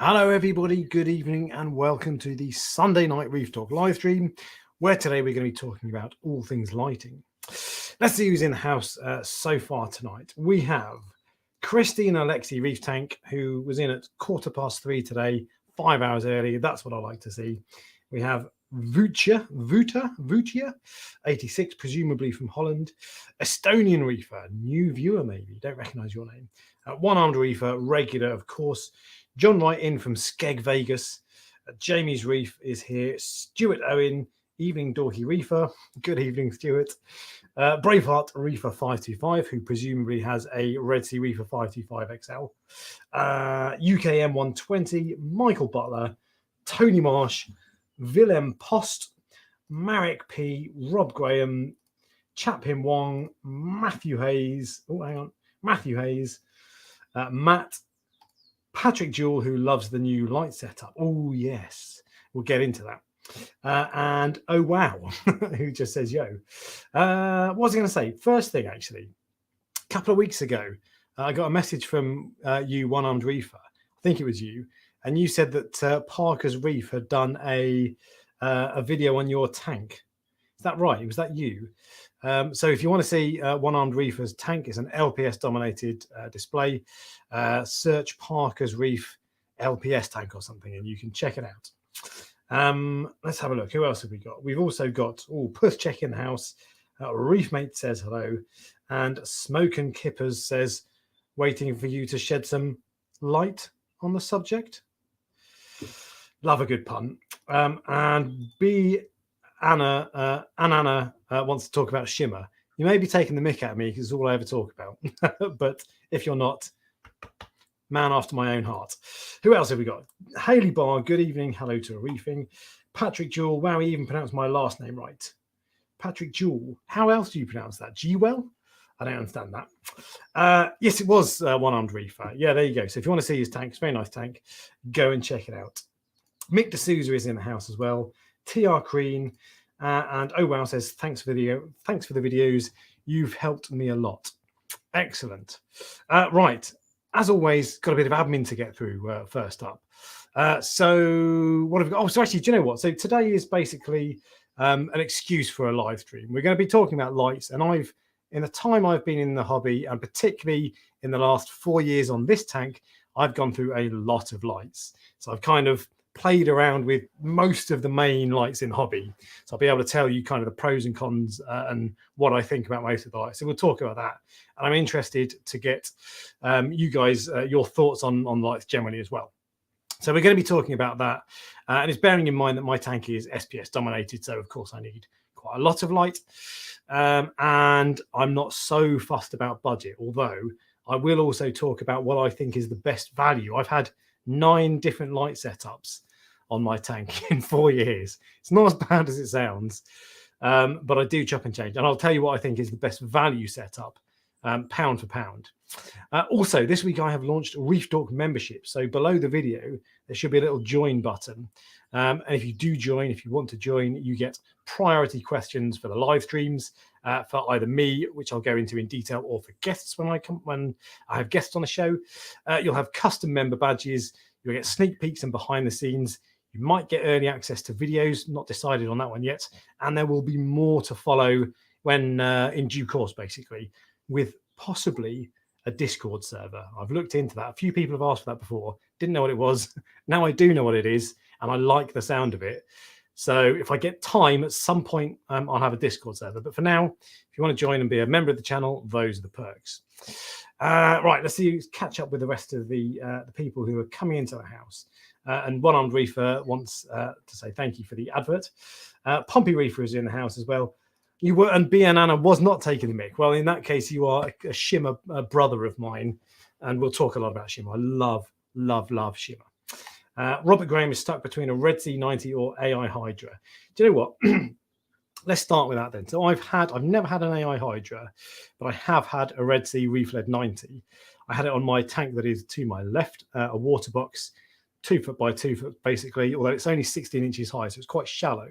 Hello everybody, good evening and welcome to the Sunday Night Reef Talk live stream, where today we're going to be talking about all things lighting. Let's see who's in the house so far tonight. We have Christina Alexi Reef Tank, who was in at 3:15 today, 5 hours early. That's what I like to see. We have Vutia, 86, presumably from Holland. Estonian Reefer, new viewer maybe, don't recognise your name. One-armed Reefer, regular of course. John Wright in from Skeg, Vegas. Jamie's Reef is here. Stuart Owen, evening Dorky Reefer. Good evening, Stuart. Braveheart Reefer 525, who presumably has a Red Sea Reefer 525 XL. UKM 120, Michael Butler, Tony Marsh, Willem Post, Marek P, Rob Graham, Chaphim Wong, Matthew Hayes. Oh, hang on. Matthew Hayes, Matt, Patrick Jewell, who loves the new light setup. Oh, yes. We'll get into that. And oh, wow, who just says, yo. What was I going to say? First thing, actually, a couple of weeks ago, I got a message from you, One-Armed Reefer. I think it was you. And you said that Parker's Reef had done a video on your tank. Is that right? Was that you? So if you want to see One-Armed Reefer's tank, it's an LPS dominated display. Search Parker's Reef LPS tank or something and you can check it out. Let's have a look. Who else have we got? We've also got Puss Check in the house. Reefmate says hello. And Smoke and Kippers says, waiting for you to shed some light on the subject. Love a good pun. And B Anna wants to talk about shimmer. You may be taking the mick at me because it's all I ever talk about. But if you're not, man after my own heart. Who else have we got? Haley Barr, good evening. Hello to a reefing. Patrick Jewell. Wow, he even pronounced my last name right. Patrick Jewell. How else do you pronounce that? G-Well? I don't understand that. Yes, it was One-Armed Reefer. Yeah, there you go. So if you want to see his tank, it's a very nice tank. Go and check it out. Mick D'Souza is in the house as well. TR Crean and oh wow says thanks for the videos. You've helped me a lot. Excellent. Right, as always, got a bit of admin to get through first up. So what have we got? Oh, so actually, do you know what? So today is basically an excuse for a live stream. We're going to be talking about lights, and in the time I've been in the hobby, and particularly in the last 4 years on this tank, I've gone through a lot of lights. So I've kind of played around with most of the main lights in hobby, so I'll be able to tell you kind of the pros and cons and what I think about most of the lights. So we'll talk about that, and I'm interested to get you guys your thoughts on lights generally as well. So we're going to be talking about that, and it's bearing in mind that my tank is SPS dominated, so of course I need quite a lot of light, and I'm not so fussed about budget, although I will also talk about what I think is the best value. I've had 9 different light setups on my tank in 4 years. It's not as bad as it sounds, but I do chop and change. And I'll tell you what I think is the best value setup, pound for pound. Also, this week I have launched Reef Talk membership. So below the video, there should be a little join button. And if you do join, if you want to join, you get priority questions for the live streams for either me, which I'll go into in detail, or for guests when I have guests on the show. You'll have custom member badges. You'll get sneak peeks and behind the scenes. You might get early access to videos, not decided on that one yet. And there will be more to follow when in due course, basically, with possibly a Discord server. I've looked into that. A few people have asked for that before. Didn't know what it was. Now I do know what it is, and I like the sound of it. So if I get time at some point, I'll have a Discord server. But for now, if you want to join and be a member of the channel, those are the perks. Right, let's catch up with the rest of the people who are coming into the house. And One-Armed Reefer wants to say thank you for the advert. Pompey Reefer is in the house as well. You were, and B and Anna was not taking the mic. Well, in that case, you are a shimmer brother of mine, and we'll talk a lot about shimmer. I love shimmer. Robert Graham is stuck between a Red Sea 90 or AI Hydra. Do you know what? Let's start with that then. So I've never had an AI Hydra, but I have had a Red Sea Reef-led 90. I had it on my tank that is to my left, a water box, 2 foot by 2 foot basically, although it's only 16 inches high, so it's quite shallow.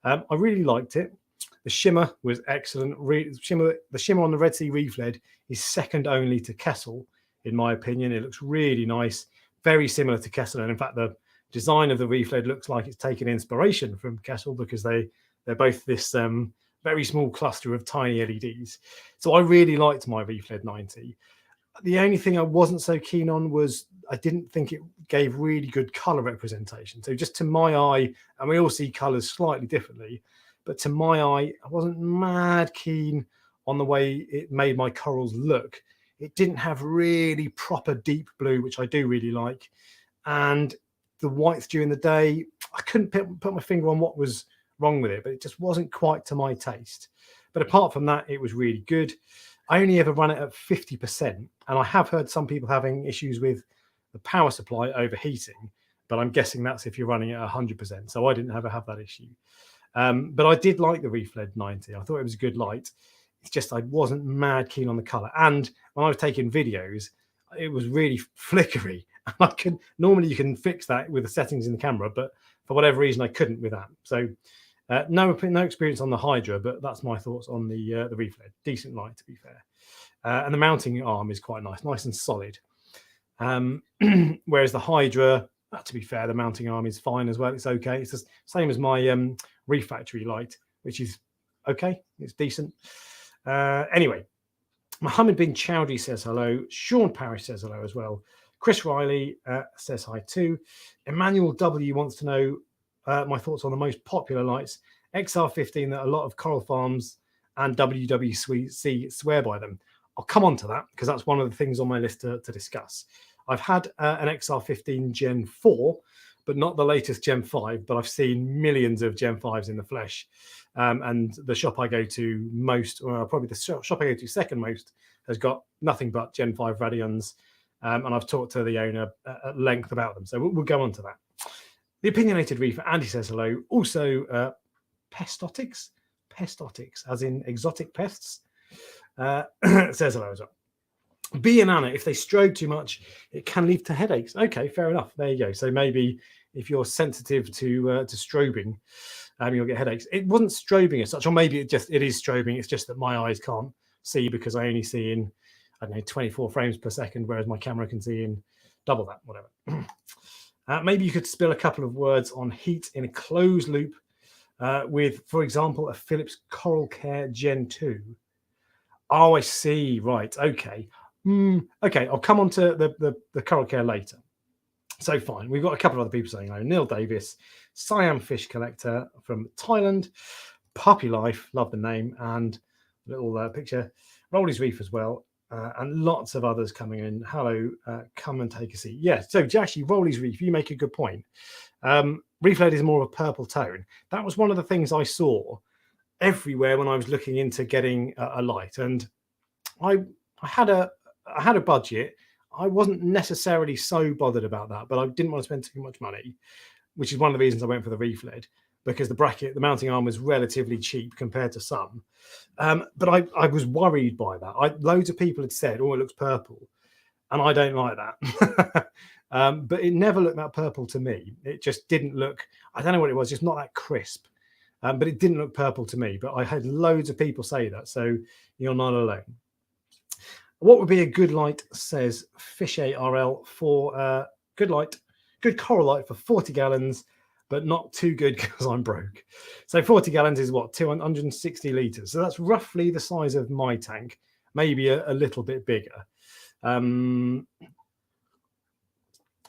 I really liked it. The shimmer was excellent. The shimmer on the Red Sea Reef-led is second only to Kessel, in my opinion. It looks really nice. very similar to Kessel. And in fact, the design of the Reef LED looks like it's taken inspiration from Kessel, because they're both this very small cluster of tiny LEDs. So I really liked my Reef LED 90. The only thing I wasn't so keen on was I didn't think it gave really good color representation. So just to my eye, and we all see colors slightly differently, but to my eye, I wasn't mad keen on the way it made my corals look. It didn't have really proper deep blue, which I do really like. And the whites during the day, I couldn't put my finger on what was wrong with it, but it just wasn't quite to my taste. But apart from that, it was really good. I only ever run it at 50%, and I have heard some people having issues with the power supply overheating, but I'm guessing that's if you're running it at 100%. So I didn't ever have that issue. But I did like the Reef LED 90. I thought it was a good light. It's just I wasn't mad keen on the color. And when I was taking videos, it was really flickery. Normally you can fix that with the settings in the camera, but for whatever reason I couldn't with that. So no experience on the Hydra, but that's my thoughts on the Reef LED. Decent light, to be fair. And the mounting arm is quite nice and solid. Whereas the Hydra, to be fair, the mounting arm is fine as well. It's okay. It's the same as my Reef Factory light, which is okay. It's decent. Anyway, Mohammed bin Chowdhury says hello. Sean Parrish says hello as well. Chris Riley says hi too. Emmanuel W wants to know my thoughts on the most popular lights, XR15, that a lot of coral farms and WWC swear by them. I'll come on to that because that's one of the things on my list to discuss. I've had an XR15 Gen 4, but not the latest Gen 5, but I've seen millions of Gen 5s in the flesh. And the shop I go to most, or probably the shop I go to second most, has got nothing but Gen 5 Radions. And I've talked to the owner at length about them. So we'll go on to that. The Opinionated Reefer, Andy says hello. Also, pestotics, as in exotic pests, says hello as well. B and Anna, if they strobe too much, it can lead to headaches. Okay, fair enough. There you go. So maybe if you're sensitive to strobing, you'll get headaches. It wasn't strobing as such, or maybe it is strobing. It's just that my eyes can't see because I only see in, I don't know, 24 frames per second, whereas my camera can see in double that, whatever. Maybe you could spill a couple of words on heat in a closed loop with, for example, a Philips Coral Care Gen 2. Oh, I see. Right. Okay. Okay. I'll come on to the Coral Care later. So fine. We've got a couple of other people saying hello. Neil Davis, Siam Fish Collector from Thailand, Puppy Life, love the name, and little picture. Rolly's Reef as well. And lots of others coming in. Hello, come and take a seat. Yeah, so actually, Rolly's Reef, you make a good point. Reef LED is more of a purple tone. That was one of the things I saw everywhere when I was looking into getting a light. And I had a budget. I wasn't necessarily so bothered about that, but I didn't want to spend too much money, which is one of the reasons I went for the Reef LED, because the mounting arm was relatively cheap compared to some. But I was worried by that. Loads of people had said, oh, it looks purple. And I don't like that. But it never looked that purple to me. It just didn't look, I don't know what it was, just not that crisp. But it didn't look purple to me. But I had loads of people say that. So you're not alone. What would be a good light, says Fish ARL, for good coral light for 40 gallons, but not too good because I'm broke. So 40 gallons is what, 260 litres. So that's roughly the size of my tank, maybe a little bit bigger.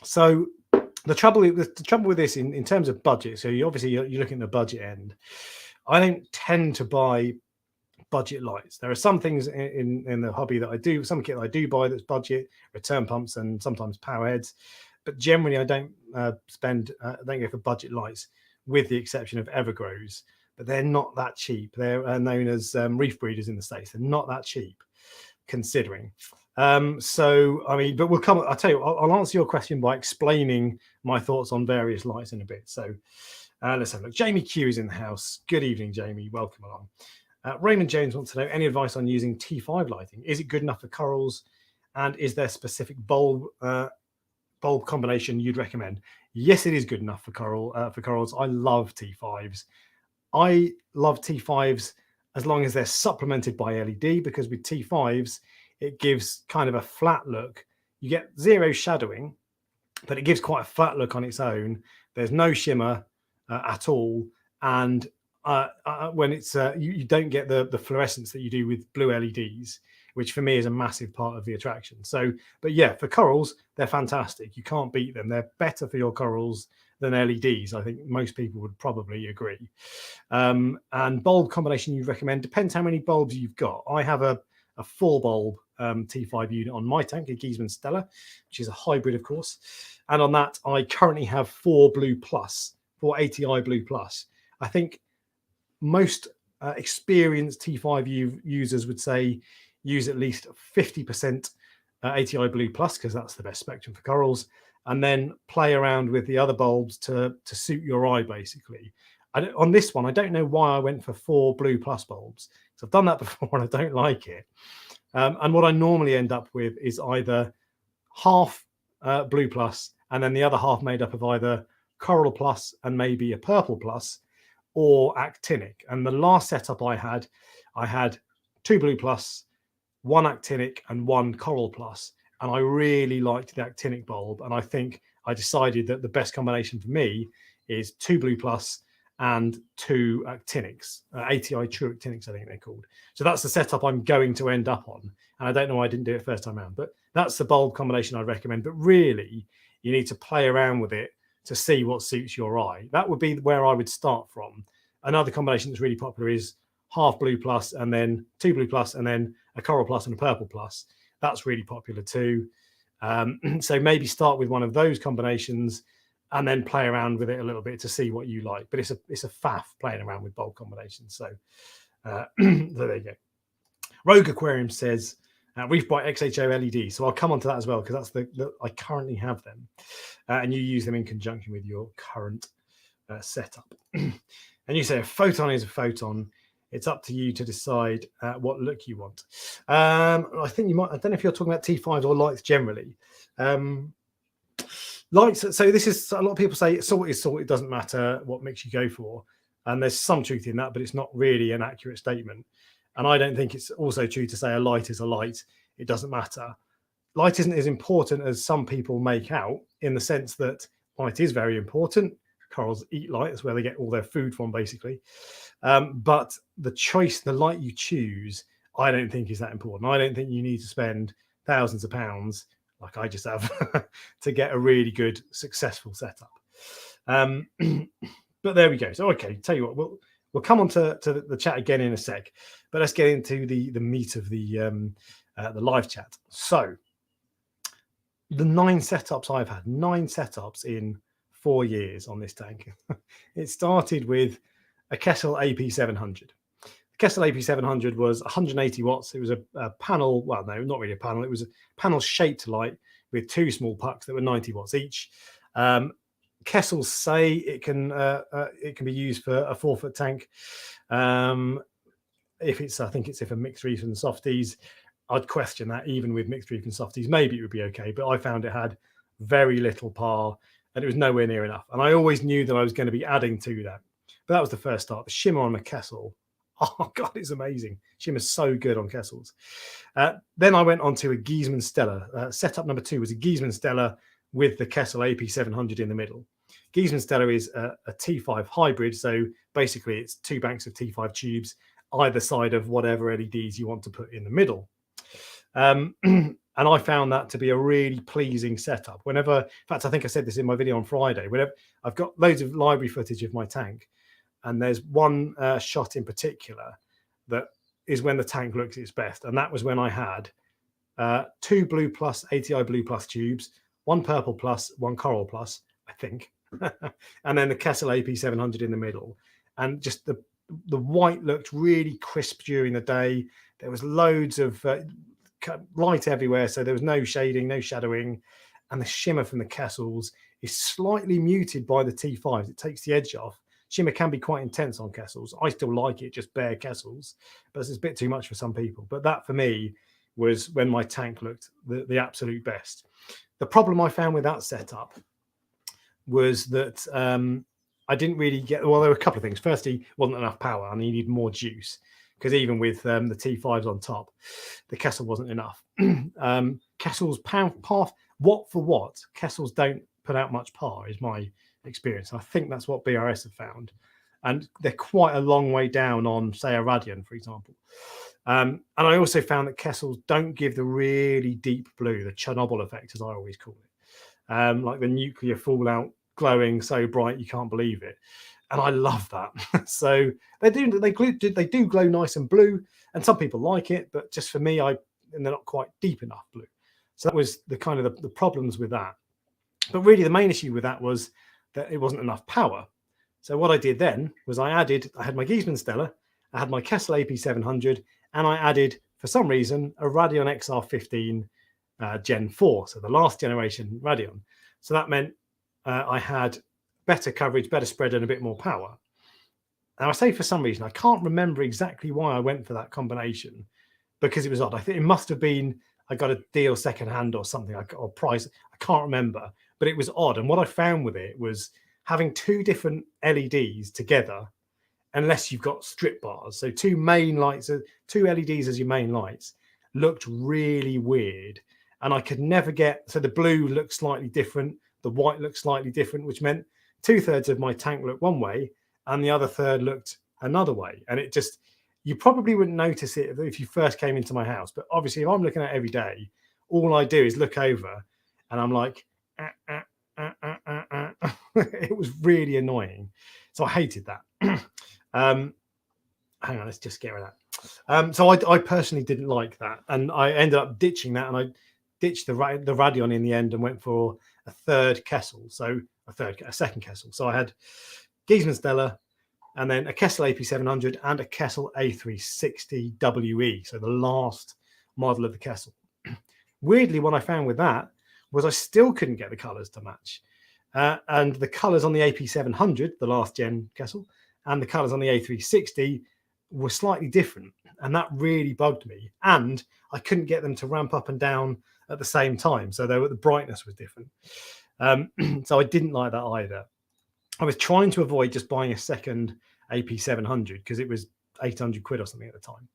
So the trouble with this in terms of budget, so you're looking at the budget end. I don't tend to buy budget lights. There are some things in the hobby that I do, some kit that I do buy that's budget, return pumps and sometimes power heads. But generally, I don't go for budget lights, with the exception of Evergrows. But they're not that cheap. They're known as reef breeders in the States. They're not that cheap, considering. So, I mean, but I'll tell you, I'll answer your question by explaining my thoughts on various lights in a bit. So let's have a look. Jamie Q is in the house. Good evening, Jamie. Welcome along. Raymond Jones wants to know any advice on using T5 lighting. Is it good enough for corals? And is there specific bulb combination you'd recommend? Yes, it is good enough for corals. I love T5s. I love T5s as long as they're supplemented by LED, because with T5s, it gives kind of a flat look. You get zero shadowing, but it gives quite a flat look on its own. There's no shimmer at all, and when it's you don't get the fluorescence that you do with blue LEDs, which for me is a massive part of the attraction. So, but yeah, for corals, they're fantastic. You can't beat them. They're better for your corals than LEDs. I think most people would probably agree. And bulb combination you recommend depends how many bulbs you've got. I have a 4 bulb T5 unit on my tank, a Giesman Stella, which is a hybrid, of course. And on that, I currently have 4 Blue Plus, 4 ATI Blue Plus. I think most experienced T5 users would say use at least 50% ATI Blue Plus, because that's the best spectrum for corals, and then play around with the other bulbs to suit your eye, basically. On this one, I don't know why I went for 4 Blue Plus bulbs. So I've done that before and I don't like it. And what I normally end up with is either half Blue Plus and then the other half made up of either Coral Plus and maybe a Purple Plus, or actinic. And the last setup I had 2 Blue Plus, 1 actinic and 1 Coral Plus. And I really liked the actinic bulb. And I think I decided that the best combination for me is 2 Blue Plus and 2 actinics, ATI True Actinics, I think they're called. So that's the setup I'm going to end up on. And I don't know why I didn't do it first time around, but that's the bulb combination I recommend. But really, you need to play around with it to see what suits your eye. That would be where I would start from. Another combination that's really popular is half Blue Plus and then 2 Blue Plus and then a Coral Plus and a Purple Plus. That's really popular too. So maybe start with one of those combinations and then play around with it a little bit to see what you like. But it's a faff playing around with bulb combinations. So, so there you go. Rogue Aquarium says Reef Bright XHO LED. So I'll come on to that as well, because that's I currently have them, and you use them in conjunction with your current setup. And you say a photon is a photon. It's up to you to decide what look you want. I think you might. I don't know if you're talking about T5s or lights generally. Lights. So this is a lot of people say salt is salt. It doesn't matter what mix you go for, and there's some truth in that, but it's not really an accurate statement. And I don't think it's also true to say a light is a light. It doesn't matter. Light isn't as important as some people make out, in the sense that light is very important. Corals eat light. That's where they get all their food from, basically. But the choice, the light you choose, I don't think is that important. I don't think you need to spend thousands of pounds, like I just have, to get a really good, successful setup. But there we go. So, okay, tell you what, we'll come on to the chat again in a sec, but let's get into the meat of the live chat. So, the 9 setups I've had, 9 setups in 4 years on this tank. It started with a Kessel AP700. The Kessel AP700 was 180 watts. It was a panel. Well, no, not really a panel. It was a panel-shaped light with 2 small pucks that were 90 watts each. Kessels say it can be used for a 4-foot tank. If a mixed reef and softies, I'd question that. Even with mixed reef and softies, maybe it would be okay. But I found it had very little par, and it was nowhere near enough. And I always knew that I was going to be adding to that. But that was the first start. The shimmer on the Kessel, oh God, it's amazing. Shimmer's so good on Kessels. Then I went on to a Giesman Stella. Setup number 2 was a Giesman Stella with the Kessel AP700 in the middle. Giesman Stella is a T5 hybrid. So basically it's 2 banks of T5 tubes, either side of whatever LEDs you want to put in the middle. And I found that to be a really pleasing setup. In fact, I think I said this in my video on Friday, whenever I've got loads of library footage of my tank, and there's one shot in particular that is when the tank looks its best. And that was when I had 2 Blue Plus, ATI Blue Plus tubes, 1 Purple Plus, 1 Coral Plus, I think, and then the Kessel AP700 in the middle. And just the white looked really crisp during the day. There was loads of light everywhere, so there was no shading, no shadowing, and the shimmer from the Kessels is slightly muted by the T5s. It takes the edge off. Shimmer can be quite intense on Kessels. I still like it, just bare Kessels, but it's a bit too much for some people. But that for me was when my tank looked the absolute best. The problem I found with that setup was that I didn't really get, well, there were a couple of things. Firstly, wasn't enough power. I needed more juice, because even with the T5s on top, the Kessel wasn't enough. Kessels, watt for watt, Kessels don't put out much par, is my experience. I think that's what BRS have found. And they're quite a long way down on, say, a Radion, for example. And I also found that Kessels don't give the really deep blue, the Chernobyl effect, as I always call it, like the nuclear fallout glowing so bright you can't believe it. And I love that. So they do glow nice and blue, and some people like it, but just for me, they're not quite deep enough blue. So that was the kind of the problems with that. But really, the main issue with that was that it wasn't enough power. So what I did then was I had my Giesmann Stella, I had my Kessel AP700, and I added, for some reason, a Radion XR15 Gen 4, so the last generation Radion. So that meant I had better coverage, better spread, and a bit more power. Now, I say for some reason, I can't remember exactly why I went for that combination, because it was odd. I think it must have been I got a deal secondhand or something, or price. I can't remember, but it was odd. And what I found with it was having two different LEDs together, unless you've got strip bars. So two main lights, two LEDs as your main lights, looked really weird. And I could never get, so the blue looked slightly different, the white looked slightly different, which meant 2/3 of my tank looked one way and the other third looked another way. And it just, you probably wouldn't notice it if you first came into my house. But obviously, if I'm looking at it every day, all I do is look over and I'm like, it was really annoying. So I hated that. Hang on, let's just get rid of that. So I personally didn't like that, and I ended up ditching that, and I ditched the Radion in the end and went for a third Kessel, so a second Kessel. So I had Giesmann Stella, and then a Kessel AP700 and a Kessel A360 WE, so the last model of the Kessel. Weirdly, what I found with that was I still couldn't get the colours to match. And the colours on the AP700, the last gen Kessel, and the colours on the A360 were slightly different. And that really bugged me. And I couldn't get them to ramp up and down at the same time. So the brightness was different. So I didn't like that either. I was trying to avoid just buying a second AP700 because it was 800 quid or something at the time.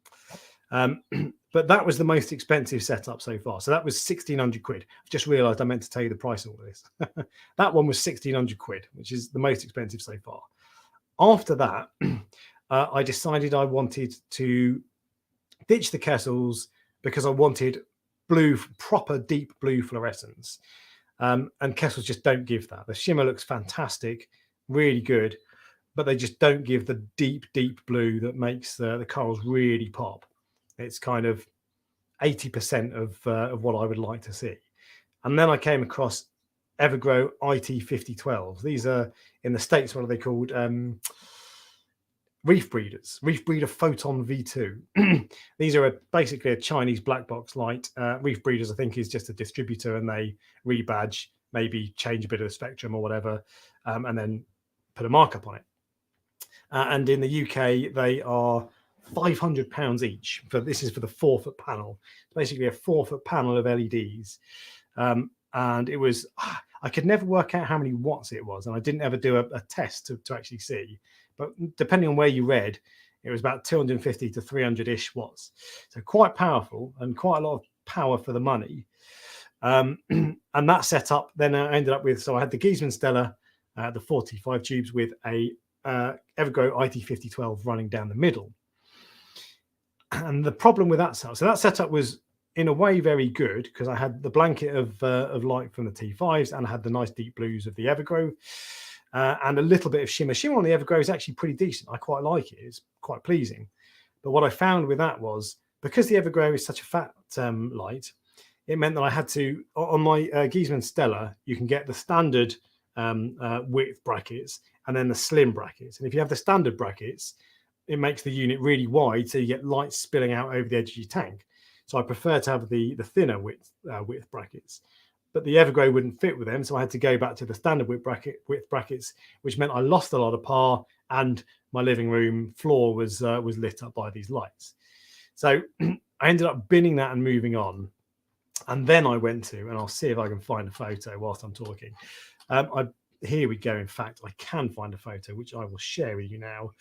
But that was the most expensive setup so far. So that was 1,600 quid. I've just realised I meant to tell you the price of all this. That one was 1,600 quid, which is the most expensive so far. After that, I decided I wanted to ditch the Kessels because I wanted blue, proper deep blue fluorescence. And Kessels just don't give that. The shimmer looks fantastic, really good, but they just don't give the deep, deep blue that makes the corals really pop. It's kind of 80% of what I would like to see. And then I came across Evergrow IT5012s. These are, in the States, what are they called? Reef Breeders, Reef Breeder Photon V2. These are basically a Chinese black box light. Reef Breeders, I think, is just a distributor, and they rebadge, maybe change a bit of the spectrum or whatever, and then put a markup on it. And in the UK, they are £500 each. This is for the 4-foot panel. It's basically a 4-foot panel of LEDs. And it was, I could never work out how many watts it was, and I didn't ever do a test to actually see. But depending on where you read, it was about 250 to 300-ish watts. So quite powerful and quite a lot of power for the money. And that setup, then I ended up with, so I had the Giesmann Stella, the 45 tubes with a Evergrow IT5012 running down the middle. And the problem with that setup, so that setup was in a way very good because I had the blanket of light from the T5s and I had the nice deep blues of the Evergrow and a little bit of shimmer. Shimmer on the Evergrow is actually pretty decent. I quite like it. It's quite pleasing. But what I found with that was, because the Evergrow is such a fat light, it meant that I had to, on my Giesmann Stella, you can get the standard width brackets and then the slim brackets. And if you have the standard brackets, it makes the unit really wide, so you get light spilling out over the edge of your tank. So I prefer to have the thinner width brackets. But the Evergrow wouldn't fit with them, so I had to go back to the standard width brackets, which meant I lost a lot of power, and my living room floor was lit up by these lights. So I ended up binning that and moving on. And then I went to, and I'll see if I can find a photo whilst I'm talking. Here we go. In fact, I can find a photo, which I will share with you now.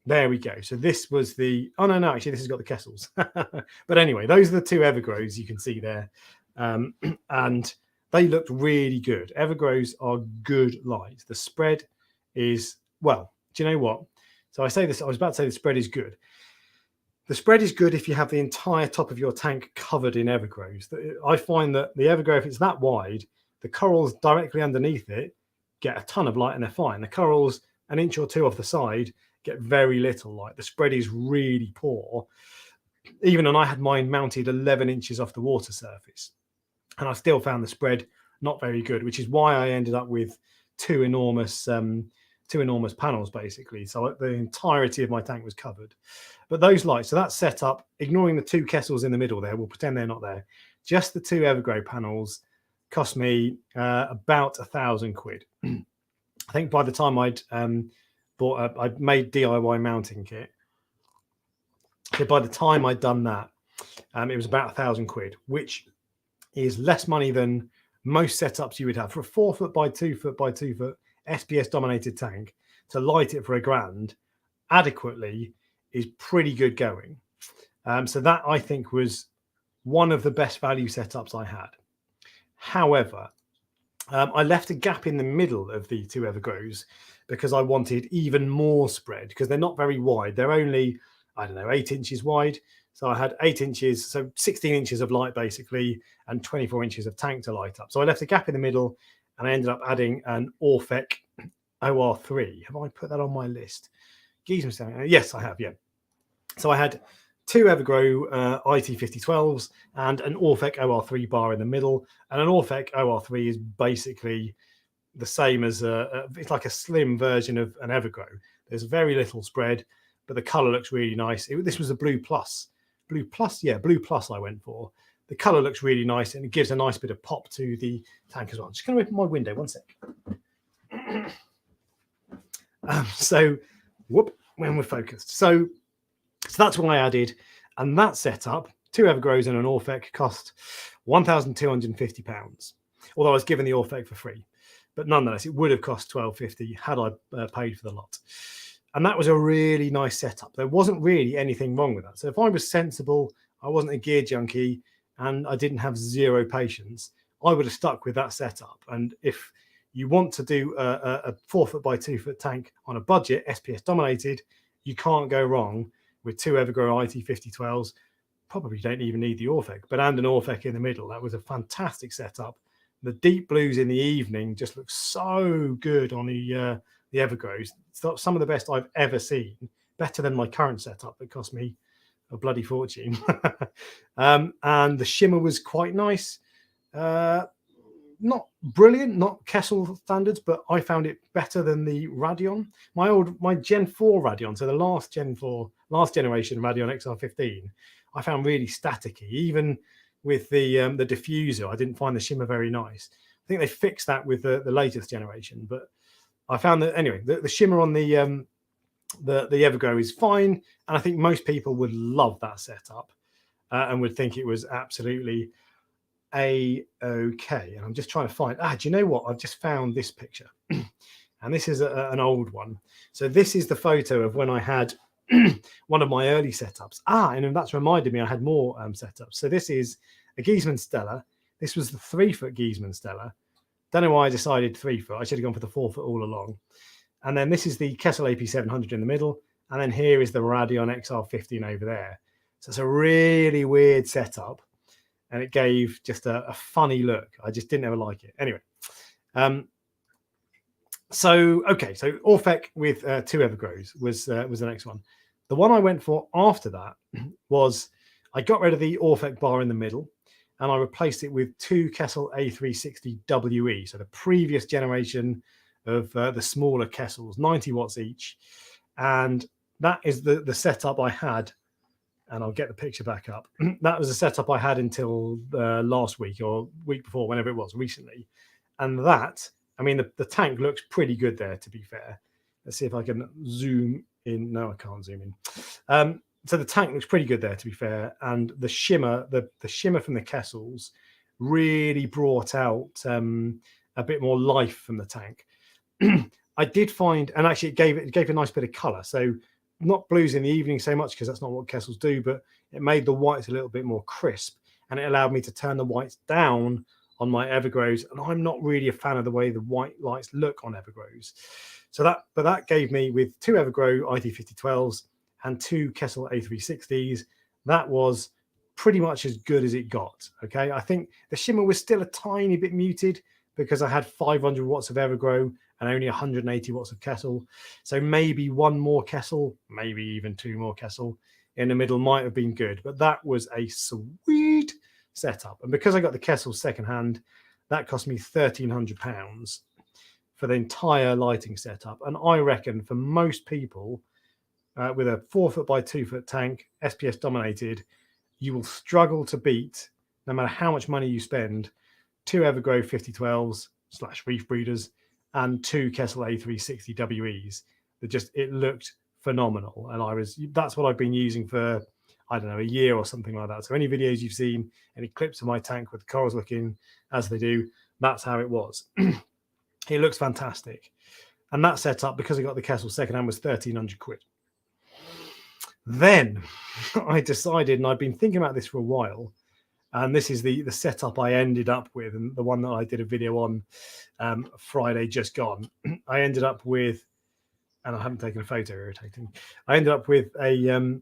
There we go. So this was the, oh no, actually this has got the Kessels. But anyway, those are the two Evergrows you can see there. And they looked really good. Evergrows are good lights. The spread is, well, do you know what? So I say this, I was about to say the spread is good. The spread is good if you have the entire top of your tank covered in evergrows. I find that the evergrow, if it's that wide, the corals directly underneath it get a ton of light and they're fine. The corals an inch or two off the side get very little light. The spread is really poor. Even when I had mine mounted 11 inches off the water surface, and I still found the spread not very good, which is why I ended up with two enormous panels basically. So the entirety of my tank was covered. But those lights, so that's set up, ignoring the two Kessels in the middle there, we'll pretend they're not there. Just the two Evergrow panels cost me about £1,000. I think by the time I'd I'd made DIY mounting kit. So by the time I'd done that, it was about £1,000, which is less money than most setups you would have for a 4 foot by 2 foot by 2 foot SPS dominated tank. To light it for £1,000 adequately is pretty good going. So that I think was one of the best value setups I had. However, I left a gap in the middle of the two Evergrows because I wanted even more spread, because they're not very wide. They're only, I don't know, 8 inches wide. So I had 8 inches, so 16 inches of light basically, and 24 inches of tank to light up. So I left a gap in the middle, and I ended up adding an Orphec OR3. Have I put that on my list? Yes, I have, yeah. So I had two Evergrow IT5012s and an Orphec OR3 bar in the middle. And an Orphec OR3 is basically the same as it's like a slim version of an Evergrow. There's very little spread, but the color looks really nice. This was a Blue Plus. Blue Plus I went for. The color looks really nice, and it gives a nice bit of pop to the tank as well. I'm just going to open my window, one sec. When we're focused. So that's what I added, and that setup, two Evergrows and an Orphec, cost £1,250. Although I was given the Orphec for free, but nonetheless, it would have cost £1,250 had I paid for the lot. And that was a really nice setup. There wasn't really anything wrong with that. So if I was sensible, I wasn't a gear junkie, and I didn't have zero patience, I would have stuck with that setup. And if you want to do a 4 foot by 2 foot tank on a budget, SPS dominated, you can't go wrong with two Evergrow IT5012s. Probably don't even need the Orphec, but and an Orphec in the middle. That was a fantastic setup. The deep blues in the evening just look so good on the Evergrows. It's some of the best I've ever seen. Better than my current setup that cost me a bloody fortune. And the shimmer was quite nice. Not brilliant, not Kessel standards, but I found it better than the Radion. My Gen 4 Radion, so the last generation Radion XR15, I found really staticky. Even with the diffuser, I didn't find the shimmer very nice. I think they fixed that with the latest generation, but I found that anyway, the shimmer on the Evergrow is fine, and I think most people would love that setup and would think it was absolutely okay. And I'm just trying to find, do you know what? I've just found this picture, and this is an old one. So this is the photo of when I had one of my early setups. And that's reminded me I had more setups. So this is a Giesman Stella. This was the 3 foot Giesman Stella. Don't know why I decided 3 foot. I should have gone for the 4 foot all along. And then this is the Kessel AP700 in the middle. And then here is the Radion XR15 over there. So it's a really weird setup. And it gave just a funny look. I just didn't ever like it. Anyway. So Orphec with two Evergrows was the next one. The one I went for after that was I got rid of the Orphec bar in the middle, and I replaced it with two Kessel A360 WE. So the previous generation of the smaller Kessels, 90 watts each. And that is the setup I had. And I'll get the picture back up. That was a setup I had until last week or week before, whenever it was, recently. And that, I mean, the tank looks pretty good there, to be fair. Let's see if I can zoom in. No, I can't zoom in. So the tank looks pretty good there, to be fair. And the shimmer, the shimmer from the Kessels really brought out a bit more life from the tank. I did find, and actually it gave a nice bit of color. So not blues in the evening so much, because that's not what Kessels do, but it made the whites a little bit more crisp, and it allowed me to turn the whites down on my Evergrows, and I'm not really a fan of the way the white lights look on Evergrows. So that gave me, with 2 Evergrow IT5012s and 2 Kessel A360s, that was pretty much as good as it got. Okay, I think the shimmer was still a tiny bit muted because I had 500 watts of Evergrow and only 180 watts of Kessel. So maybe 1 more Kessel, maybe even 2 more Kessel in the middle might have been good. But that was a sweet setup. And because I got the Kessel secondhand, that cost me £1,300 for the entire lighting setup. And I reckon for most people with a 4 foot by 2 foot tank, SPS dominated, you will struggle to beat, no matter how much money you spend, 2 Evergrow 5012s / Reef breeders and 2 Kessel A360 WEs. It looked phenomenal. And that's what I've been using for, I don't know, a year or something like that. So any videos you've seen, any clips of my tank with the corals looking as they do, that's how it was. It looks fantastic. And that setup, because I got the Kessel secondhand, was 1,300 quid. Then I decided, and I've been thinking about this for a while, and this is the setup I ended up with, and the one that I did a video on Friday just gone. I ended up with, and I haven't taken a photo, irritating. I ended up with I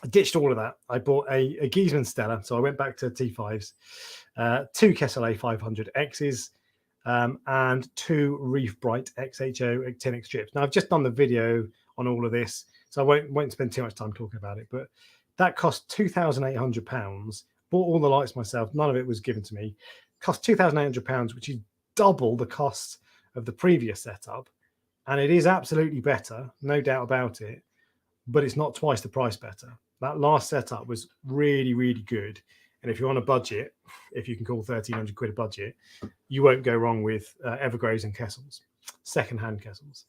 ditched all of that. I bought a Giesman Stella, so I went back to T5s, 2 Kessel A500 X's, and 2 Reef Bright XHO actinic strips. Now I've just done the video on all of this, so I won't spend too much time talking about it. But that cost £2,800. Bought all the lights myself. None of it was given to me. Cost £2,800, which is double the cost of the previous setup, and it is absolutely better, no doubt about it. But it's not twice the price better. That last setup was really, really good. And if you're on a budget, if you can call 1,300 quid a budget, you won't go wrong with Evergrows and Kessels, second-hand Kessels.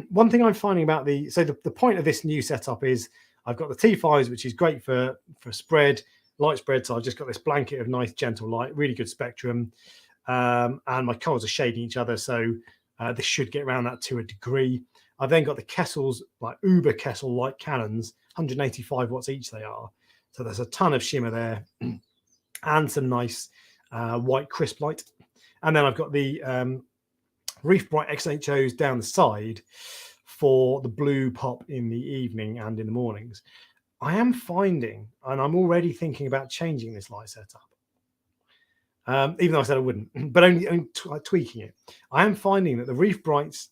One thing I'm finding about the point of this new setup is I've got the T5s, which is great for spread, light spread. So I've just got this blanket of nice, gentle light, really good spectrum. And my corals are shading each other. So this should get around that to a degree. I've then got the Kessels, like Uber Kessel light cannons, 185 watts each they are. So there's a ton of shimmer there and some nice white crisp light. And then I've got the Reef Bright XHOs down the side for the blue pop in the evening and in the mornings. I am finding, and I'm already thinking about changing this light setup, even though I said I wouldn't, but only tweaking it. I am finding that the Reef Brights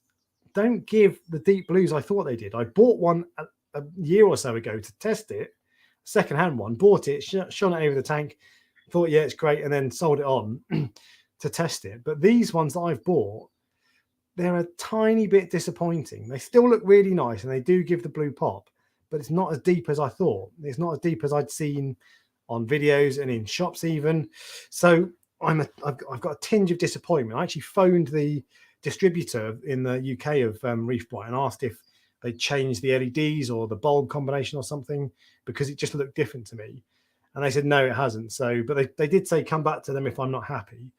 don't give the deep blues I thought they did. I bought one a year or so ago to test it, second-hand one, bought it, shone it over the tank, thought, yeah, it's great, and then sold it on to test it. But these ones that I've bought, they're a tiny bit disappointing. They still look really nice, and they do give the blue pop, but it's not as deep as I thought. It's not as deep as I'd seen on videos and in shops even. So I've got a tinge of disappointment. I actually phoned the distributor in the UK of Reef Bright and asked if they changed the LEDs or the bulb combination or something, because it just looked different to me. And they said, no, it hasn't. So, but they did say, come back to them if I'm not happy.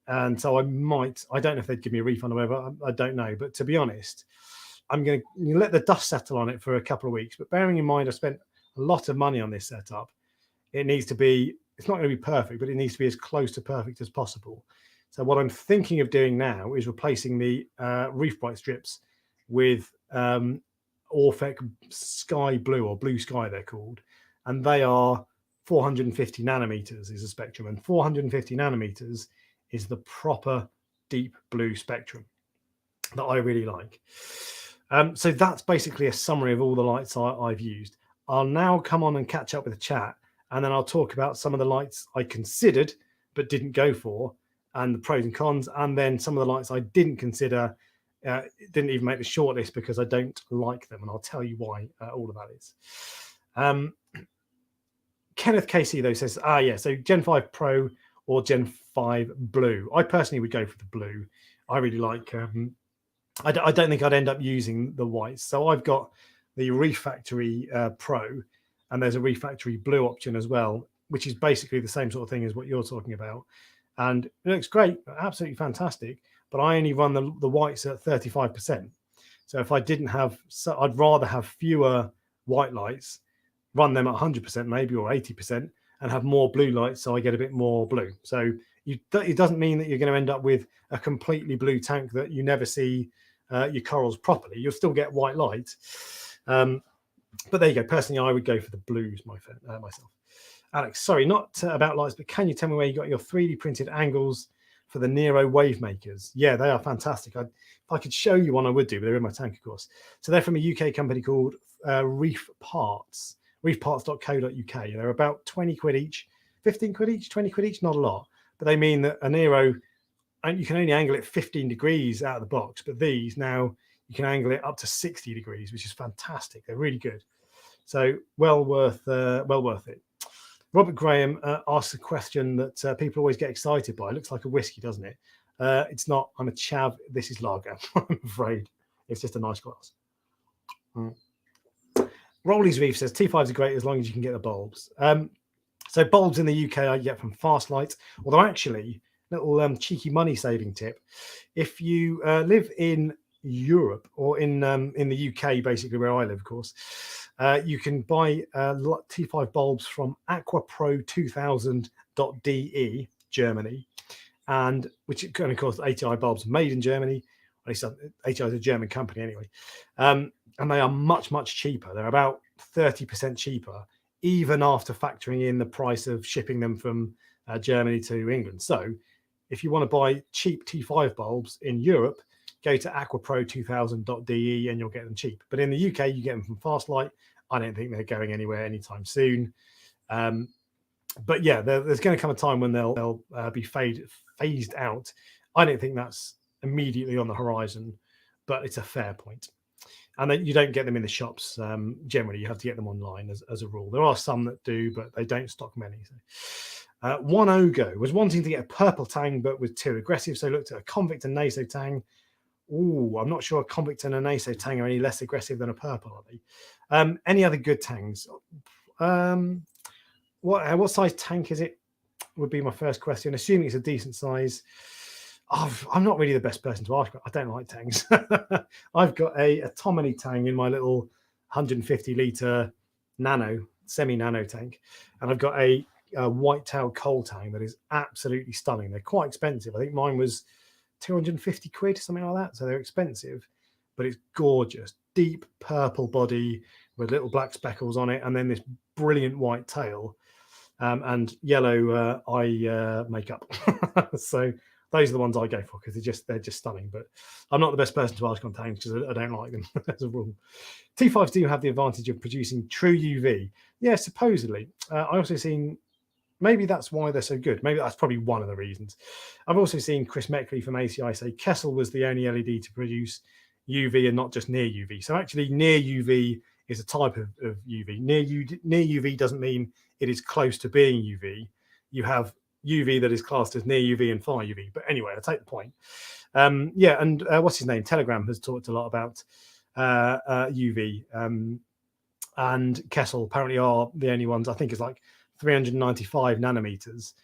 And so I don't know if they'd give me a refund or whatever. I don't know. But to be honest, I'm going to let the dust settle on it for a couple of weeks. But bearing in mind, I spent a lot of money on this setup. It needs to be, it's not going to be perfect, but it needs to be as close to perfect as possible. So what I'm thinking of doing now is replacing the Reef Bright strips with Orphec Sky Blue, or Blue Sky they're called. And they are 450 nanometers is a spectrum. And 450 nanometers is the proper deep blue spectrum that I really like. So that's basically a summary of all the lights I've used. I'll now come on and catch up with the chat, and then I'll talk about some of the lights I considered but didn't go for, and the pros and cons, and then some of the lights I didn't consider, didn't even make the shortlist because I don't like them, and I'll tell you why all of that is. Kenneth KC though says, yeah, so Gen 5 Pro or Gen 5 Blue. I personally would go for the blue. I really like, I don't think I'd end up using the whites. So I've got the Reef Factory Pro, and there's a Reef Factory Blue option as well, which is basically the same sort of thing as what you're talking about. And it looks great, absolutely fantastic. But I only run the whites at 35%. So if I didn't have, I'd rather have fewer white lights, run them at 100% maybe, or 80%, and have more blue lights, so I get a bit more blue. So it doesn't mean that you're going to end up with a completely blue tank that you never see your corals properly. You'll still get white light. But there you go. Personally, I would go for the blues myself. Alex, sorry, not about lights, but can you tell me where you got your 3D printed angles for the Nero wave makers? Yeah, they are fantastic. If I could show you one, I would do, but they're in my tank, of course. So they're from a UK company called Reef Parts, reefparts.co.uk. They're about 20 quid each, 15 quid each, 20 quid each, not a lot. But they mean that a Nero, and you can only angle it 15 degrees out of the box, but these now you can angle it up to 60 degrees, which is fantastic. They're really good. So well worth it. Robert Graham asks a question that people always get excited by. It looks like a whiskey, doesn't it? It's not. I'm a chav. This is lager. I'm afraid. It's just a nice glass. Rolly's Reef says T5s are great as long as you can get the bulbs. So bulbs in the UK I get from Fastlight. Although actually, little cheeky money saving tip. If you live in Europe or in the UK, basically where I live, of course, you can buy T5 bulbs from aquapro2000.de Germany, and which kind of course ATI bulbs are made in Germany. At least ATI is a German company anyway, and they are much cheaper. They're about 30% cheaper, even after factoring in the price of shipping them from Germany to England. So if you want to buy cheap T5 bulbs in Europe, go to aquapro2000.de and you'll get them cheap. But in the UK, you get them from Fastlight. I don't think they're going anywhere anytime soon. But yeah, there's going to come a time when they'll be phased out. I don't think that's immediately on the horizon, but it's a fair point. And then you don't get them in the shops. Generally, you have to get them online as a rule. There are some that do, but they don't stock many. So. One Ogo was wanting to get a purple tang, but was too aggressive, so looked at a convict and naso tang. Oh, I'm not sure a convict and a naso tang are any less aggressive than a purple, are they? Any other good tangs? What size tank is it? Would be my first question. Assuming it's a decent size. I'm not really the best person to ask. I don't like tangs. I've got a Tomini tang in my little 150 litre semi-nano tank, and I've got a white-tailed coal tang that is absolutely stunning. They're quite expensive. I think mine was 250 quid, something like that. So they're expensive, but it's gorgeous. Deep purple body with little black speckles on it, and then this brilliant white tail and yellow eye makeup. So those are the ones I go for because they're just stunning. But I'm not the best person to ask on tanks because I don't like them as a rule. T5s do have the advantage of producing true UV. Yeah, supposedly. I also seen. Maybe that's why they're so good. Maybe that's probably one of the reasons. I've also seen Chris Meckley from ACI say Kessel was the only LED to produce UV and not just near UV. So actually near UV is a type of UV. Near UV doesn't mean it is close to being UV. You have UV that is classed as near UV and far UV. But anyway, I take the point. Yeah, and what's his name? Telegram has talked a lot about UV. And Kessel apparently are the only ones, I think it's like 395 nanometers,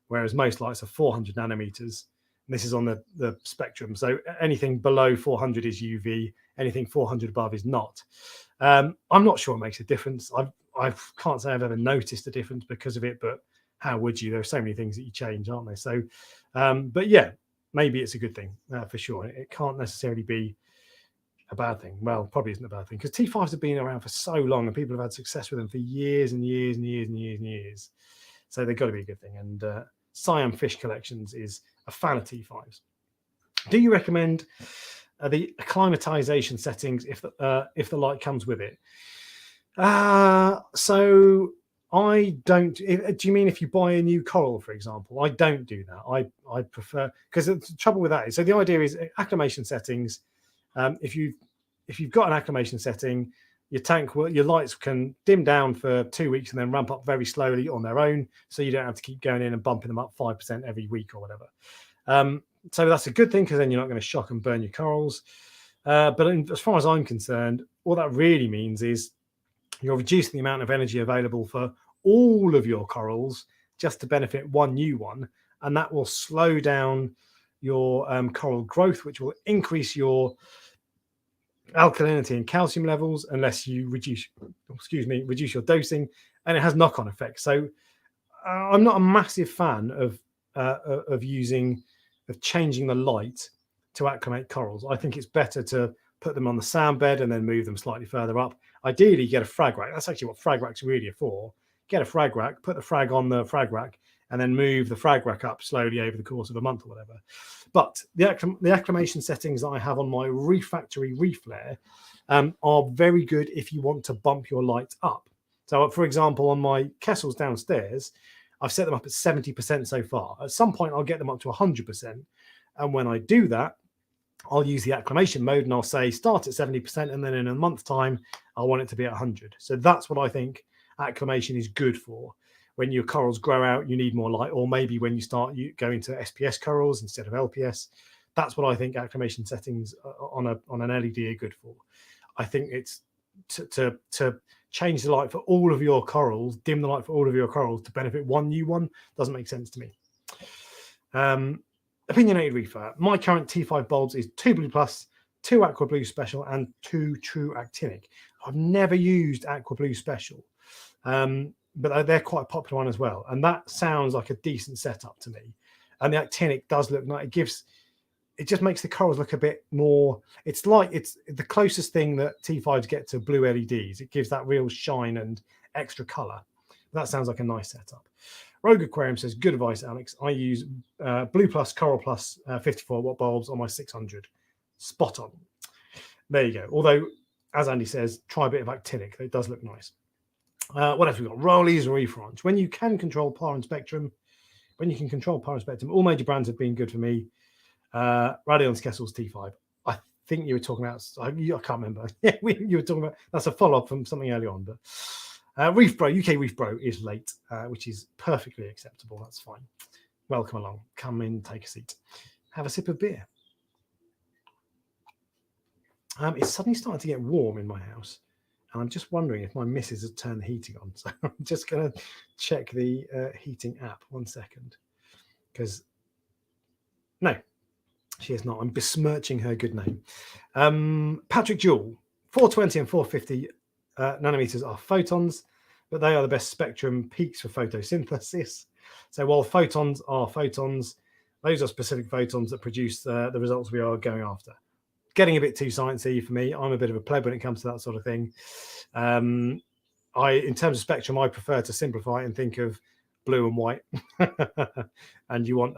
whereas most lights are 400 nanometers. And this is on the spectrum. So anything below 400 is UV, anything 400 above is not. I'm not sure it makes a difference. I can't say I've ever noticed a difference because of it, but how would you? There are so many things that you change, aren't there? So, but yeah, maybe it's a good thing for sure. It can't necessarily be a bad thing. Well, probably isn't a bad thing because T5s have been around for so long and people have had success with them for years and years and years and years and years. So they've got to be a good thing. And Siam Fish Collections is a fan of T5s. Do you recommend the acclimatization settings if the light comes with it? So I don't. Do you mean if you buy a new coral, for example? I don't do that. I prefer, because the trouble with that is, so the idea is acclimation settings. If you've got an acclimation setting, your lights can dim down for 2 weeks and then ramp up very slowly on their own, so you don't have to keep going in and bumping them up 5% every week or whatever. So that's a good thing because then you're not going to shock and burn your corals. But as far as I'm concerned, all that really means is you're reducing the amount of energy available for all of your corals just to benefit one new one, and that will slow down your coral growth, which will increase your alkalinity and calcium levels unless you reduce your dosing, and it has knock-on effects. So I'm not a massive fan of changing the light to acclimate corals. I think it's better to put them on the sand bed and then move them slightly further up. Ideally, get a frag rack. That's actually what frag racks really are for. Get a frag rack, put the frag on the frag rack, and then move the frag rack up slowly over the course of a month or whatever. But the acclimation settings that I have on my Reef Factory Reef layer are very good if you want to bump your light up. So, for example, on my Kessels downstairs, I've set them up at 70% so far. At some point, I'll get them up to 100%. And when I do that, I'll use the acclimation mode and I'll say start at 70%. And then in a month's time, I want it to be at 100. So that's what I think acclimation is good for. When your corals grow out, you need more light. Or maybe when you start going to SPS corals instead of LPS. That's what I think acclimation settings on an LED are good for. I think it's to change the light for all of your corals, dim the light for all of your corals to benefit one new one doesn't make sense to me. Opinionated reefer. My current T5 bulbs is 2 Blue Plus, 2 Aqua Blue Special, and 2 True Actinic. I've never used Aqua Blue Special, but they're quite a popular one as well. And that sounds like a decent setup to me. And the Actinic does look nice. It just makes the corals look a bit more. It's the closest thing that T5s get to blue LEDs. It gives that real shine and extra color. That sounds like a nice setup. Rogue Aquarium says, good advice, Alex. I use Blue Plus, Coral Plus 54 watt bulbs on my 600. Spot on. There you go. Although, as Andy says, try a bit of actinic. It does look nice. What else have we got? Rollies and Reef Ranch. When you can control power and spectrum, all major brands have been good for me. Radion's Kessel's T5. I think you were talking about, I can't remember. Yeah, you were talking about, that's a follow-up from something early on, but Reef Bro, UK Reef Bro is late, which is perfectly acceptable. That's fine. Welcome along. Come in, take a seat. Have a sip of beer. It's suddenly starting to get warm in my house, and I'm just wondering if my missus has turned the heating on. So I'm just going to check the heating app. 1 second. Because, no, she is not. I'm besmirching her good name. Patrick Jewell, 420 and 450 nanometers are photons, but they are the best spectrum peaks for photosynthesis. So while photons are photons, those are specific photons that produce the results we are going after. Getting a bit too sciencey for me. I'm a bit of a pleb when it comes to that sort of thing. In terms of spectrum, I prefer to simplify and think of blue and white. And you want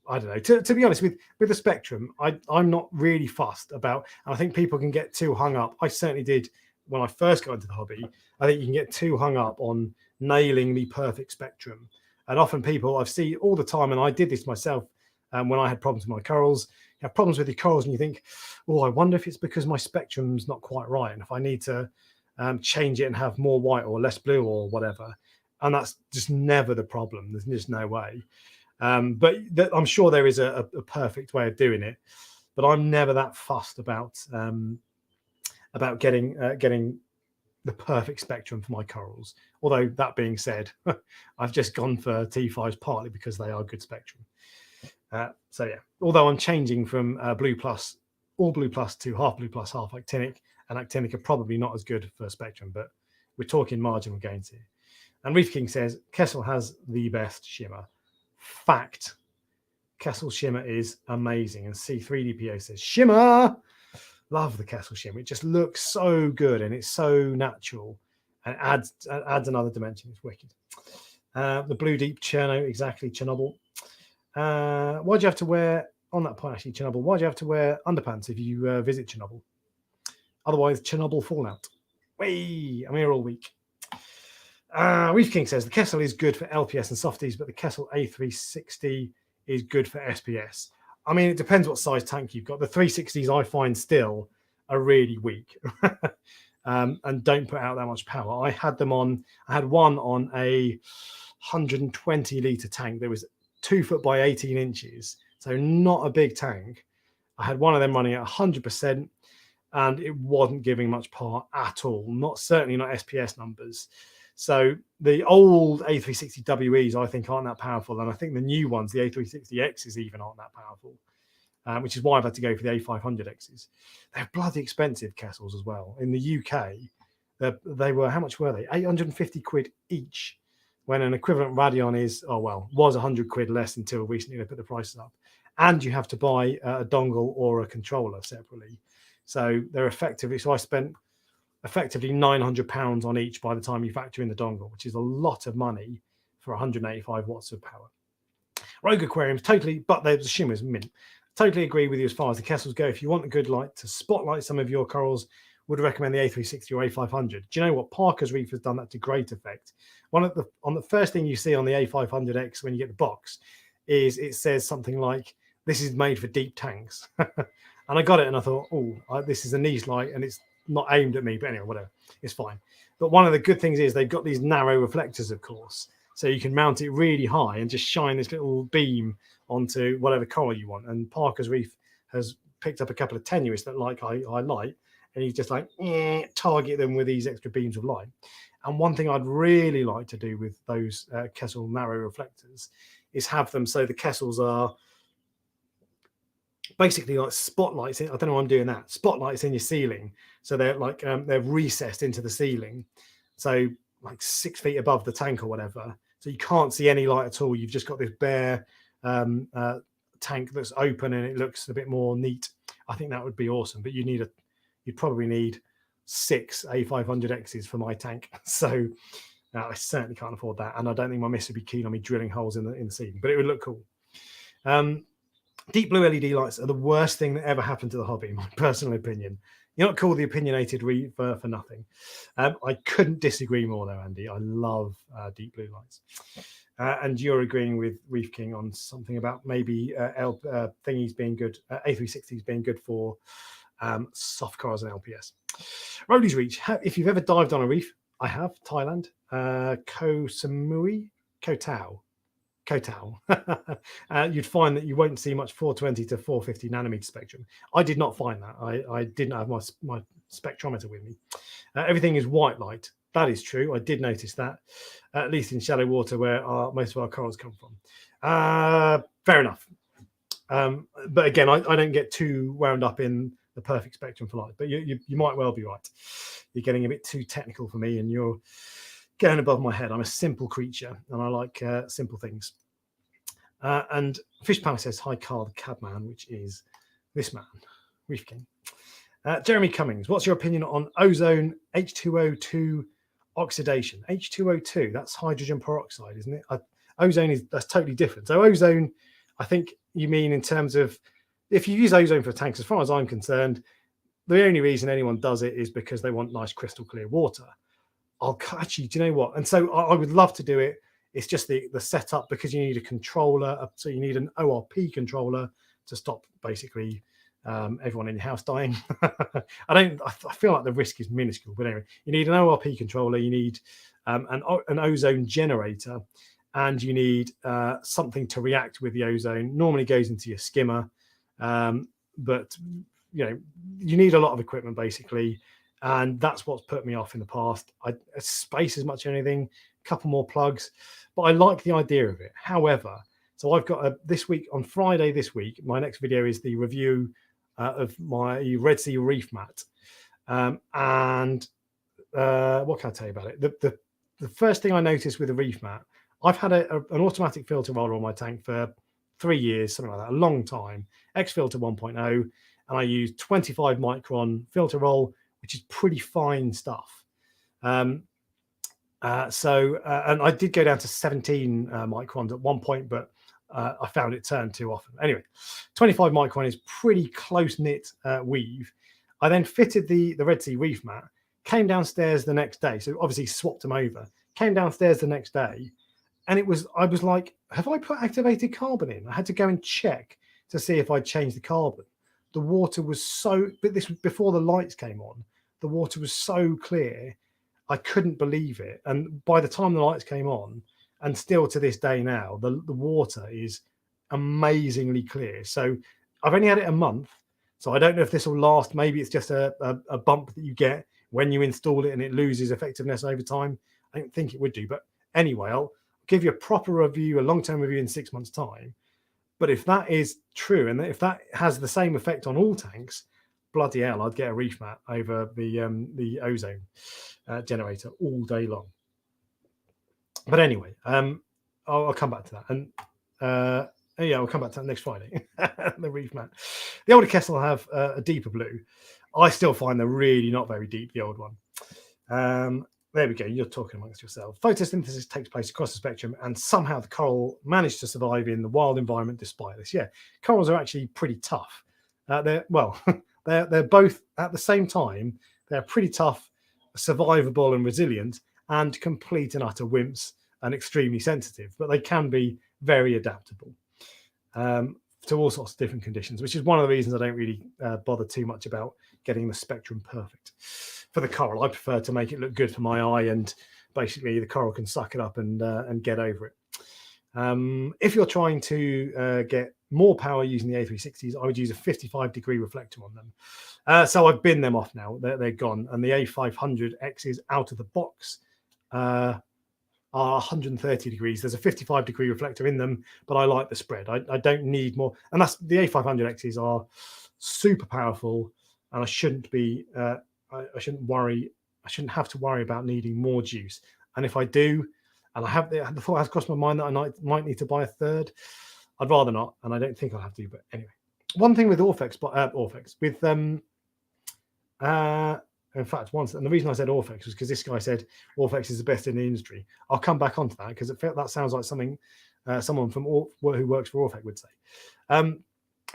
I don't know. To be honest, with the spectrum, I'm not really fussed about, and I think people can get too hung up. I certainly did when I first got into the hobby. I think you can get too hung up on nailing the perfect spectrum. And often people I've seen all the time, and I did this myself when I had problems with my corals. You have problems with your corals and you think, oh, I wonder if it's because my spectrum's not quite right. And if I need to change it and have more white or less blue or whatever. And that's just never the problem. There's just no way. But I'm sure there is a perfect way of doing it. But I'm never that fussed about getting the perfect spectrum for my corals. Although that being said, I've just gone for T5s partly because they are good spectrum. So yeah, although I'm changing from Blue Plus, all Blue Plus to half Blue Plus, half Actinic, and Actinic are probably not as good for spectrum, but we're talking marginal gains here. And Reef King says, Kessel has the best shimmer. Fact. Kessel shimmer is amazing. And C3DPO says, shimmer! Love the Kessel shimmer. It just looks so good and it's so natural and adds another dimension. It's wicked. The Blue Deep Cherno, exactly, Chernobyl. Why'd you have to wear, on that point actually, Chernobyl, why'd you have to wear underpants if you visit Chernobyl? Otherwise, Chernobyl fallout. Whee! I'm here all week. Reef King says, the Kessel is good for LPS and softies, but the Kessel A360 is good for SPS. I mean, it depends what size tank you've got. The 360s I find still are really weak and don't put out that much power. I had one on a 120 litre tank that was 2 foot by 18 inches. So not a big tank. I had one of them running at 100% and it wasn't giving much power at all. Certainly not SPS numbers. So the old A360WEs, I think, aren't that powerful. And I think the new ones, the A360Xs even aren't that powerful, which is why I've had to go for the A500Xs. They're bloody expensive Kessels as well. In the UK, they were, how much were they? 850 quid each when an equivalent Radion is, was 100 quid less until recently they put the prices up. And you have to buy a dongle or a controller separately. So they're effectively, so I spent effectively £900 on each by the time you factor in the dongle, which is a lot of money for 185 watts of power. Rogue Aquariums, totally, but the shimmer's mint. Totally agree with you as far as the Kessels go. If you want a good light to spotlight some of your corals, would recommend the A360 or A500. Do you know what? Parker's Reef has done that to great effect. On the first thing you see on the A500X when you get the box is it says something like, this is made for deep tanks. And I got it and I thought, this is a niche light and it's not aimed at me, but anyway, whatever, it's fine. But one of the good things is they've got these narrow reflectors, of course, so you can mount it really high and just shine this little beam onto whatever coral you want. And Parker's Reef has picked up a couple of tenuous that like I light, and you just like target them with these extra beams of light. And one thing I'd really like to do with those Kessel narrow reflectors is have them so the Kessels are basically like spotlights. I don't know why I'm doing that. Spotlights in your ceiling, so they're like they're recessed into the ceiling, so like 6 feet above the tank or whatever. So you can't see any light at all. You've just got this bare tank that's open and it looks a bit more neat. I think that would be awesome. But you'd probably need 6 A500Xs for my tank. So I certainly can't afford that, and I don't think my miss would be keen on me drilling holes in the ceiling. But it would look cool. Deep blue LED lights are the worst thing that ever happened to the hobby, in my personal opinion. You're not called the opinionated Reef for nothing. I couldn't disagree more though, Andy. I love deep blue lights. And you're agreeing with Reef King on something about maybe thingies being good, A360s being good for soft corals and LPS. Rowley's Reach. If you've ever dived on a reef, I have, Thailand, Koh Samui, Koh Tao. You'd find that you won't see much 420 to 450 nanometer spectrum. I did not find that. I didn't have my spectrometer with me. Everything is white light. That is true. I did notice that, at least in shallow water where most of our corals come from. Fair enough. But again, I don't get too wound up in the perfect spectrum for light. But you might well be right. You're getting a bit too technical for me, and you're going above my head. I'm a simple creature, and I like simple things. And Fish Palace says, hi, Carl, the Cabman, which is this man, Reef King. Jeremy Cummings, what's your opinion on ozone H2O2 oxidation? H2O2, that's hydrogen peroxide, isn't it? Ozone that's totally different. So ozone, I think you mean in terms of, if you use ozone for tanks, as far as I'm concerned, the only reason anyone does it is because they want nice crystal clear water. Actually, do you know what? And so I would love to do it. It's just the setup, because you need a controller. So you need an ORP controller to stop basically everyone in your house dying. I feel like the risk is minuscule, but anyway, you need an ORP controller. You need an ozone generator, and you need something to react with the ozone. Normally goes into your skimmer, but you need a lot of equipment basically. And that's what's put me off in the past. Space as much as anything, a couple more plugs, but I like the idea of it. However, so I've got this week, on Friday this week, my next video is the review of my Red Sea Reef mat. What can I tell you about it? The first thing I noticed with the reef mat, I've had an automatic filter roller on my tank for 3 years, something like that, a long time, X-Filter 1.0, and I use 25 micron filter roll, which is pretty fine stuff. And I did go down to 17 microns at one point, but I found it turned too often. Anyway, 25 micron is pretty close-knit weave. I then fitted the Red Sea Reef mat, came downstairs the next day, so obviously swapped them over, came downstairs the next day, and I was like, have I put activated carbon in? I had to go and check to see if I'd changed the carbon. The water was but this was before the lights came on, the water was so clear, I couldn't believe it. And by the time the lights came on, and still to this day now, the water is amazingly clear. So I've only had it a month, so I don't know if this will last. Maybe it's just a bump that you get when you install it and it loses effectiveness over time. I don't think it would do. But anyway, I'll give you a proper review, a long-term review in 6 months' time. But if that is true, and if that has the same effect on all tanks, bloody hell, I'd get a reef mat over the ozone generator all day long. But anyway, I'll come back to that. And yeah, I'll come back to that next Friday. The Reef mat. The older Kessel have a deeper blue. I still find they're really not very deep, the old one. There we go. You're talking amongst yourself. Photosynthesis takes place across the spectrum, and somehow the coral managed to survive in the wild environment despite this. Yeah, corals are actually pretty tough. They're well, they're both at the same time. They're pretty tough, survivable, and resilient, and complete and utter wimps and extremely sensitive. But they can be very adaptable to all sorts of different conditions, which is one of the reasons I don't really bother too much about getting the spectrum perfect. For the coral, I prefer to make it look good for my eye, and basically the coral can suck it up and get over it. If you're trying to get more power using the A360s, I would use a 55-degree reflector on them. So I've binned them off now; they're gone, and the A500Xs out of the box are 130 degrees. There's a 55-degree reflector in them, but I like the spread. I don't need more, and that's the A500Xs are super powerful, and I shouldn't be. I shouldn't worry. I shouldn't have to worry about needing more juice. And if I do, and I have the thought has crossed my mind that I might need to buy a third, I'd rather not, and I don't think I'll have to. But anyway, one thing with Orphex, with in fact, once, and the reason I said Orphex was because this guy said Orphex is the best in the industry. I'll come back onto that because that sounds like something someone from who works for Orphex would say.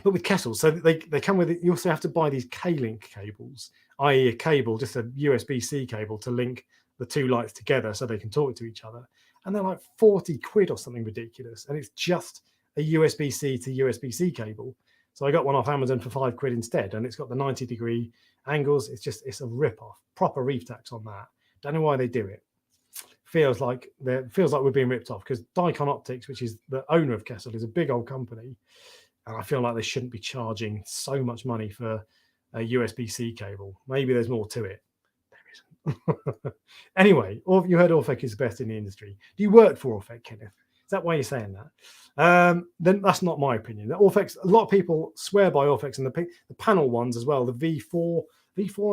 But with Kessels, so they come with it. You also have to buy these K-Link cables, i.e. a cable, just a USB-C cable to link the two lights together so they can talk to each other. And they're like 40 quid or something ridiculous. And it's just a USB-C to USB-C cable. So I got one off Amazon for 5 quid instead. And it's got the 90-degree angles. It's a rip-off. Proper reef tax on that. Don't know why they do it. Feels like we're being ripped off because Dicon Optics, which is the owner of Kessel, is a big old company. And I feel like they shouldn't be charging so much money for a USB-C cable. Maybe there's more to it. There isn't. Anyway, you heard Orphex is the best in the industry. Do you work for Orphex, Kenneth? Is that why you're saying that? Then that's not my opinion. The Orphex, a lot of people swear by Orphex and the panel ones as well, the V4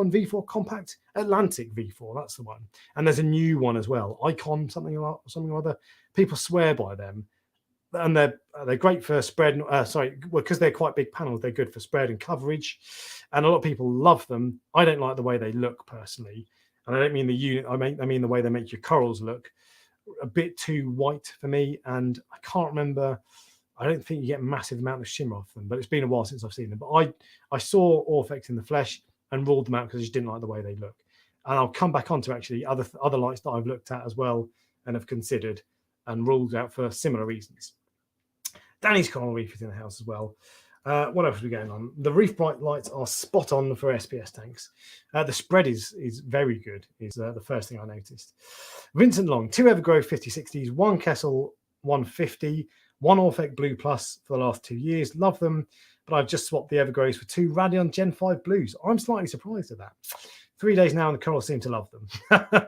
and V4 Compact, Atlantic V4, that's the one. And there's a new one as well, Icon, something or other. People swear by them. And they're great for spread. Because they're quite big panels, they're good for spread and coverage. And a lot of people love them. I don't like the way they look personally, and I don't mean the unit. I mean the way they make your corals look a bit too white for me. And I can't remember. I don't think you get a massive amount of shimmer off them, but it's been a while since I've seen them. But I saw Orphex in the flesh and ruled them out because I just didn't like the way they look. And I'll come back onto actually other lights that I've looked at as well and have considered and ruled out for similar reasons. Danny's Coral Reef is in the house as well. What else are we going on? The Reef Bright lights are spot on for SPS tanks. The spread is very good, is the first thing I noticed. Vincent Long, 2 Evergrow 5060s, 1 Kessel 150, 1 Orphex Blue Plus for the last 2 years. Love them, but I've just swapped the Evergrows for 2 Radion Gen 5 Blues. I'm slightly surprised at that. 3 days now and the corals seem to love them.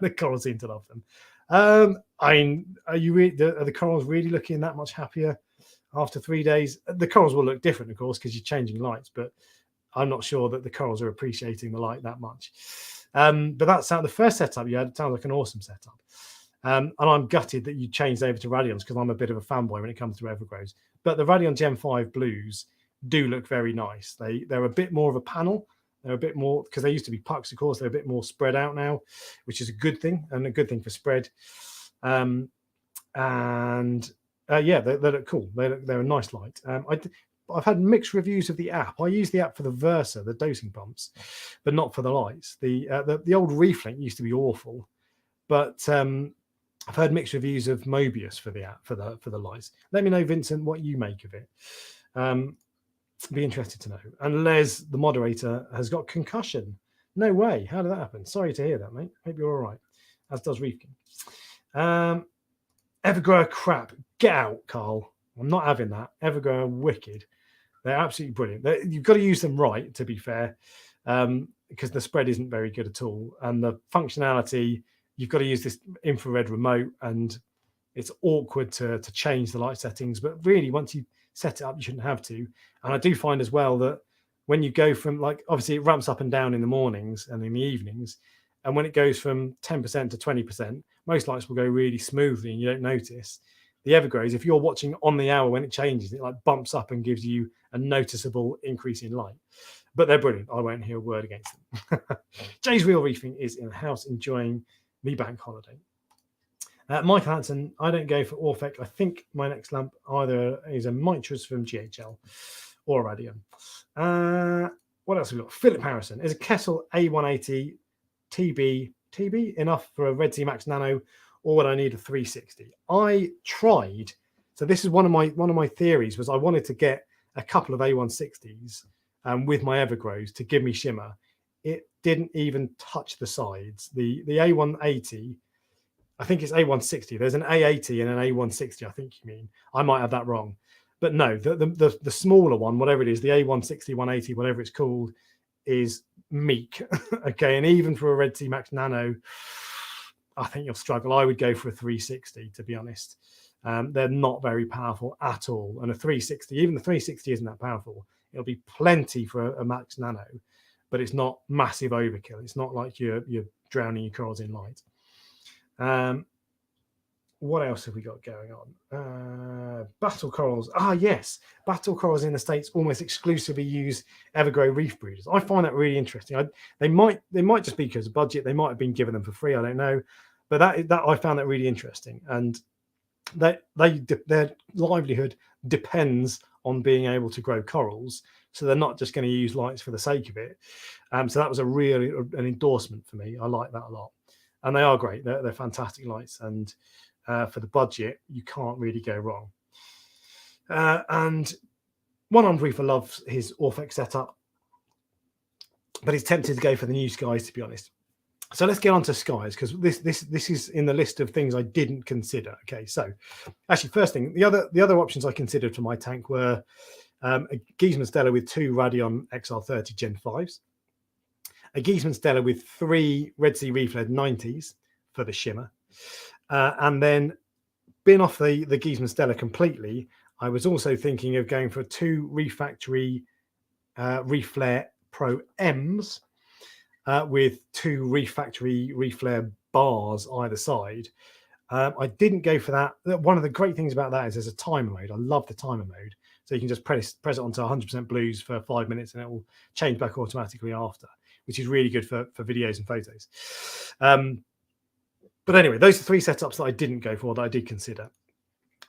The corals seem to love them. Are the corals really looking that much happier after 3 days? The corals will look different, of course, because you're changing lights, but I'm not sure that the corals are appreciating the light that much. But that's the first setup you had. It sounds like an awesome setup. And I'm gutted that you changed over to Radions because I'm a bit of a fanboy when it comes to Evergrows. But the Radion Gen 5 Blues do look very nice. They're a bit more of a panel. They're a bit more, because they used to be pucks, of course, they're a bit more spread out now, which is a good thing, and a good thing for spread. Yeah, they look cool. They're a nice light. I've had mixed reviews of the app. I use the app for the Versa, the dosing pumps, but not for the lights. The old Reef Link used to be awful, but I've heard mixed reviews of Mobius for the app for the lights. Let me know, Vincent, what you make of it. Be interested to know. And Les, the moderator, has got concussion. No way. How did that happen? Sorry to hear that, mate. Hope you're all right. As does Reefkin. Evergrow crap. Get out, Carl. I'm not having that. Evergrow are wicked. They're absolutely brilliant. You've got to use them right, to be fair, because the spread isn't very good at all. And the functionality, you've got to use this infrared remote, and it's awkward to change the light settings. But really, once you set it up, you shouldn't have to. And I do find as well that when you go from, like, obviously it ramps up and down in the mornings and in the evenings, And when it goes from 10% to 20%, most lights will go really smoothly and you don't notice. The Evergrows, if you're watching on the hour when it changes, it like bumps up and gives you a noticeable increase in light. But they're brilliant. I won't hear a word against them. Jay's Real Reefing is in the house enjoying the bank holiday. Michael Hansen, I don't go for Orphec. I think my next lamp either is a Mitras from GHL or a Radium. What else have we got? Philip Harrison, is a Kettle A180 TB enough for a Red Sea Max Nano, or would I need a 360? I tried. So this is one of my theories, was I wanted to get a couple of A160s with my Evergrows to give me shimmer. It didn't even touch the sides. The A180, I think it's A160. There's an A80 and an A160, I think you mean. I might have that wrong. But no, the smaller one, whatever it is, the A160, 180, whatever it's called, is meek. Okay, and even for a Red Sea Max Nano, I think you'll struggle. I would go for a 360, to be honest. They're not very powerful at all. And a 360, even the 360 isn't that powerful. It'll be plenty for a Max Nano, but it's not massive overkill. It's not like you're drowning your corals in light. What else have we got going on? Battle corals. Yes, battle corals in the States almost exclusively use Evergrow reef breeders. I find that really interesting. They might just be because of budget. They might have been given them for free. I don't know, but that I found that really interesting. And their livelihood depends on being able to grow corals, so they're not just going to use lights for the sake of it. So that was an endorsement for me. I like that a lot, and they are great. They're fantastic lights, and for the budget, you can't really go wrong. And One Armed Reefer loves his Orphec setup, but he's tempted to go for the new Skies, to be honest. So let's get on to Skies, because this is in the list of things I didn't consider. Okay, so actually, first thing, the other options I considered for my tank were a Giesman Stella with 2 Radion XR30 Gen 5s, a Giesman Stella with 3 Red Sea Reef LED 90s for the shimmer, and then bin off the Giesman Stella completely. I was also thinking of going for 2 Reef Factory Reef Flare Pro M's with 2 Reef Factory Reef Flare bars either side. I didn't go for that. One of the great things about that is there's a timer mode. I love the timer mode. So you can just press it onto 100% blues for 5 minutes and it will change back automatically after, which is really good for videos and photos. But anyway, those are 3 setups that I didn't go for, that I did consider.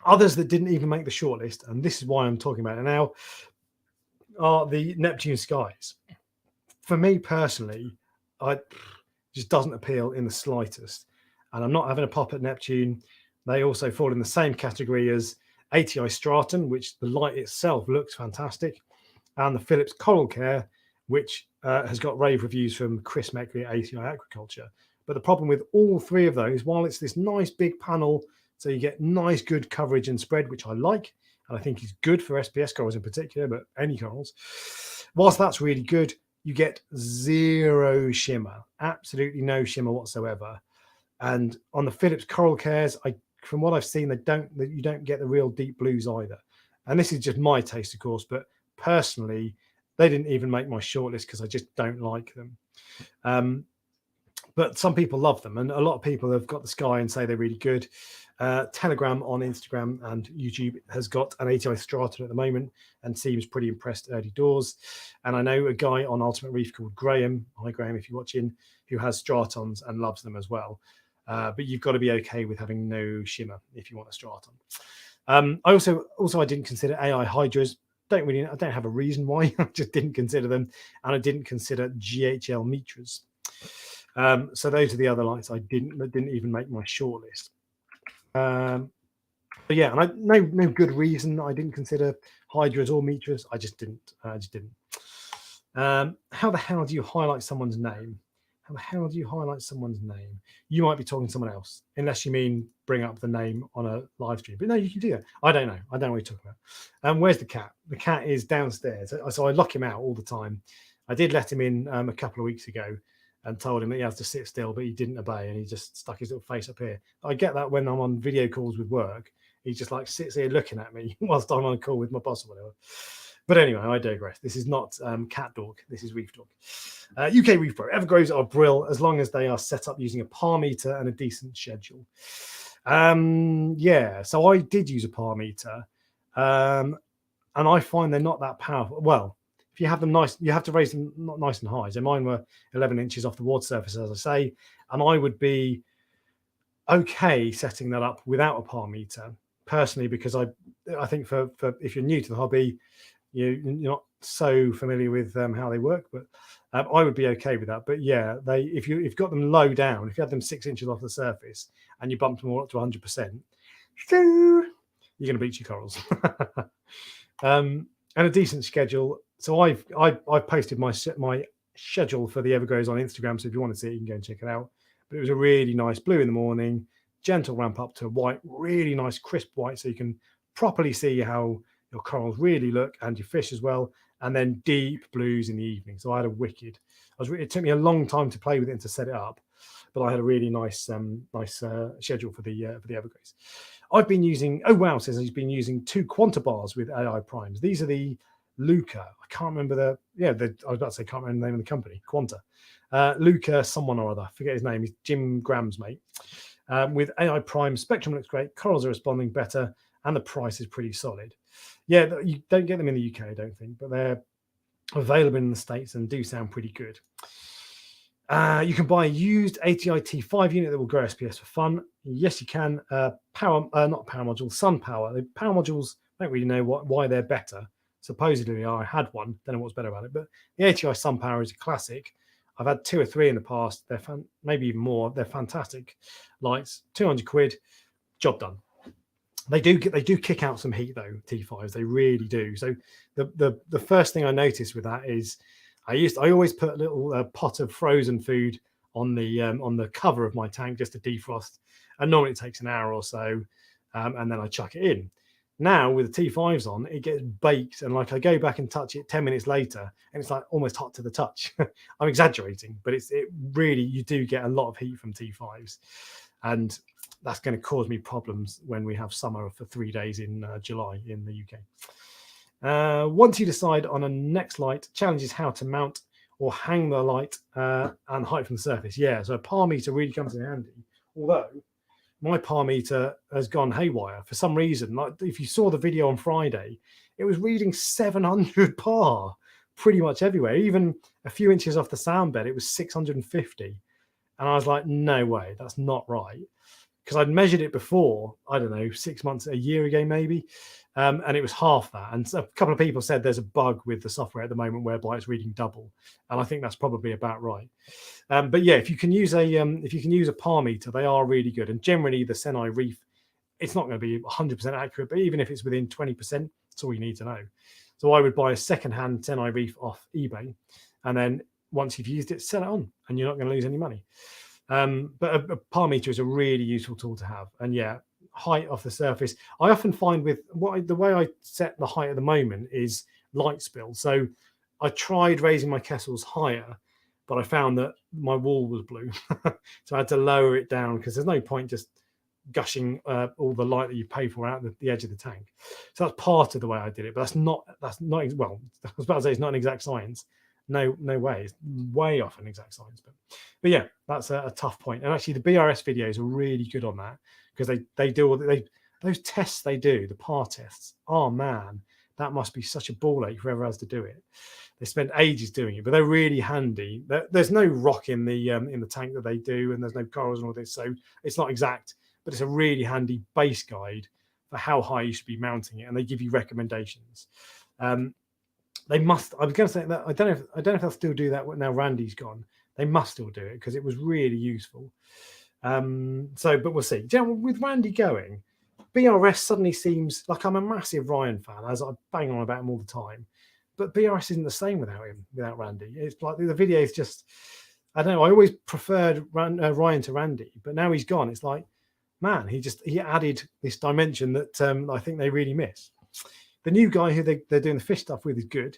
Others that didn't even make the shortlist, and this is why I'm talking about it now, are the Neptune Skies. For me personally, it just doesn't appeal in the slightest. And I'm not having a pop at Neptune. They also fall in the same category as ATI Straton, which the light itself looks fantastic, and the Philips Coral Care, which has got rave reviews from Chris Meckley at ATI Aquaculture. But the problem with all 3 of those, while it's this nice big panel, so you get nice good coverage and spread, which I like, and I think is good for SPS corals in particular, but any corals, whilst that's really good, you get 0 shimmer, absolutely no shimmer whatsoever. And on the Philips Coral Cares, from what I've seen, you don't get the real deep blues either. And this is just my taste, of course, but personally, they didn't even make my shortlist because I just don't like them. But some people love them, and a lot of people have got the Sky and say they're really good. Telegram on Instagram and YouTube has got an ATI Straton at the moment and seems pretty impressed early doors. And I know a guy on Ultimate Reef called Graham, hi Graham if you're watching, who has Stratons and loves them as well. But you've got to be okay with having no shimmer if you want a Straton. I also didn't consider AI Hydras. I don't have a reason why. I just didn't consider them, and I didn't consider GHL Mitras. So those are the other lights that didn't even make my shortlist. But yeah, and no good reason I didn't consider Hydras or Mitras. I just didn't. How the hell do you highlight someone's name? How the hell do you highlight someone's name? You might be talking to someone else, unless you mean bring up the name on a live stream. But no, you can do that. I don't know. I don't know what you're talking about. Where's the cat? The cat is downstairs. So I lock him out all the time. I did let him in a couple of weeks ago and told him that he has to sit still, but he didn't obey, and he just stuck his little face up here. I get that when I'm on video calls with work. He just like sits here looking at me whilst I'm on a call with my boss or whatever. But anyway, I digress. This is not Cat Dog. This is Reef Dog. UK Reef Pro. Evergrows are brill as long as they are set up using a par meter and a decent schedule. Yeah, so I did use a par meter, and I find they're not that powerful. Well, if you have them nice, you have to raise them not nice and high. So mine were 11 inches off the water surface, as I say, and I would be okay setting that up without a par meter personally, because I think for if you're new to the hobby, you're not so familiar with how they work, but I would be okay with that. But yeah, if you've got them low down, if you had them 6 inches off the surface and you bumped them all up to 100%, you're going to bleach your corals. And a decent schedule. So I've posted my schedule for the Evergrows on Instagram. So if you want to see it, you can go and check it out. But it was a really nice blue in the morning, gentle ramp up to white, really nice crisp white, so you can properly see how your corals really look and your fish as well, and then deep blues in the evening. So I had a wicked. It took me a long time to play with it and to set it up, but I had a really nice schedule for the Evergrows. I've been using. Oh wow, says he's been using 2 Quanta bars with AI primes. These are the Luca. I can't remember I was about to say can't remember the name of the company. Quanta. Luca, someone or other, I forget his name. He's Jim Graham's mate. With AI Prime, spectrum looks great. Corals are responding better, and the price is pretty solid. Yeah, you don't get them in the UK, I don't think, but they're available in the States and do sound pretty good. You can buy a used ATI T5 unit that will grow SPS for fun. Yes, you can. Not power modules, sun power. The power modules, I don't really know why they're better. Supposedly, I had one. Don't know what's better about it, but the ATI sun power is a classic. I've had 2 or 3 in the past. They're maybe even more. They're fantastic lights. 200 quid, job done. They do kick out some heat though. T5s, they really do. So the first thing I noticed with that is I always put a little pot of frozen food on the cover of my tank just to defrost, and normally it takes an hour or so, and then I chuck it in. Now with the T5s on, it gets baked, and like I go back and touch it 10 minutes later, and it's like almost hot to the touch. I'm exaggerating, but it really, you do get a lot of heat from T5s, and that's going to cause me problems when we have summer for 3 days in July in the UK. Once you decide on a next light, challenge is how to mount or hang the light and height from the surface. Yeah, so a par meter really comes in handy, although my par meter has gone haywire for some reason. Like if you saw the video on Friday, it was reading 700 par pretty much everywhere. Even a few inches off the sound bed, it was 650. And I was like, no way, that's not right. Because I'd measured it before, I don't know, 6 months, a year ago maybe, and it was half that. And so a couple of people said there's a bug with the software at the moment whereby it's reading double, and I think that's probably about right. But yeah, if you can use a par meter, they are really good. And generally, the Senai Reef, it's not going to be 100% accurate, but even if it's within 20%, that's all you need to know. So I would buy a second-hand Senai Reef off eBay, and then once you've used it, sell it on, and you're not going to lose any money. But a par meter is a really useful tool to have. And yeah, height off the surface. I often find with the way I set the height at the moment is light spill. So I tried raising my Kessels higher, but I found that my wall was blue. So I had to lower it down because there's no point just gushing all the light that you pay for out the edge of the tank. So that's part of the way I did it, but that's not well, I was about to say it's not an exact science. No way. It's way off an exact science. But yeah, that's a tough point. And actually, the BRS videos are really good on that because they do all those tests they do, the par tests. Oh man, that must be such a ball ache for whoever has to do it. They spend ages doing it, but they're really handy. There's no rock in the tank that they do, and there's no corals and all this, so it's not exact. But it's a really handy base guide for how high you should be mounting it, and they give you recommendations. They must. I was going to say that I don't know if they'll still do that now Randy's gone. They must still do it because it was really useful. But we'll see. With Randy going, BRS suddenly seems like I'm a massive Ryan fan, as I bang on about him all the time. But BRS isn't the same without Randy. It's like the videos just. I don't know. I always preferred Ryan to Randy, but now he's gone. It's like, man, he added this dimension that I think they really miss. The new guy who they're doing the fish stuff with is good,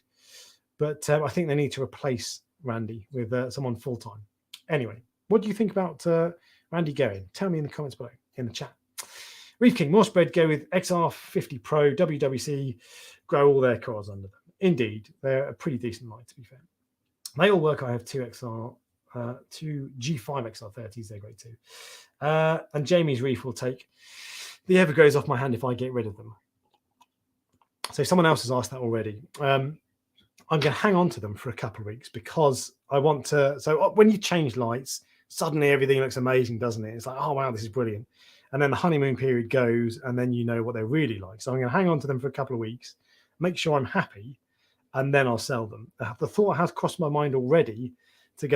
but I think they need to replace Randy with someone full-time. Anyway, what do you think about Randy going? Tell me in the comments below, in the chat. Reef King, more spread, go with XR50 Pro, WWC, grow all their corals under them. Indeed, they're a pretty decent light, to be fair. They all work. I have two G5 XR30s. They're great too. And Jamie's Reef will take the Everglows off my hand if I get rid of them. So someone else has asked that already. I'm going to hang on to them for a couple of weeks because I want to. So when you change lights, suddenly everything looks amazing, doesn't it? It's like, oh wow, this is brilliant. And then the honeymoon period goes, and then you know what they're really like. So I'm going to hang on to them for a couple of weeks, make sure I'm happy, and then I'll sell them. The thought has crossed my mind already to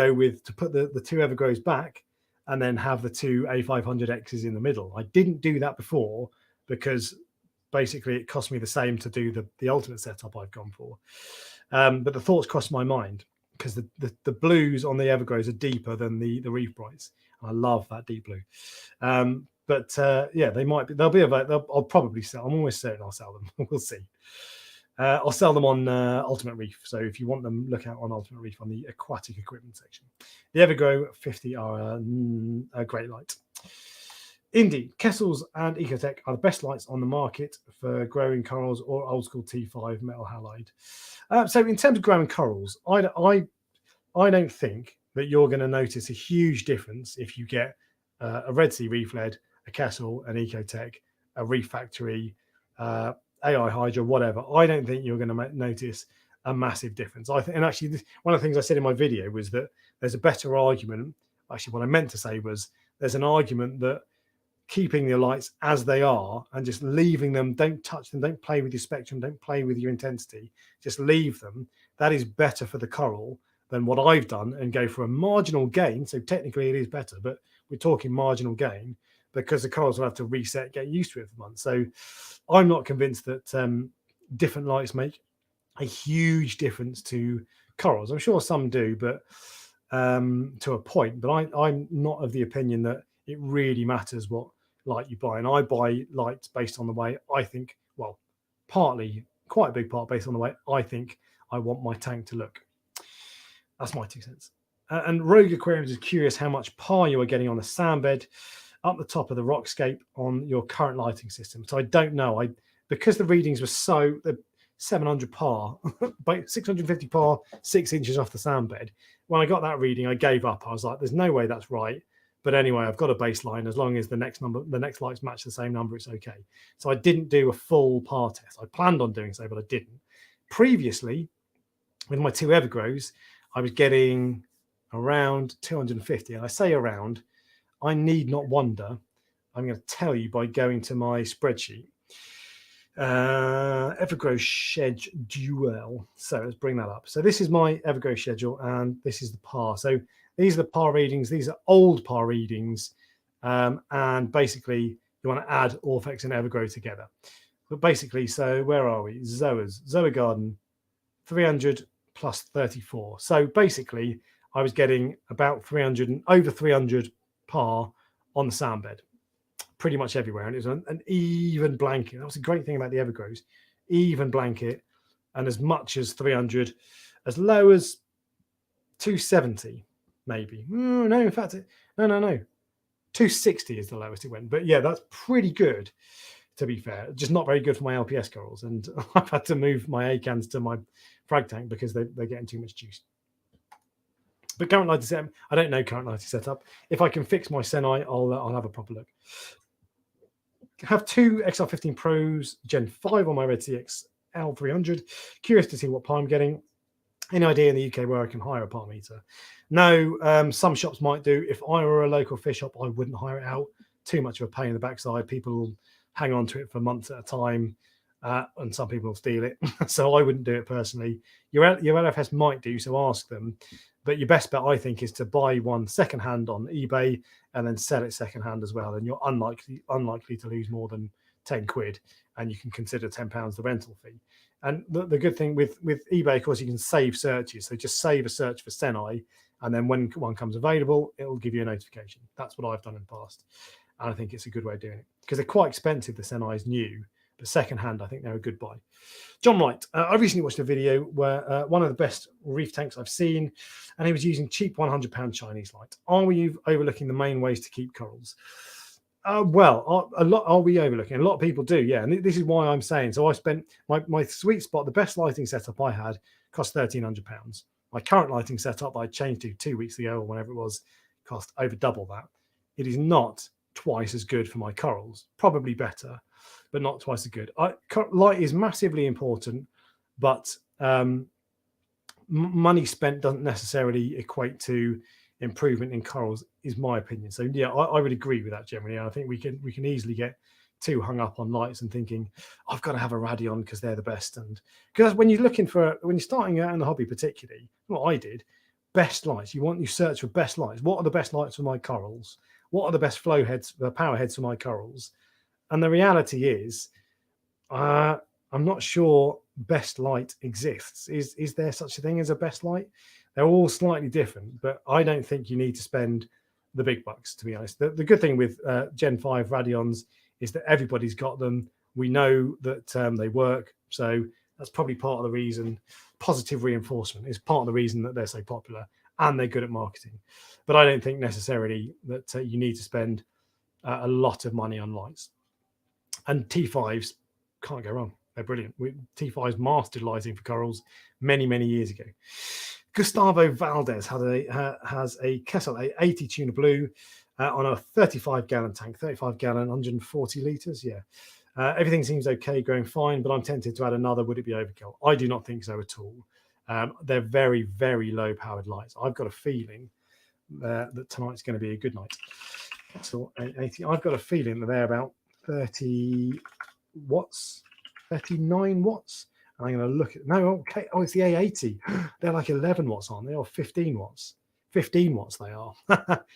put the two Everglows back and then have the two A500Xs in the middle. I didn't do that before because basically it cost me the same to do the ultimate setup I've gone for. But the thoughts crossed my mind because the blues on the Everglows are deeper than the Reef Brights. I love that deep blue. Yeah, they'll be available. I'll probably sell. I'm almost certain I'll sell them. We'll see. I'll sell them on Ultimate Reef. So if you want them, look out on Ultimate Reef on the aquatic equipment section. The Everglow 50 are a great light. Indeed, Kessels and Ecotech are the best lights on the market for growing corals or old school T5 metal halide. So in terms of growing corals, I don't think that you're going to notice a huge difference if you get a Red Sea Reef Lead, a Kessel, an Ecotech, a Reef Factory, AI Hydra, whatever. I don't think you're going to notice a massive difference. And actually, one of the things I said in my video was that there's a better argument. Actually, what I meant to say was there's an argument that keeping the lights as they are and just leaving them, don't touch them, don't play with your spectrum, don't play with your intensity, just leave them. That is better for the coral than what I've done and go for a marginal gain. So technically it is better, but we're talking marginal gain because the corals will have to reset, get used to it for months. So I'm not convinced that different lights make a huge difference to corals. I'm sure some do, but to a point. But I'm not of the opinion that it really matters what light you buy. And I buy lights based on the way I think, well, partly, quite a big part based on the way I think I want my tank to look. That's my 2 cents. And Rogue Aquariums is curious how much par you are getting on the sand bed up the top of the rockscape on your current lighting system. So I don't know. Because the readings were so 700 par, by 650 par, 6 inches off the sand bed. When I got that reading, I gave up. I was like, there's no way that's right. But anyway, I've got a baseline. As long as the next lights match the same number, it's okay. So I didn't do a full par test. I planned on doing so, but I didn't. Previously, with my 2 Everglows, I was getting around 250. And I say around, I need not wonder. I'm going to tell you by going to my spreadsheet. Everglow schedule. So let's bring that up. So this is my Everglow schedule, and this is the par. So these are the par readings. These are old par readings. And basically, you want to add Orphex and Everglow together. But basically, so where are we? Zoa Garden, 300 plus 34. So basically, I was getting about 300 and over 300 par on the sand bed, pretty much everywhere. And it was an even blanket. That was a great thing about the Everglows. Even blanket, and as much as 300, as low as 270. Maybe. No, in fact, no. 260 is the lowest it went. But yeah, that's pretty good, to be fair. Just not very good for my LPS corals. And I've had to move my ACANs to my frag tank because they're getting too much juice. But current lighting setup, I don't know current lighting setup. If I can fix my Senai, I'll have a proper look. I have 2 XR15 Pros Gen 5 on my Red Sea XL300. Curious to see what par I'm getting. Any idea in the UK where I can hire a par meter? No, some shops might do. If I were a local fish shop, I wouldn't hire it out. Too much of a pain in the backside. People will hang on to it for months at a time, and some people will steal it. So I wouldn't do it personally. Your LFS might do, so ask them. But your best bet, I think, is to buy one secondhand on eBay and then sell it secondhand as well. And you're unlikely to lose more than 10 quid, and you can consider £10 the rental fee. And the good thing with eBay, of course, you can save searches. So just save a search for Senai, and then when one comes available, it will give you a notification. That's what I've done in the past. And I think it's a good way of doing it because they're quite expensive. The Senai is new, but secondhand, I think they're a good buy. John Wright, I recently watched a video where one of the best reef tanks I've seen, and he was using cheap £100 Chinese light. Are we overlooking the main ways to keep corals? Well, a lot are we overlooking? A lot of people do, yeah. And this is why I'm saying. So I spent my sweet spot. The best lighting setup I had cost £1,300. My current lighting setup that I changed to 2 weeks ago or whenever it was cost over double that. It is not twice as good for my corals. Probably better, but not twice as good. Light is massively important, but money spent doesn't necessarily equate to improvement in corals, is my opinion. So yeah, I would agree with that generally. I think we can easily get too hung up on lights and thinking I've got to have a Radion because they're the best. And because when you're starting out in the hobby, particularly what I did, best lights. You search for best lights. What are the best lights for my corals? What are the best flow heads, power heads for my corals? And the reality is, I'm not sure best light exists. Is there such a thing as a best light? They're all slightly different, but I don't think you need to spend the big bucks, to be honest. The good thing with Gen 5 Radions is that everybody's got them. We know that they work. So that's probably part of the reason. Positive reinforcement is part of the reason that they're so popular, and they're good at marketing. But I don't think necessarily that you need to spend a lot of money on lights. And T5s can't go wrong. They're brilliant. T5s mastered lighting for corals many, many years ago. Gustavo Valdez has a Kessel A80 tuna blue on a 35-gallon tank, 35-gallon, 140 litres. Yeah. Everything seems okay, going fine, but I'm tempted to add another. Would it be overkill? I do not think so at all. They're very, very low-powered lights. I've got a feeling that tonight's going to be a good night. So I've got a feeling that they're about 30 watts, 39 watts. And I'm going to look at okay. Oh, it's the A80. They're like 11 watts, aren't they? Or 15 watts. 15 watts they are.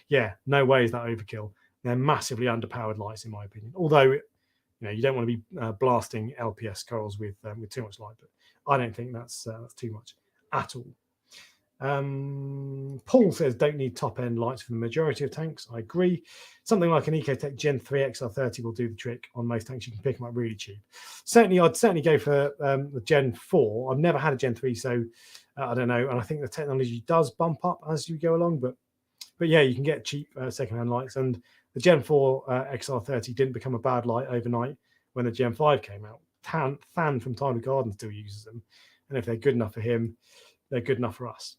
Yeah, no way is that overkill. They're massively underpowered lights, in my opinion. Although, you don't want to be blasting LPS corals with too much light, but I don't think that's too much at all. Paul says don't need top end lights for the majority of tanks. I agree. Something like an Ecotech Gen 3 XR30 will do the trick on most tanks. You can pick them up really cheap. I'd certainly go for the Gen 4. I've never had a Gen 3, so I don't know. And I think the technology does bump up as you go along, but yeah, you can get cheap secondhand lights. And the Gen 4 XR30 didn't become a bad light overnight when the Gen 5 came out. Than from Tyler Garden still uses them, and if they're good enough for him, they're good enough for us.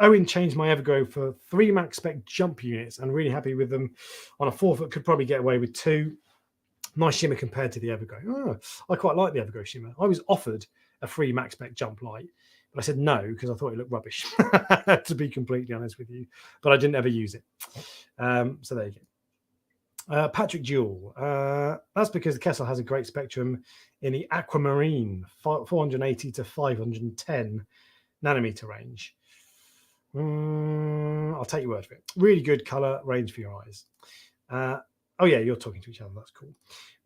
Owen changed my Evergrow for 3 max spec jump units and really happy with them. On a 4-foot, could probably get away with 2. Nice shimmer compared to the Evergrow. Oh, I quite like the Evergrow shimmer. I was offered a free max spec jump light, but I said no because I thought it looked rubbish, to be completely honest with you. But I didn't ever use it. So there you go. Patrick Jewell. That's because the Kessel has a great spectrum in the aquamarine, 480 to 510 nanometer range. I'll take your word for it. Really good color range for your eyes. Oh yeah, you're talking to each other. That's cool.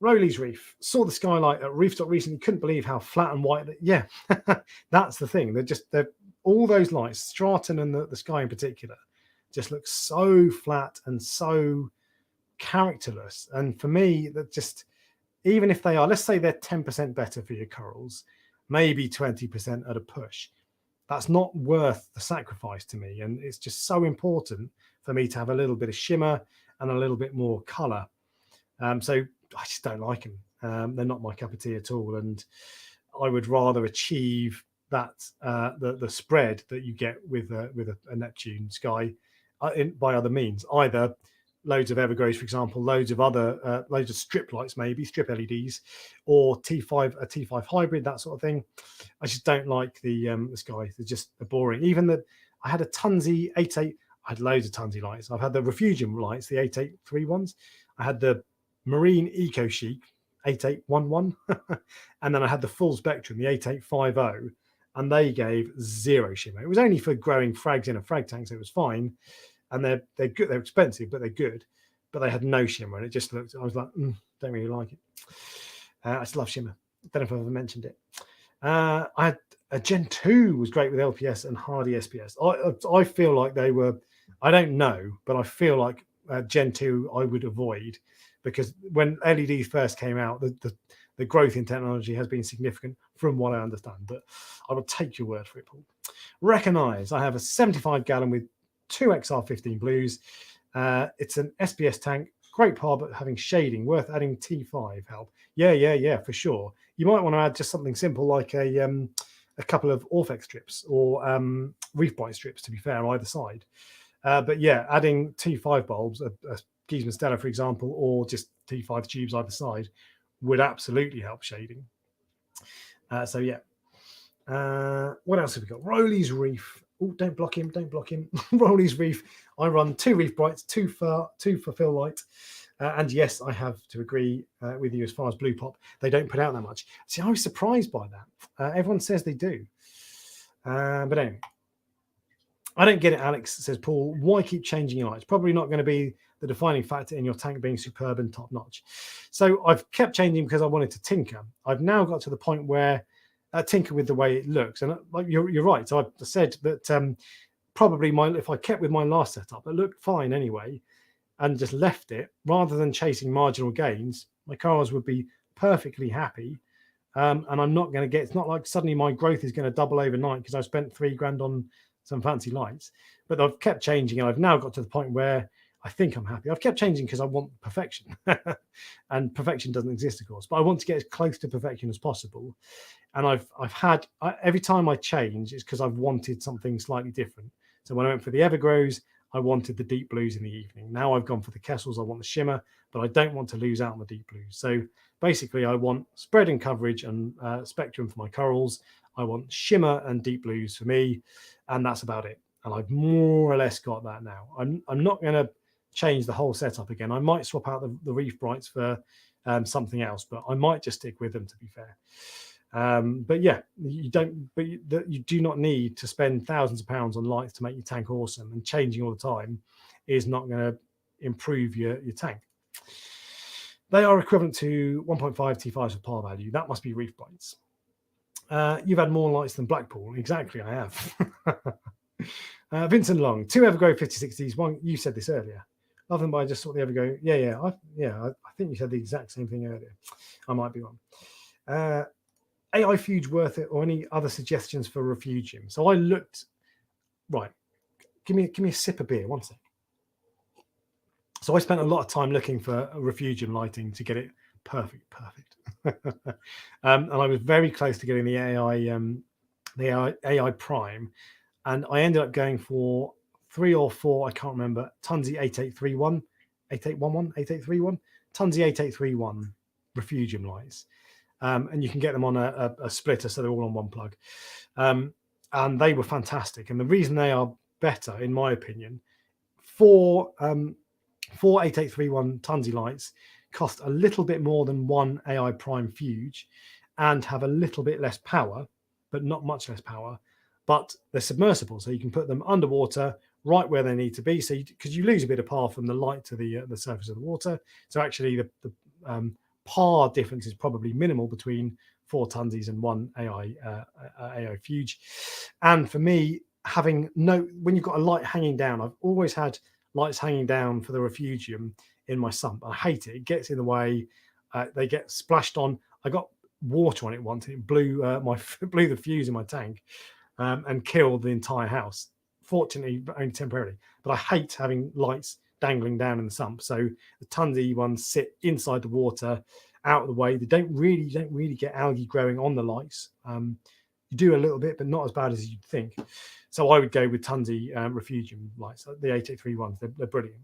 Rowley's Reef. Saw the skylight at Reef recently. Couldn't believe how flat and white. Yeah, that's the thing. They're all those lights, Straton and the sky in particular, just look so flat and so characterless. And for me, that just, even if they are, let's say they're 10% better for your corals, maybe 20% at a push, that's not worth the sacrifice to me. And it's just so important for me to have a little bit of shimmer and a little bit more color. So I just don't like them. They're not my cup of tea at all. And I would rather achieve that the spread that you get with a Neptune Sky by other means, either loads of Evergrows, for example, loads of strip lights, maybe strip LEDs, or a T5 hybrid, that sort of thing. I just don't like the Sky. They're just boring. Even I had a Tunzi 88. I had loads of Tunzi lights. I've had the Refugium lights, the 883 ones. I had the Marine Eco Chic 8811, and then I had the full spectrum, the 8850, and they gave zero shimmer. It was only for growing frags in a frag tank, so it was fine. And they're good. They're expensive, but they're good. But they had no shimmer, and it just looked. I was like, don't really like it. I still love shimmer. Don't know if I've ever mentioned it. I had a Gen 2 was great with LPS and Hardy SPS. I feel like they were. I don't know, but I feel like Gen 2 I would avoid, because when LEDs first came out, the growth in technology has been significant from what I understand. But I will take your word for it, Paul. Recognize I have a 75-gallon with 2 XR15 blues. It's an SPS tank, great par, but having shading, worth adding T5 help. Yeah, for sure. You might want to add just something simple like a a couple of Orphex strips or Reef Bright strips, to be fair, either side. But yeah, adding T5 bulbs, a Giesman Stella, for example, or just T5 tubes either side would absolutely help shading. So yeah. What else have we got? Rowley's Reef. Oh, don't block him. Don't block him. Rowley's Reef. I run 2 Reef Brights, 2 for fill light. And yes, I have to agree with you as far as Blue Pop. They don't put out that much. See, I was surprised by that. Everyone says they do. But anyway. I don't get it, Alex, says Paul. Why keep changing your lights? Probably not going to be the defining factor in your tank being superb and top notch. So I've kept changing because I wanted to tinker. I've now got to the point where tinker with the way it looks. And like you're right. So I said that probably if I kept with my last setup, it looked fine anyway, and just left it rather than chasing marginal gains, my corals would be perfectly happy. And I'm not going to get, it's not like suddenly my growth is going to double overnight because I spent $3,000 on some fancy lights, but I've kept changing, and I've now got to the point where I think I'm happy. I've kept changing because I want perfection, and perfection doesn't exist, of course, but I want to get as close to perfection as possible. And I've had every time I change, it's because I've wanted something slightly different. So when I went for the Evergrows, I wanted the deep blues in the evening. Now I've gone for the Kessels. I want the shimmer, but I don't want to lose out on the deep blues. So basically, I want spread and coverage and spectrum for my corals. I want shimmer and deep blues for me, and that's about it. And I've more or less got that now. I'm not going to change the whole setup again. I might swap out the Reef Brights for something else, but I might just stick with them, to be fair. But yeah, you do not need to spend thousands of pounds on lights to make your tank awesome, and changing all the time is not going to improve your tank. They are equivalent to 1.5 T5s of par value. That must be Reef Brights. You've had more lights than Blackpool. Exactly, I have. Vincent Long, 2 Evergrow 5060s. One, you said this earlier. Love them, but I just saw the Evergrow. I think you said the exact same thing earlier. I might be wrong. AI Fuge worth it, or any other suggestions for Refugium? So I looked. Right, give me a sip of beer. One sec. So I spent a lot of time looking for Refugium lighting to get it perfect. And I was very close to getting the AI Prime, and I ended up going for 3 or 4, I can't remember, Tunzi 8831, 8831, Tunzi 8831 Refugium lights. And you can get them on a splitter, so they're all on one plug. And they were fantastic. And the reason they are better, in my opinion, 4 8831 Tunzi lights cost a little bit more than 1 AI Prime Fuge and have a little bit less power, but not much less power. But they're submersible, so you can put them underwater right where they need to be. So because you lose a bit of power from the light to the surface of the water, so actually the par difference is probably minimal between 4 Tunzies and 1 AI Fuge. And for me, when you've got a light hanging down, I've always had lights hanging down for the Refugium in my sump. I hate it. It gets in the way. They get splashed on. I got water on it once. It blew blew the fuse in my tank and killed the entire house. Fortunately, only temporarily. But I hate having lights dangling down in the sump. So the Tunzi ones sit inside the water, out of the way. You don't really get algae growing on the lights. You do a little bit, but not as bad as you'd think. So I would go with Tunzi Refugium lights, the 883 ones. They're brilliant.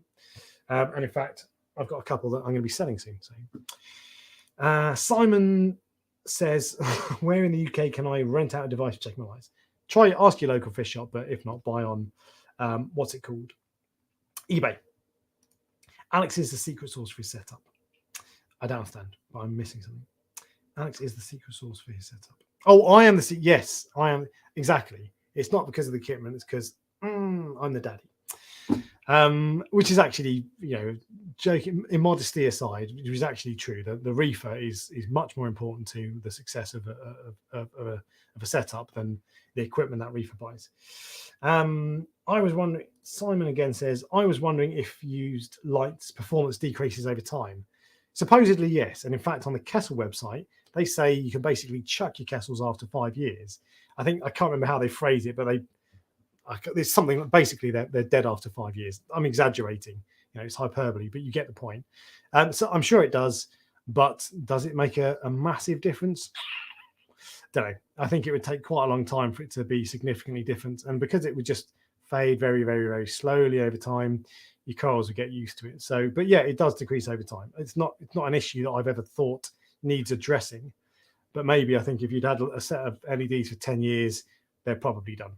And in fact, I've got a couple that I'm going to be selling soon. So Simon says, where in the UK can I rent out a device to check my lights? Ask your local fish shop, but if not, buy on what's it called? eBay. Alex is the secret sauce for his setup. I don't understand, but I'm missing something. Alex is the secret sauce for his setup. Oh, I am yes, I am. Exactly. It's not because of the equipment. It's because I'm the daddy. Which is actually, joking, immodesty aside, which is actually true. The reefer is much more important to the success of a setup than the equipment that reefer buys. I was wondering, Simon again says, I was wondering if used lights performance decreases over time. Supposedly, yes. And in fact, on the Kessel website, they say you can basically chuck your Kessels after 5 years. I can't remember how they phrase it, but there's something basically they're dead after 5 years. I'm exaggerating, it's hyperbole, but you get the point. So I'm sure it does, but does it make a massive difference? don't know. I think it would take quite a long time for it to be significantly different, and because it would just fade very, very, very slowly over time, your corals would get used to it. So, but yeah, it does decrease over time. It's not an issue that I've ever thought needs addressing, but maybe I think if you'd had a set of LEDs for 10 years, they're probably done.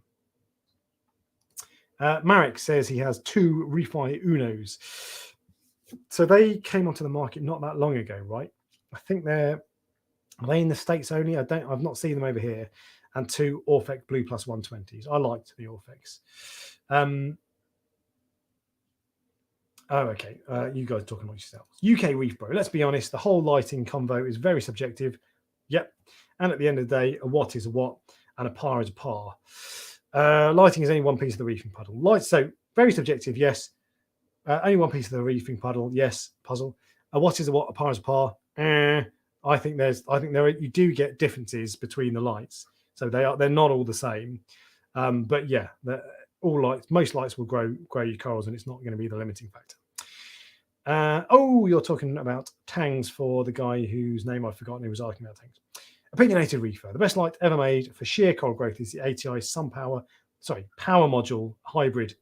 Marek says he has 2 Refi Unos. So they came onto the market not that long ago, right? I think are they in the States only? I've not seen them over here. And 2 Orphec Blue Plus 120s. I liked the Orphecs. Oh, okay. You guys talking about yourselves. UK Reef Bro. Let's be honest. The whole lighting convo is very subjective. Yep. And at the end of the day, a watt is a watt and a par is a par. Lighting is only one piece of the reefing puzzle. Light, so very subjective, yes. Only one piece of the reefing puzzle, yes. Puzzle. A watt is a watt, a par is a par. I think you do get differences between the lights, so they're not all the same. But yeah, most lights will grow your corals, and it's not going to be the limiting factor. You're talking about tangs for the guy whose name I've forgotten who was asking about tangs. Opinionated Reefer. The best light ever made for sheer coral growth is the ATI Power Module Hybrid.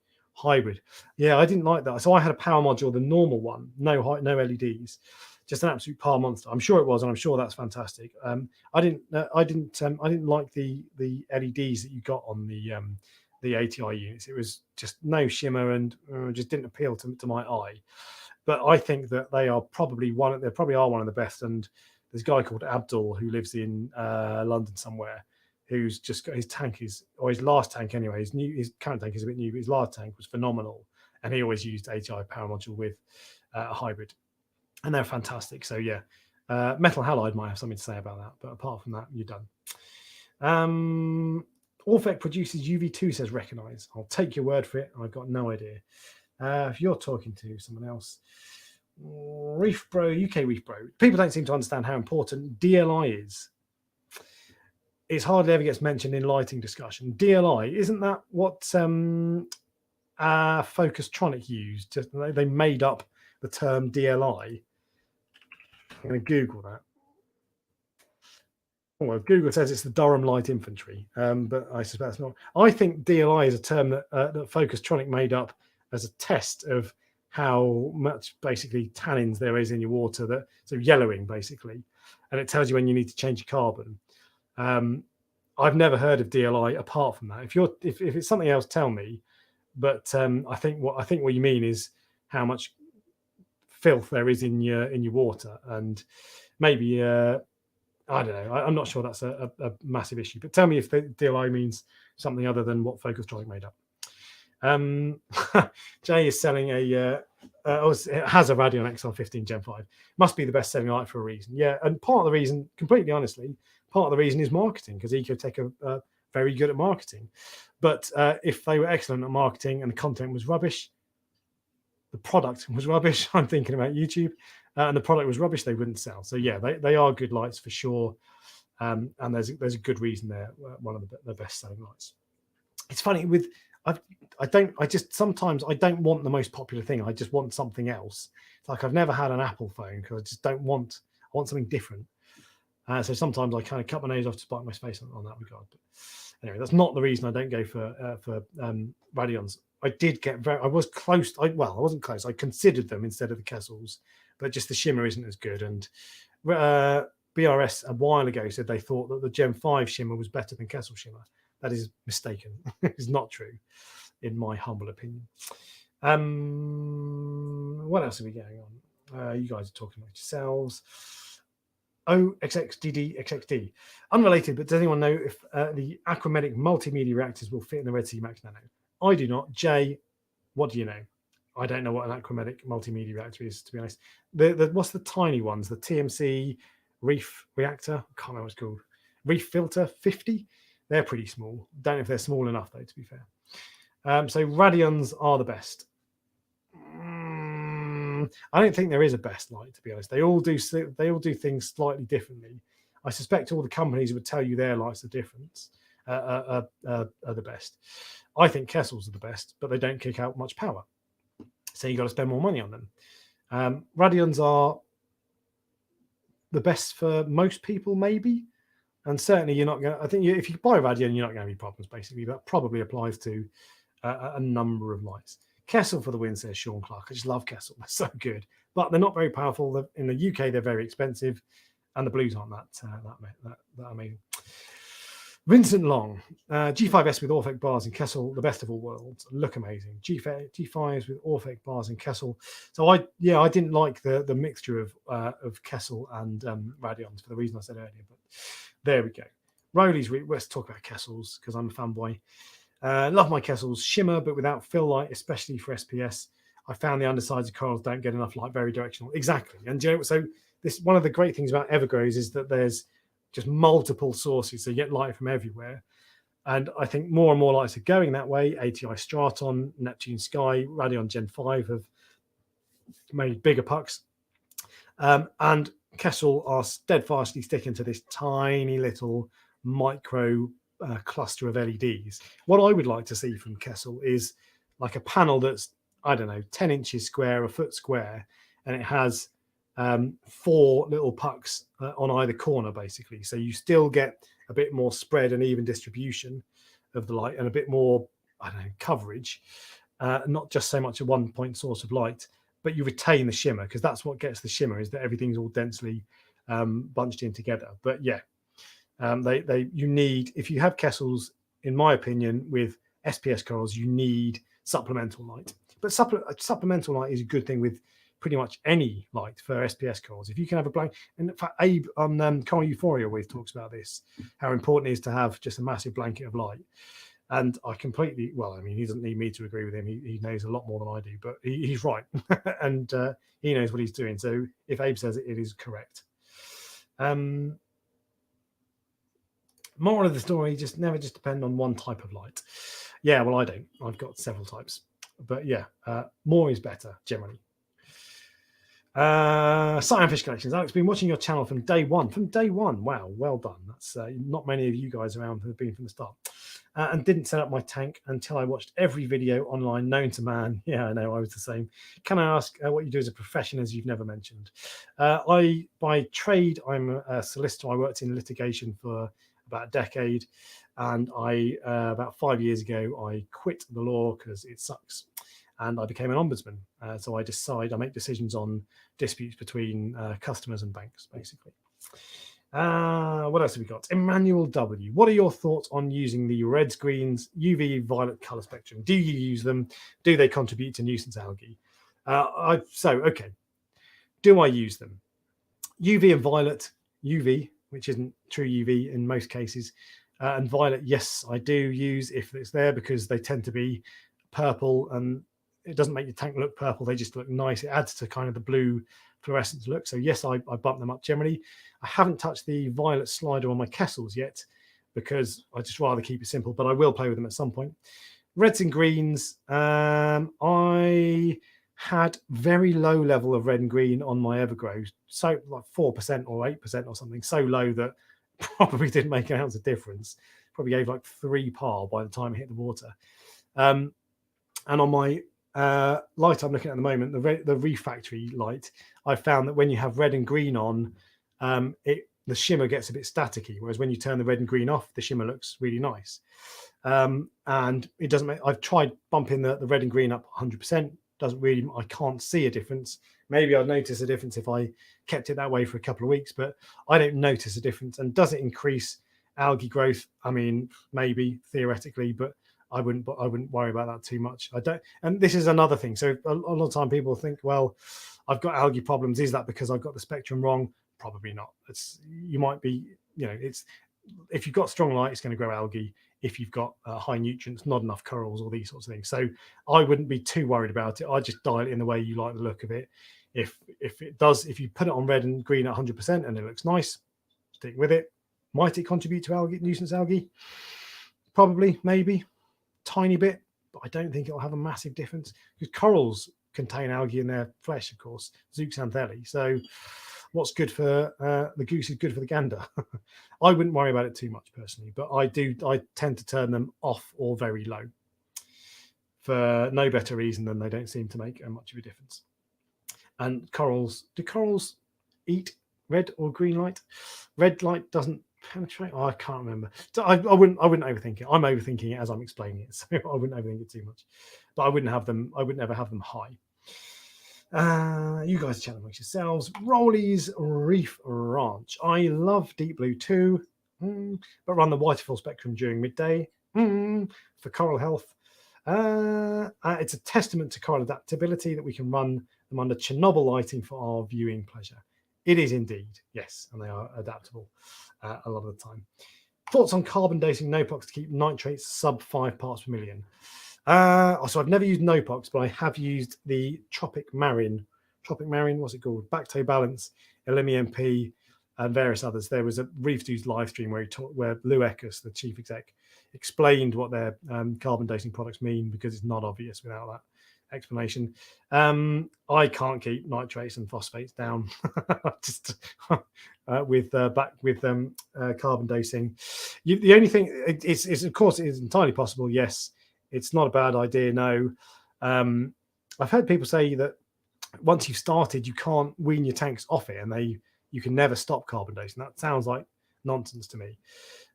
Yeah, I didn't like that. So I had a power module, the normal one, no LEDs, just an absolute power monster. I'm sure it was, and I'm sure that's fantastic. I didn't like the LEDs that you got on the ATI units. It was just no shimmer and just didn't appeal to my eye. But I think that they probably are one of the best. And there's a guy called Abdul who lives in London somewhere, who's just got his last tank anyway. His current tank is a bit new, but his last tank was phenomenal. And he always used ATI power module with a hybrid. And they're fantastic. So yeah, metal halide might have something to say about that. But apart from that, you're done. Orphec produces UV2, says Recognize. I'll take your word for it. I've got no idea. If you're talking to someone else, Reef Bro, UK Reef Bro. People don't seem to understand how important DLI is. It hardly ever gets mentioned in lighting discussion. DLI, isn't that what Focustronic used? They made up the term DLI. I'm going to Google that. Well, Google says it's the Durham Light Infantry, but I suspect it's not. I think DLI is a term that Focustronic made up as a test of how much basically tannins there is in your water, so yellowing basically, and it tells you when you need to change your carbon. I've never heard of DLI apart from that. If it's something else, tell me. But I think what you mean is how much filth there is in your water, and maybe I don't know. I'm not sure that's a massive issue. But tell me if the DLI means something other than what Focustronic made up. Jay is selling it has a Radion XL15 Gen 5. Must be the best selling light for a reason. Yeah, and part of the reason, completely honestly, is marketing, because Ecotech are very good at marketing. But if they were excellent at marketing and the content was rubbish, the product was rubbish. I'm thinking about YouTube, and the product was rubbish, they wouldn't sell. So yeah, they are good lights for sure, and there's a good reason they're one of the best selling lights. It's funny sometimes I don't want the most popular thing. I just want something else. It's like I've never had an Apple phone because I just I want something different. So sometimes I kind of cut my nose off to spite my face on that regard. But anyway, that's not the reason I don't go for Radions. I was close. I wasn't close. I considered them instead of the Kessels, but just the shimmer isn't as good. And BRS a while ago said they thought that the Gen 5 shimmer was better than Kessel shimmer. That is mistaken. It's not true, in my humble opinion. What else are we going on? You guys are talking about yourselves. XXDD. Unrelated, but does anyone know if the Acclimate multimedia reactors will fit in the Red Sea Max Nano? I do not. Jay, what do you know? I don't know what an Acclimate multimedia reactor is, to be honest. What's the tiny ones? The TMC Reef reactor? I can't remember what it's called. Reef Filter 50? They're pretty small. Don't know if they're small enough, though, to be fair. So Radions are the best. I don't think there is a best light, to be honest. They all do things slightly differently. I suspect all the companies would tell you their lights are different, are the best. I think Kessels are the best, but they don't kick out much power, so you got to spend more money on them. Radions are the best for most people, maybe. And certainly you're not going to, I think if you buy Radion, you're not going to have any problems, basically. That probably applies to a number of lights. Kessel for the win, says Sean Clark. I just love Kessel. They're so good. But they're not very powerful. In the UK, they're very expensive. And the blues aren't that amazing. Vincent Long, G5S with Orphec bars and Kessel, the best of all worlds. Look amazing. G5s with Orphec bars and Kessel. So I didn't like the mixture of Kessel and Radions for the reason I said earlier. But there we go. Rowley's, let's talk about Kessels because I'm a fanboy. Love my Kessels. Shimmer, but without fill light, especially for SPS. I found the undersides of corals don't get enough light, very directional. Exactly. And so this one of the great things about Evergrows is that there's just multiple sources, so you get light from everywhere. And I think more and more lights are going that way. ATI Straton, Neptune Sky, Radion Gen 5 have made bigger pucks. And Kessel are steadfastly sticking to this tiny little micro cluster of LEDs. What I would like to see from Kessel is like a panel that's, I don't know, 10 inches square, a foot square, and it has 4 little pucks on either corner, basically. So you still get a bit more spread and even distribution of the light and a bit more, I don't know, coverage, not just so much a one-point source of light, but you retain the shimmer, because that's what gets the shimmer, is that everything's all densely bunched in together. But yeah, you need, if you have Kessels, in my opinion, with SPS corals, you need supplemental light. But supplemental light is a good thing with pretty much any light for SPS corals. If you can have a blank, and in fact, Abe on Coral Euphoria always talks about this, how important it is to have just a massive blanket of light. And I completely, well, I mean, he doesn't need me to agree with him. He knows a lot more than I do, but he's right. And he knows what he's doing. So if Abe says it, it is correct. Moral of the story, never depend on one type of light. Yeah, well, I don't. I've got several types. But yeah, more is better, generally. Cyanfish Collections. Alex, been watching your channel from day one. From day one. Wow, well done. That's not many of you guys around who have been from the start. And didn't set up my tank until I watched every video online known to man. Yeah, I know, I was the same. Can I ask what you do as a profession, as you've never mentioned? By trade, I'm a solicitor. I worked in litigation for about a decade. And about 5 years ago, I quit the law because it sucks. And I became an ombudsman. So I make decisions on disputes between customers and banks, basically. What else have we got? Emmanuel W. What are your thoughts on using the reds, greens, UV, violet color spectrum? Do you use them? Do they contribute to nuisance algae? Okay. Do I use them? UV and violet, UV, which isn't true UV in most cases, and violet, yes, I do use if it's there, because they tend to be purple, and it doesn't make your tank look purple. They just look nice. It adds to kind of the blue fluorescence look. So yes, I bump them up generally. I haven't touched the violet slider on my Kessels yet, because I just rather keep it simple, but I will play with them at some point. Reds and greens. I had very low level of red and green on my Evergrow, so like 4% or 8% or something, so low that probably didn't make an ounce of difference. Probably gave like 3 par by the time it hit the water. And on my light I'm looking at the moment, the Reef factory light, I found that when you have red and green on, the shimmer gets a bit staticky, whereas when you turn the red and green off, the shimmer looks really nice. And it doesn't make, I've tried bumping the red and green up 100%, doesn't really, I can't see a difference. Maybe I'd notice a difference if I kept it that way for a couple of weeks, but I don't notice a difference. And does it increase algae growth? I mean, maybe theoretically, but I wouldn't worry about that too much. I don't, and this is another thing. So a lot of time people think, well, I've got algae problems. Is that because I've got the spectrum wrong? Probably not. You might be, it's, if you've got strong light, it's going to grow algae. If you've got high nutrients, not enough corals, or these sorts of things. So I wouldn't be too worried about it. I just dial it in the way you like the look of it. If you put it on red and green at 100% and it looks nice, stick with it. Might it contribute to nuisance algae? Probably, maybe, tiny bit, but I don't think it'll have a massive difference, because corals contain algae in their flesh, of course, zooxanthellae. So what's good for the goose is good for the gander. I wouldn't worry about it too much personally, but I tend to turn them off or very low for no better reason than they don't seem to make much of a difference. And corals, do corals eat red or green light? Red light doesn't Penetrate? Oh, I can't remember. So I wouldn't overthink it. I'm overthinking it as I'm explaining it, so I wouldn't overthink it too much. But I wouldn't have them. I would never have them high. You guys chat amongst yourselves. Rollies Reef Ranch. I love deep blue too, but run the white full spectrum during midday for coral health. It's a testament to coral adaptability that we can run them under Chernobyl lighting for our viewing pleasure. It is indeed, yes, and they are adaptable a lot of the time. Thoughts on carbon dating NOPOX to keep nitrates sub 5 parts per million? So I've never used NOPOX, but I have used the Tropic Marine, what's it called? Bacto Balance, LMEMP, and various others. There was a Reef Dudes live stream where Lou Eckes, the chief exec, explained what their carbon dating products mean, because it's not obvious without that explanation. I can't keep nitrates and phosphates down just with carbon dating. The only thing is of course it is entirely possible. Yes, it's not a bad idea. No, I've heard people say that once you've started, you can't wean your tanks off it, and you can never stop carbon dating. That sounds like nonsense to me.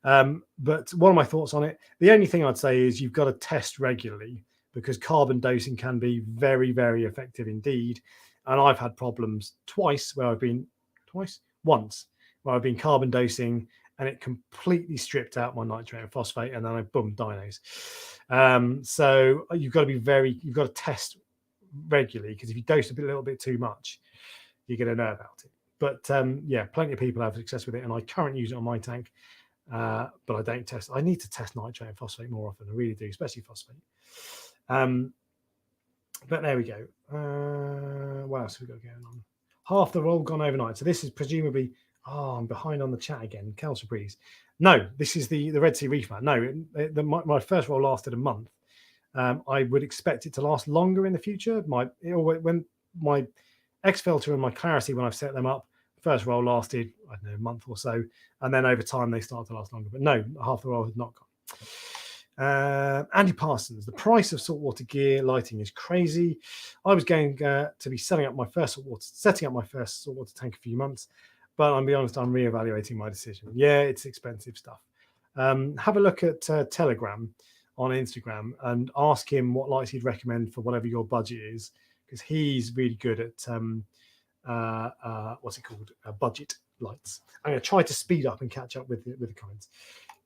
But one of my thoughts on it, the only thing I'd say is you've got to test regularly, because carbon dosing can be very, very effective indeed. And I've had problems once where I've been carbon dosing and it completely stripped out my nitrate and phosphate, and then I dinos. So you've got to test regularly, because if you dose a little bit too much, you're going to know about it. But yeah, plenty of people have success with it, and I currently use it on my tank, but I don't test. I need to test nitrate and phosphate more often. I really do, especially phosphate. But there we go. What else have we got going on? Half the roll gone overnight. So this is presumably. Oh, I'm behind on the chat again. Council Breeze. No, this is the Red Sea Reef man. No, my first roll lasted a month. I would expect it to last longer in the future. When my X filter and my clarity, when I've set them up, first roll lasted, I don't know, a month or so, and then over time they start to last longer. But no, half the roll has not gone. Andy Parsons, the price of saltwater gear lighting is crazy. I was going to be setting up my first saltwater tank a few months, but I'll be honest, I'm reevaluating my decision. Yeah, it's expensive stuff. Have a look at Telegram on Instagram and ask him what lights he'd recommend for whatever your budget is, because he's really good at budget lights. I'm going to try to speed up and catch up with the comments.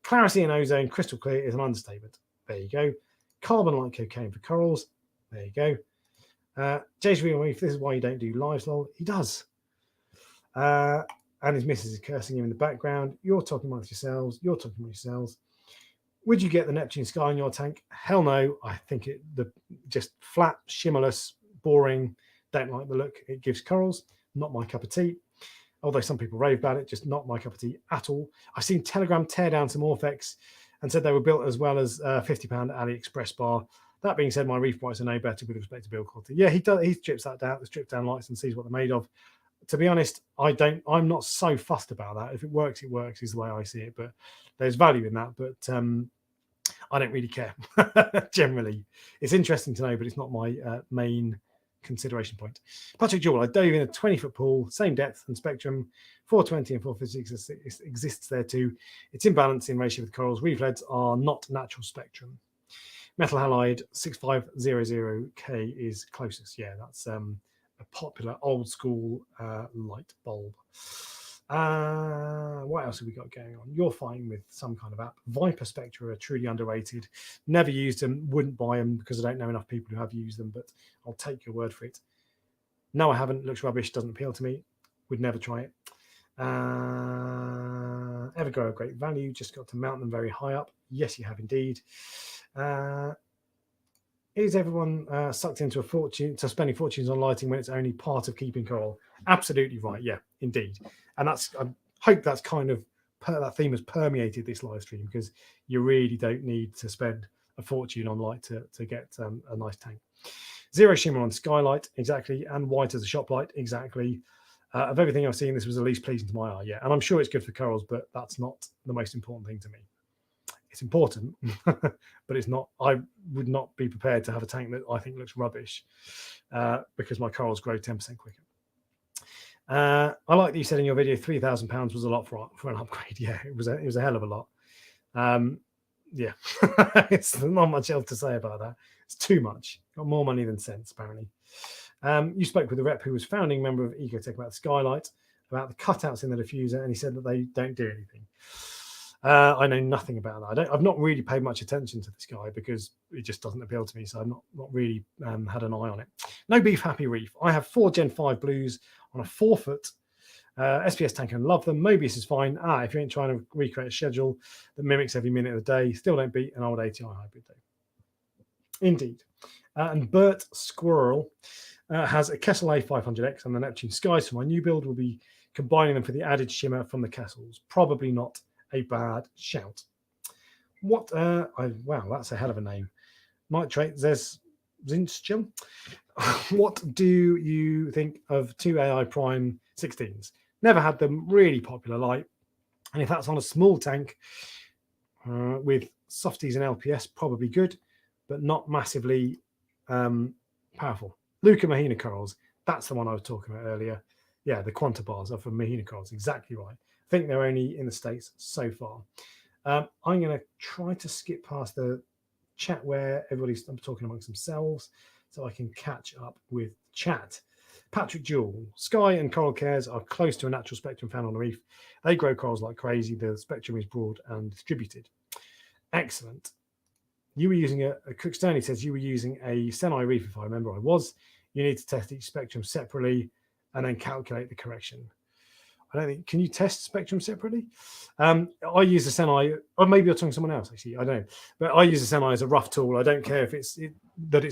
Clarity and ozone, crystal clear is an understatement. There you go. Carbon like cocaine for corals. There you go. Jay's real Reef, this is why you don't do lives, lol. He does. And his missus is cursing him in the background. You're talking amongst yourselves. Would you get the Neptune Sky in your tank? Hell no. I think just flat, shimmerless, boring. Don't like the look it gives corals. Not my cup of tea. Although some people rave about it, just not my cup of tea at all. I've seen Telegram tear down some Orphex and said they were built as well as a £50 AliExpress bar. That being said, my Reef brights are no better with respect to build quality. Yeah, he strips that down, the stripped down lights, and sees what they're made of. To be honest, I'm not so fussed about that. If it works, it works, is the way I see it. But there's value in that. But I don't really care. Generally, it's interesting to know, but it's not my main consideration point. Patrick Jewell, I dove in a 20-foot pool, same depth and spectrum, 420 and 456 exists there too. It's in balance in ratio with corals. Reef leads are not natural spectrum. Metal halide 6500K is closest. Yeah, that's a popular old school light bulb. What else have we got going on? You're fine with some kind of app. Viper Spectra are truly underrated. Never used them, wouldn't buy them because I don't know enough people who have used them, but I'll take your word for it. No, I haven't. Looks rubbish, doesn't appeal to me. Would never try it. Evergrow, great value. Just got to mount them very high up. Yes, you have indeed. Is everyone sucked into spending fortunes on lighting when it's only part of keeping coral? Absolutely right. Yeah, indeed. And I hope that's kind of that theme has permeated this live stream, because you really don't need to spend a fortune on light to get a nice tank. Zero shimmer on skylight, exactly, and white as a shop light, exactly. Of everything I've seen, this was the least pleasing to my eye. Yeah, and I'm sure it's good for corals, but that's not the most important thing to me. It's important, but it's not. I would not be prepared to have a tank that I think looks rubbish because my corals grow 10% quicker. I like that you said in your video £3,000 was a lot for an upgrade. Yeah, it was a hell of a lot. Yeah, it's not much else to say about that. It's too much. Got more money than sense, apparently. You spoke with the rep who was founding member of Ecotech about the skylight, about the cutouts in the diffuser, and he said that they don't do anything. I know nothing about that. I've not really paid much attention to this guy because it just doesn't appeal to me. So I've not really had an eye on it. No beef, happy reef. I have 4 Gen 5 blues on a 4-foot SPS tanker and love them. Mobius is fine. If you ain't trying to recreate a schedule that mimics every minute of the day, still don't beat an old ATI hybrid day. Indeed. And Bert Squirrel has a Kessel A500X and the Neptune Skies for my new build. Will be combining them for the added shimmer from the Kessels. Probably not a bad shout. What? Wow, that's a hell of a name. Nitrate Zinschel. What do you think of 2 AI Prime 16s? Never had them. Really popular light. And if that's on a small tank with softies and LPS, probably good, but not massively powerful. Luca Mahina Corals. That's the one I was talking about earlier. Yeah, the Quanta bars are from Mahina Corals. Exactly right. I think they're only in the States so far. I'm going to try to skip past the chat where everybody's talking amongst themselves so I can catch up with chat. Patrick Jewell, Sky and Coral Cares are close to a natural spectrum found on the reef. They grow corals like crazy. The spectrum is broad and distributed. Excellent. You were using Cook Sterney says you were using a Senai reef, if I remember I was. You need to test each spectrum separately and then calculate the correction. I don't think, can you test spectrum separately? I use a Senai, or maybe you're talking to someone else, actually, I don't know. But I use a Senai as a rough tool. I don't care if it's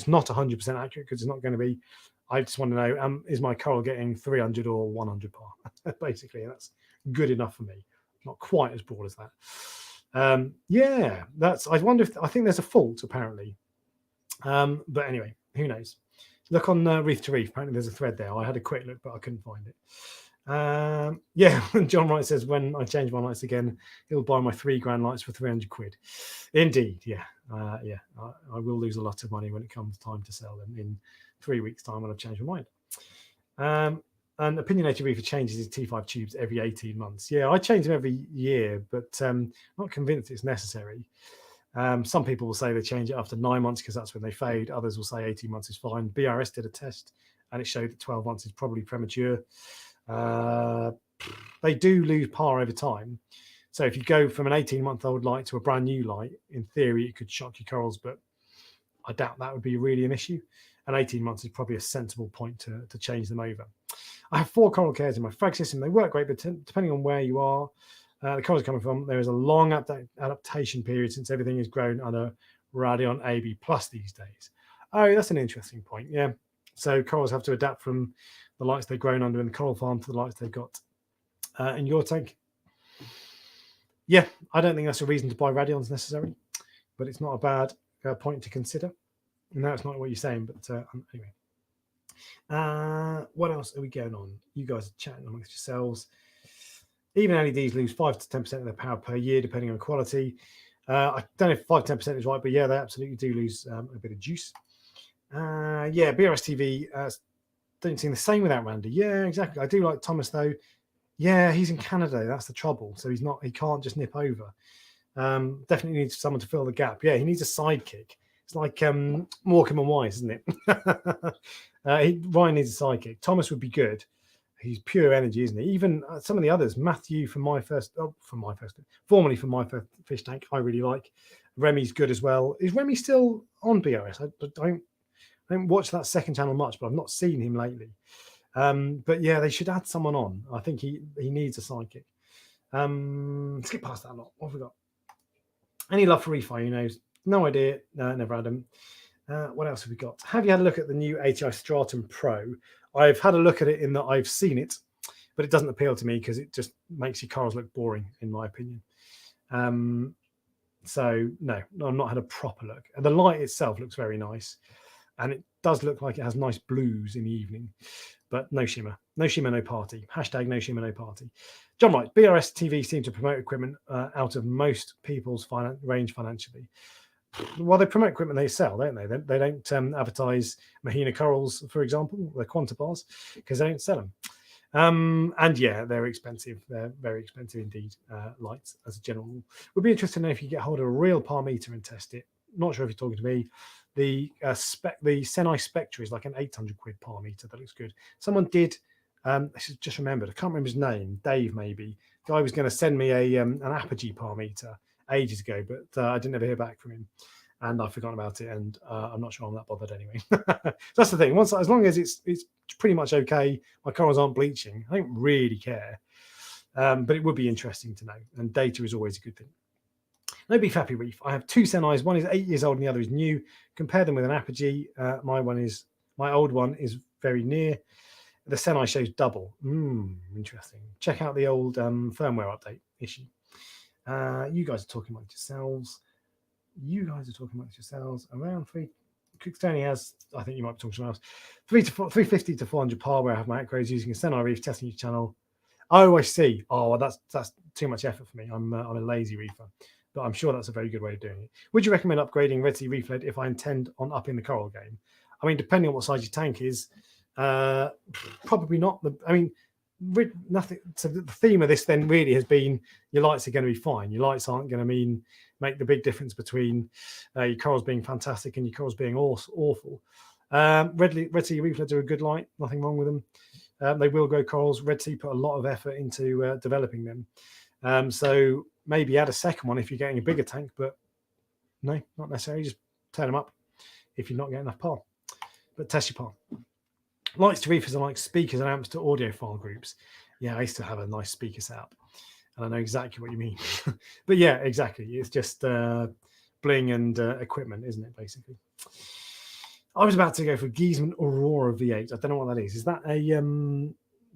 not 100% accurate, because it's not going to be. I just want to know, is my coral getting 300 or 100 par? Basically, and that's good enough for me. Not quite as broad as that. Yeah, I wonder if, I think there's a fault, apparently. But anyway, who knows? Look on Reef to Reef. Apparently there's a thread there. I had a quick look, but I couldn't find it. Yeah, John Wright says, when I change my lights again, he'll buy my $3,000 lights for 300 quid. Indeed, yeah. I will lose a lot of money when it comes time to sell them in 3 weeks' time when I've changed my mind. And Opinionated Reefer changes his T5 tubes every 18 months. Yeah, I change them every year, but not convinced it's necessary. Some people will say they change it after 9 months because that's when they fade. Others will say 18 months is fine. BRS did a test and it showed that 12 months is probably premature. They do lose par over time. So if you go from an 18-month-old light to a brand new light, in theory, it could shock your corals, but I doubt that would be really an issue. And 18 months is probably a sensible point to change them over. I have 4 coral cares in my frag system. They work great, but depending on where you are, the corals are coming from, there is a long adaptation period since everything is grown under Radion AB Plus these days. Oh, that's an interesting point. Yeah. So corals have to adapt from the lights they've grown under in the coral farm to the lights they've got in your tank. Yeah, I don't think that's a reason to buy Radions necessarily, but it's not a bad point to consider. No, it's not what you're saying, but anyway. What else are we going on? You guys are chatting amongst yourselves. Even LEDs lose 5 to 10% of their power per year, depending on quality. I don't know if 5 to 10% is right, but yeah, they absolutely do lose a bit of juice. Yeah, BRS TV don't seem the same without Randy. Yeah, exactly. I do like Thomas though. Yeah, he's in Canada. That's the trouble. So he can't just nip over. Definitely needs someone to fill the gap. Yeah, he needs a sidekick. It's like Morecambe and Wise, isn't it? Ryan needs a sidekick. Thomas would be good. He's pure energy, isn't he? Even some of the others, Matthew formerly from my first fish tank, I really like. Remy's good as well. Is Remy still on BRS? I don't watch that second channel much, but I've not seen him lately. But yeah, they should add someone on. I think he needs a sidekick. Skip past that a lot. What have we got? Any love for Refi? Who knows? No idea. Never had them. What else have we got? Have you had a look at the new ATI Stratum Pro? I've had a look at it in that I've seen it, but it doesn't appeal to me because it just makes your corals look boring, in my opinion. So no, I've not had a proper look. And the light itself looks very nice. And it does look like it has nice blues in the evening, but no shimmer. No shimmer, no party. Hashtag no shimmer, no party. John Wright, BRS TV seem to promote equipment out of most people's range financially. Well, they promote equipment they sell, don't they? They don't advertise Mahina Corals, for example, the Quanta bars, because they don't sell them. And yeah, they're expensive. They're very expensive indeed, lights as a general rule. Would be interested to know if you get hold of a real par meter and test it. Not sure if you're talking to me. The Senai Spectra is like an 800 quid par meter that looks good. Someone did, I should just remembered, I can't remember his name, Dave maybe. Guy was going to send me an Apogee par meter ages ago, but I didn't ever hear back from him. And I've forgotten about it, and I'm not sure I'm that bothered anyway. So that's the thing. Once, as long as it's pretty much okay, my corals aren't bleaching, I don't really care. But it would be interesting to know, and data is always a good thing. No Beef Happy Reef. I have two Senais. One is 8 years old, and the other is new. Compare them with an Apogee. My old one is very near. The Senai shows double. Interesting. Check out the old firmware update issue. You guys are talking amongst yourselves. Around 3. Cookstony has, I think you might be talking something else. 350 to 400 par where I have my acros using a Senai Reef testing each channel. Oh, I see. Oh, well, that's too much effort for me. I'm a lazy reefer, but I'm sure that's a very good way of doing it. Would you recommend upgrading Red Sea Reef Lead if I intend on upping the coral game? I mean, depending on what size your tank is, probably not. Nothing. So the theme of this then really has been your lights are going to be fine. Your lights aren't going to make the big difference between your corals being fantastic and your corals being awful. Red Sea Reef Leads are a good light. Nothing wrong with them. They will grow corals. Red Sea put a lot of effort into developing them. So maybe add a second one if you're getting a bigger tank, but no, not necessarily. Just turn them up if you're not getting enough par. But test your par. Lights to reefers are like speakers and amps to audiophile groups. Yeah, I used to have a nice speaker setup, and I know exactly what you mean. But yeah, exactly. It's just bling and equipment, isn't it, basically? I was about to go for Giesman Aurora V8. I don't know what that is. Is that a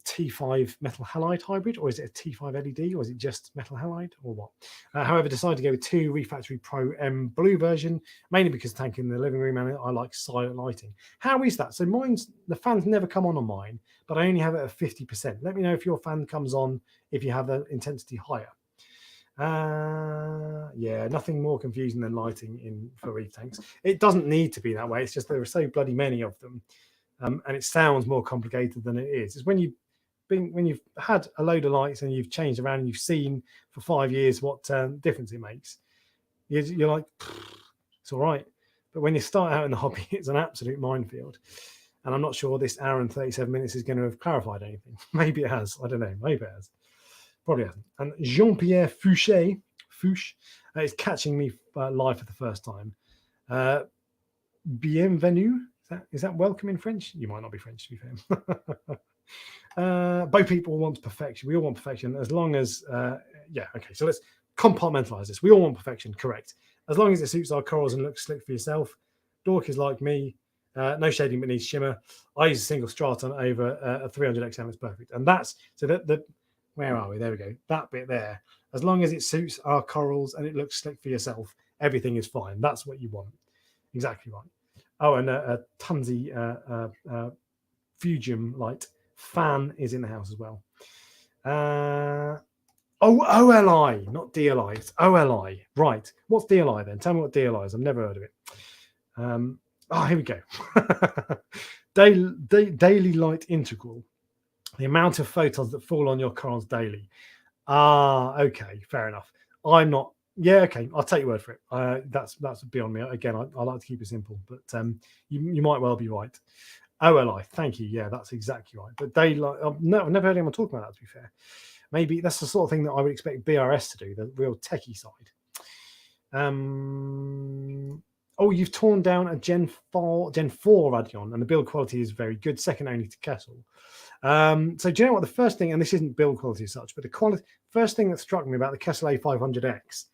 T5 metal halide hybrid, or is it a T5 LED, or is it just metal halide, or what? However, decided to go with 2 Refactory Pro M blue version, mainly because the tank in the living room and I like silent lighting. How is that? So the fans never come on mine, but I only have it at 50%. Let me know if your fan comes on if you have the intensity higher. Yeah, nothing more confusing than lighting for reef tanks. It doesn't need to be that way. It's just there are so bloody many of them, and it sounds more complicated than it is. It's when you've had a load of lights and you've changed around and you've seen for 5 years what difference it makes. You're like, it's all right. But when you start out in the hobby, it's an absolute minefield. And I'm not sure this hour and 37 minutes is going to have clarified anything. Maybe it has. I don't know. Maybe it has. Probably hasn't. And Jean-Pierre Fouche is catching me live for the first time. Bienvenue. Is that welcome in French? You might not be French, to be fair. Both people want perfection. We all want perfection as long as, okay. So let's compartmentalize this. We all want perfection, correct. As long as it suits our corals and looks slick for yourself. Dork is like me. No shading but needs shimmer. I use a single straton over a 300 XM. It's perfect. And that's, so that where are we? There we go. That bit there. As long as it suits our corals and it looks slick for yourself, everything is fine. That's what you want. Exactly right. Oh, and a Tunzi Refugium light fan is in the house as well. OLI, not DLI. It's OLI. Right. What's DLI then? Tell me what DLI is. I've never heard of it. Here we go. Daily light integral. The amount of photons that fall on your corals daily. Okay, fair enough. I'm not. Yeah, okay. I'll take your word for it. That's beyond me. Again, I like to keep it simple, but you might well be right. OLI, thank you. Yeah, that's exactly right. But daylight. I've never heard anyone talk about that. To be fair, maybe that's the sort of thing that I would expect BRS to do, the real techie side. You've torn down a Gen 4 Radion, and the build quality is very good, second only to Kessel. So do you know what the first thing, and this isn't build quality as such, but the first thing that struck me about the Kessel A500X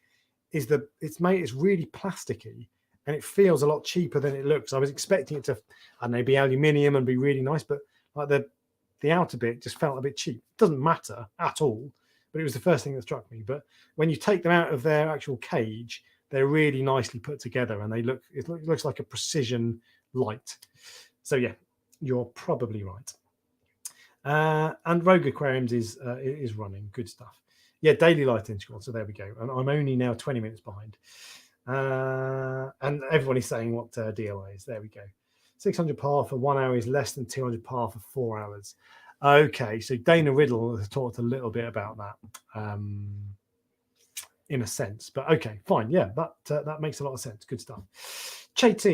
is that it's really plasticky and it feels a lot cheaper than it looks. I was expecting it to, I don't know, be aluminium and be really nice, but like the outer bit just felt a bit cheap. It doesn't matter at all, but it was the first thing that struck me. But when you take them out of their actual cage, they're really nicely put together and it looks like a precision light. So yeah, you're probably right. And Rogue Aquariums is running good stuff. Yeah, daily light integral. So there we go. And I'm only now 20 minutes behind. And everyone is saying what DLI is. There we go. 600 par for 1 hour is less than 200 par for 4 hours. Okay, so Dana Riddle has talked a little bit about that, in a sense, but okay, fine. Yeah, that makes a lot of sense. Good stuff. Chet,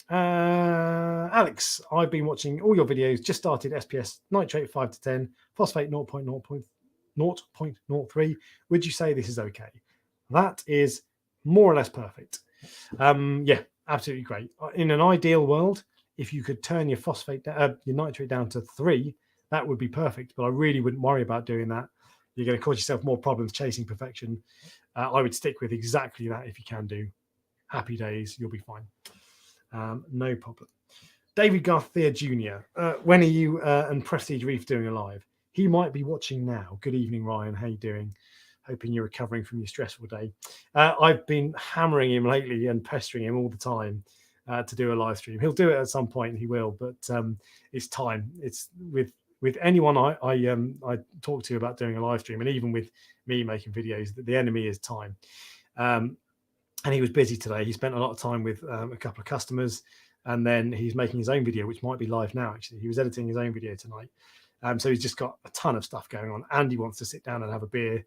Alex, I've been watching all your videos. Just started SPS nitrate 5 to 10, phosphate 0.03. Would you say this is okay? That is more or less perfect. Yeah, absolutely great. In an ideal world, if you could turn your your nitrate down to 3, that would be perfect. But I really wouldn't worry about doing that. You're going to cause yourself more problems chasing perfection. I would stick with exactly that if you can do. Happy days, you'll be fine. No problem. David Garcia Jr., when are you and Prestige Reef doing a live? He might be watching now. Good evening, Ryan. How you doing? Hoping you're recovering from your stressful day. I've been hammering him lately and pestering him all the time to do a live stream. He'll do it at some point. He will, but it's time. It's with anyone I talk to about doing a live stream, and even with me making videos, that the enemy is time. And he was busy today. He spent a lot of time with a couple of customers, and then he's making his own video, which might be live now. Actually, he was editing his own video tonight, so he's just got a ton of stuff going on, and he wants to sit down and have a beer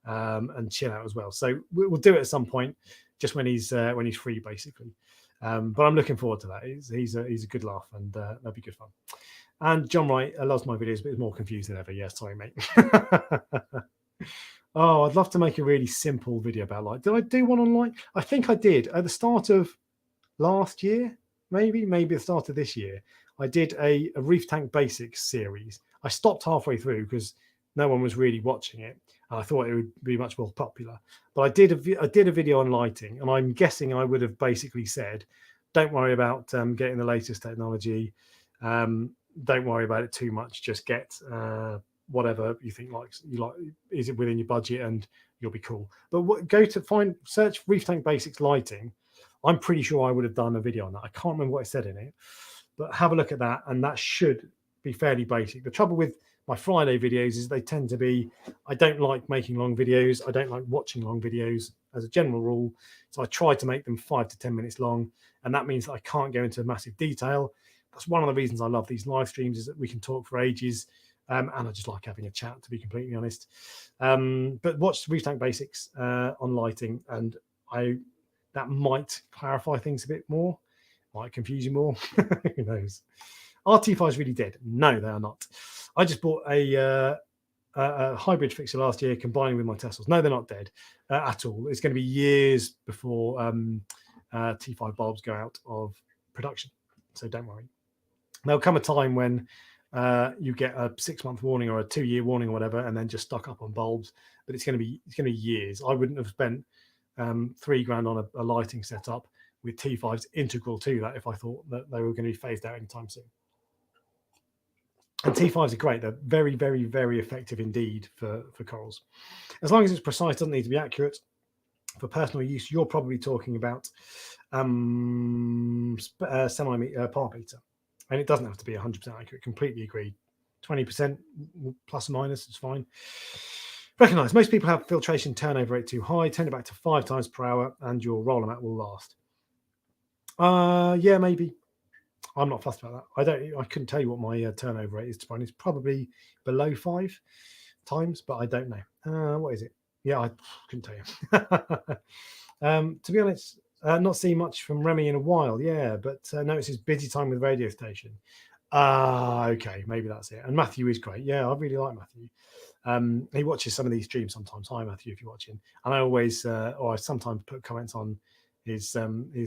and chill out as well. So we'll do it at some point, just when he's free, basically. But I'm looking forward to that. He's a good laugh, and that'll be good fun. And John Wright loves my videos, but is more confused than ever. Yeah, sorry, mate. Oh, I'd love to make a really simple video about light. Did I do one on light? I think I did at the start of last year, maybe the start of this year. I did a Reef Tank Basics series. I stopped halfway through because no one was really watching it, and I thought it would be much more popular. But I did a video on lighting, and I'm guessing I would have basically said, don't worry about getting the latest technology. Don't worry about it too much. Just get whatever you think you like. Is it within your budget, and you'll be cool. But search Reef Tank Basics lighting. I'm pretty sure I would have done a video on that. I can't remember what I said in it, but have a look at that, and that should be fairly basic. The trouble with my Friday videos is they tend to be, I don't like making long videos. I don't like watching long videos as a general rule. So I try to make them 5 to 10 minutes long, and that means that I can't go into massive detail. That's one of the reasons I love these live streams, is that we can talk for ages. And I just like having a chat, to be completely honest. But watch Reef Tank Basics on lighting, and that might clarify things a bit more, might confuse you more. Who knows? RT5 is really dead. No, they are not. I just bought a hybrid fixer last year, combining with my Teslas. No, they're not dead at all. It's going to be years before T5 bulbs go out of production, so don't worry. There'll come a time when you get a 6-month warning or a 2-year warning or whatever, and then just stock up on bulbs. But it's going to be years. I wouldn't have spent $3,000 on a lighting setup with T5s integral to that if I thought that they were going to be phased out anytime soon. And T5s are great. They're very, very, very effective indeed for corals. As long as it's precise, doesn't need to be accurate. For personal use, you're probably talking about par beta. And it doesn't have to be 100% accurate. Completely agreed. 20% plus or minus is fine. Recognize most people have filtration turnover rate too high. Turn it back to 5 times per hour, and your roller mat will last. Yeah, maybe. I'm not fussed about that. I couldn't tell you what my turnover rate is. To it's probably below 5 times, but I don't know. What is it? Yeah, I couldn't tell you. To be honest, not seen much from Remy in a while. Yeah, but no, it's his busy time with radio station. Okay, maybe that's it. And Matthew is great. Yeah, I really like Matthew. He watches some of these streams sometimes. Hi, Matthew, if you're watching. And I always, or I sometimes put comments on his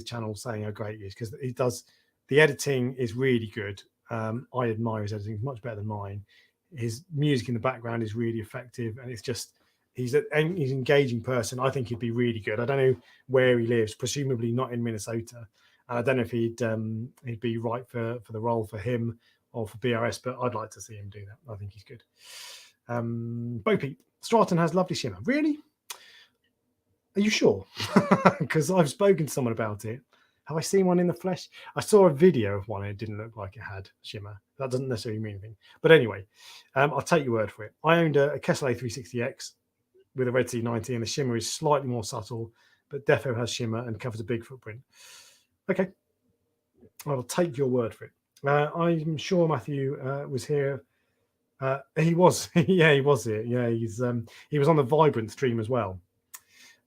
channel saying how great he is, because he does. The editing is really good. I admire his editing; much better than mine. His music in the background is really effective, and it's just he's an engaging person. I think he'd be really good. I don't know where he lives, presumably not in Minnesota, and I don't know if he'd be right for the role for him or for BRS, but I'd like to see him do that. I think he's good. Bo Peep, Stratton has lovely shimmer. Really? Are you sure? Because I've spoken to someone about it. Have I seen one in the flesh? I saw a video of one and it didn't look like it had shimmer. That doesn't necessarily mean anything. But anyway, I'll take your word for it. I owned a Kessel A360X with a Red Sea 90, and the shimmer is slightly more subtle, but defo has shimmer and covers a big footprint. Okay, I will take your word for it. I'm sure Matthew was here He was, yeah, he was it. Yeah, he was on the Vibrant stream as well.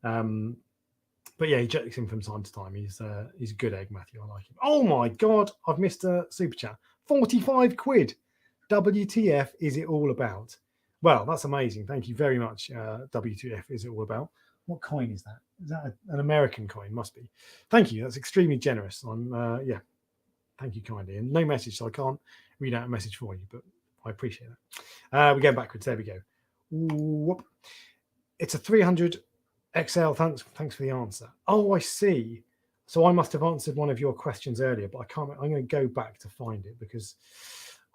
But yeah, he jokes in from time to time. He's a good egg, Matthew. I like him. Oh my God, I've missed a super chat. 45 quid. WTF is it all about? Well, that's amazing. Thank you very much. WTF is it all about? What coin is that? Is that an American coin? Must be. Thank you. That's extremely generous. Yeah. Thank you kindly. And no message, so I can't read out a message for you, but I appreciate that. We're going backwards. There we go. Whoop. It's a 300 XL. Thanks for the answer. Oh, I see. So I must have answered one of your questions earlier, but I can't. I'm going to go back to find it because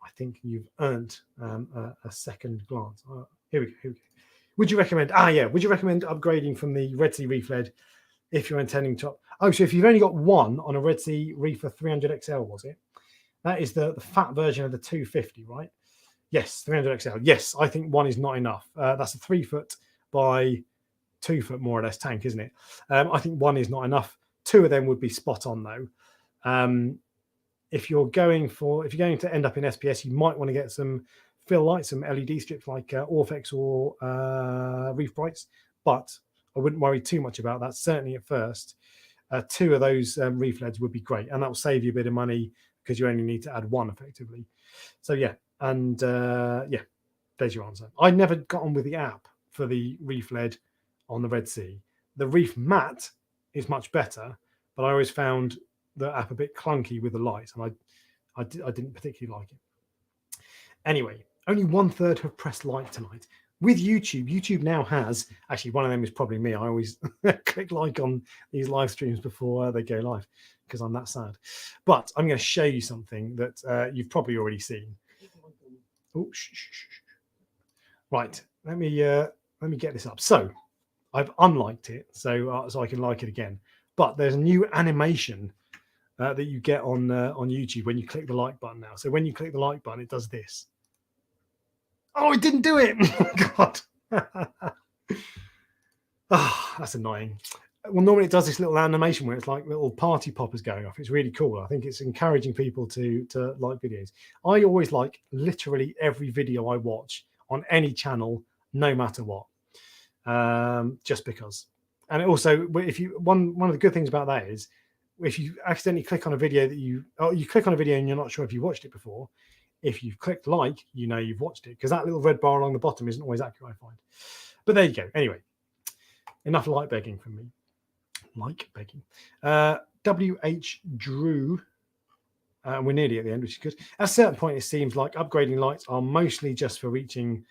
I think you've earned a second glance. Here we go. Would you recommend? Would you recommend upgrading from the Red Sea Reef lead if you're intending to? Oh, so if you've only got one on a Red Sea Reefer 300 XL, was it? That is the fat version of the 250, right? Yes, 300 XL. Yes, I think one is not enough. That's a 3 foot by 2 foot more or less tank, isn't it? I think one is not enough. Two of them would be spot on though. If you're going to end up in SPS, you might want to get some fill lights, some LED strips like Orfex or Reef Brights, but I wouldn't worry too much about that. Certainly at first, two of those Reef LEDs would be great, and that will save you a bit of money because you only need to add one effectively. So yeah, and there's your answer. I never got on with the app for the Reef LED on the Red Sea. The Reef Matte is much better, but I always found the app a bit clunky with the lights, and I didn't particularly like it. Anyway, only 1/3 have pressed like tonight. With YouTube, YouTube now has, actually one of them is probably me. I always click like on these live streams before they go live because I'm that sad. But I'm going to show you something that you've probably already seen. Oh, right, let me get this up. So I've unliked it so I can like it again. But there's a new animation that you get on YouTube when you click the like button now. So when you click the like button, it does this. Oh, it didn't do it. Oh, God. That's annoying. Well, normally it does this little animation where it's like little party poppers going off. It's really cool. I think it's encouraging people to like videos. I always like literally every video I watch on any channel, no matter what, just because. And also, if you one of the good things about that is if you accidentally click on a video that you click on a video and you're not sure if you watched it before, if you've clicked like, you know you've watched it because that little red bar along the bottom isn't always accurate, I find. But there you go. Anyway, enough like begging from me. Like begging. WH Drew. We're nearly at the end, which is good. At a certain point, it seems like upgrading lights are mostly just for reaching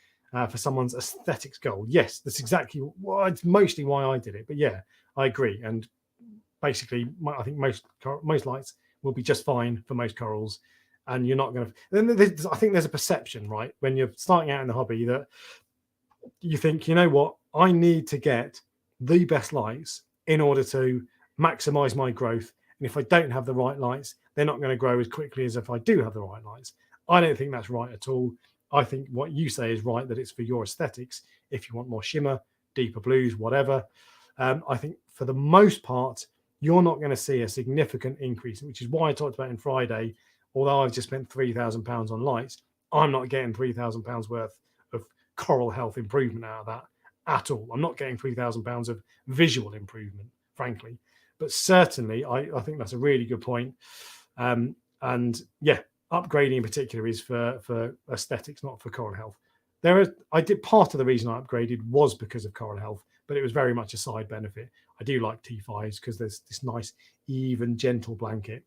for someone's aesthetics goal. Yes, that's exactly it's mostly why I did it. But yeah, I agree. And basically, I think most lights will be just fine for most corals. And you're not going to. I think there's a perception, right, when you're starting out in the hobby that you think, you know what, I need to get the best lights in order to maximize my growth. And if I don't have the right lights, they're not going to grow as quickly as if I do have the right lights. I don't think that's right at all. I think what you say is right, that it's for your aesthetics. If you want more shimmer, deeper blues, whatever. I think for the most part, you're not going to see a significant increase, which is why I talked about in Friday. Although I've just spent £3,000 on lights, I'm not getting £3,000 worth of coral health improvement out of that at all. I'm not getting £3,000 of visual improvement, frankly. But certainly, I think that's a really good point. And yeah, upgrading in particular is for aesthetics, not for coral health. Part of the reason I upgraded was because of coral health, but it was very much a side benefit. I do like T5s because there's this nice, even, gentle blanket.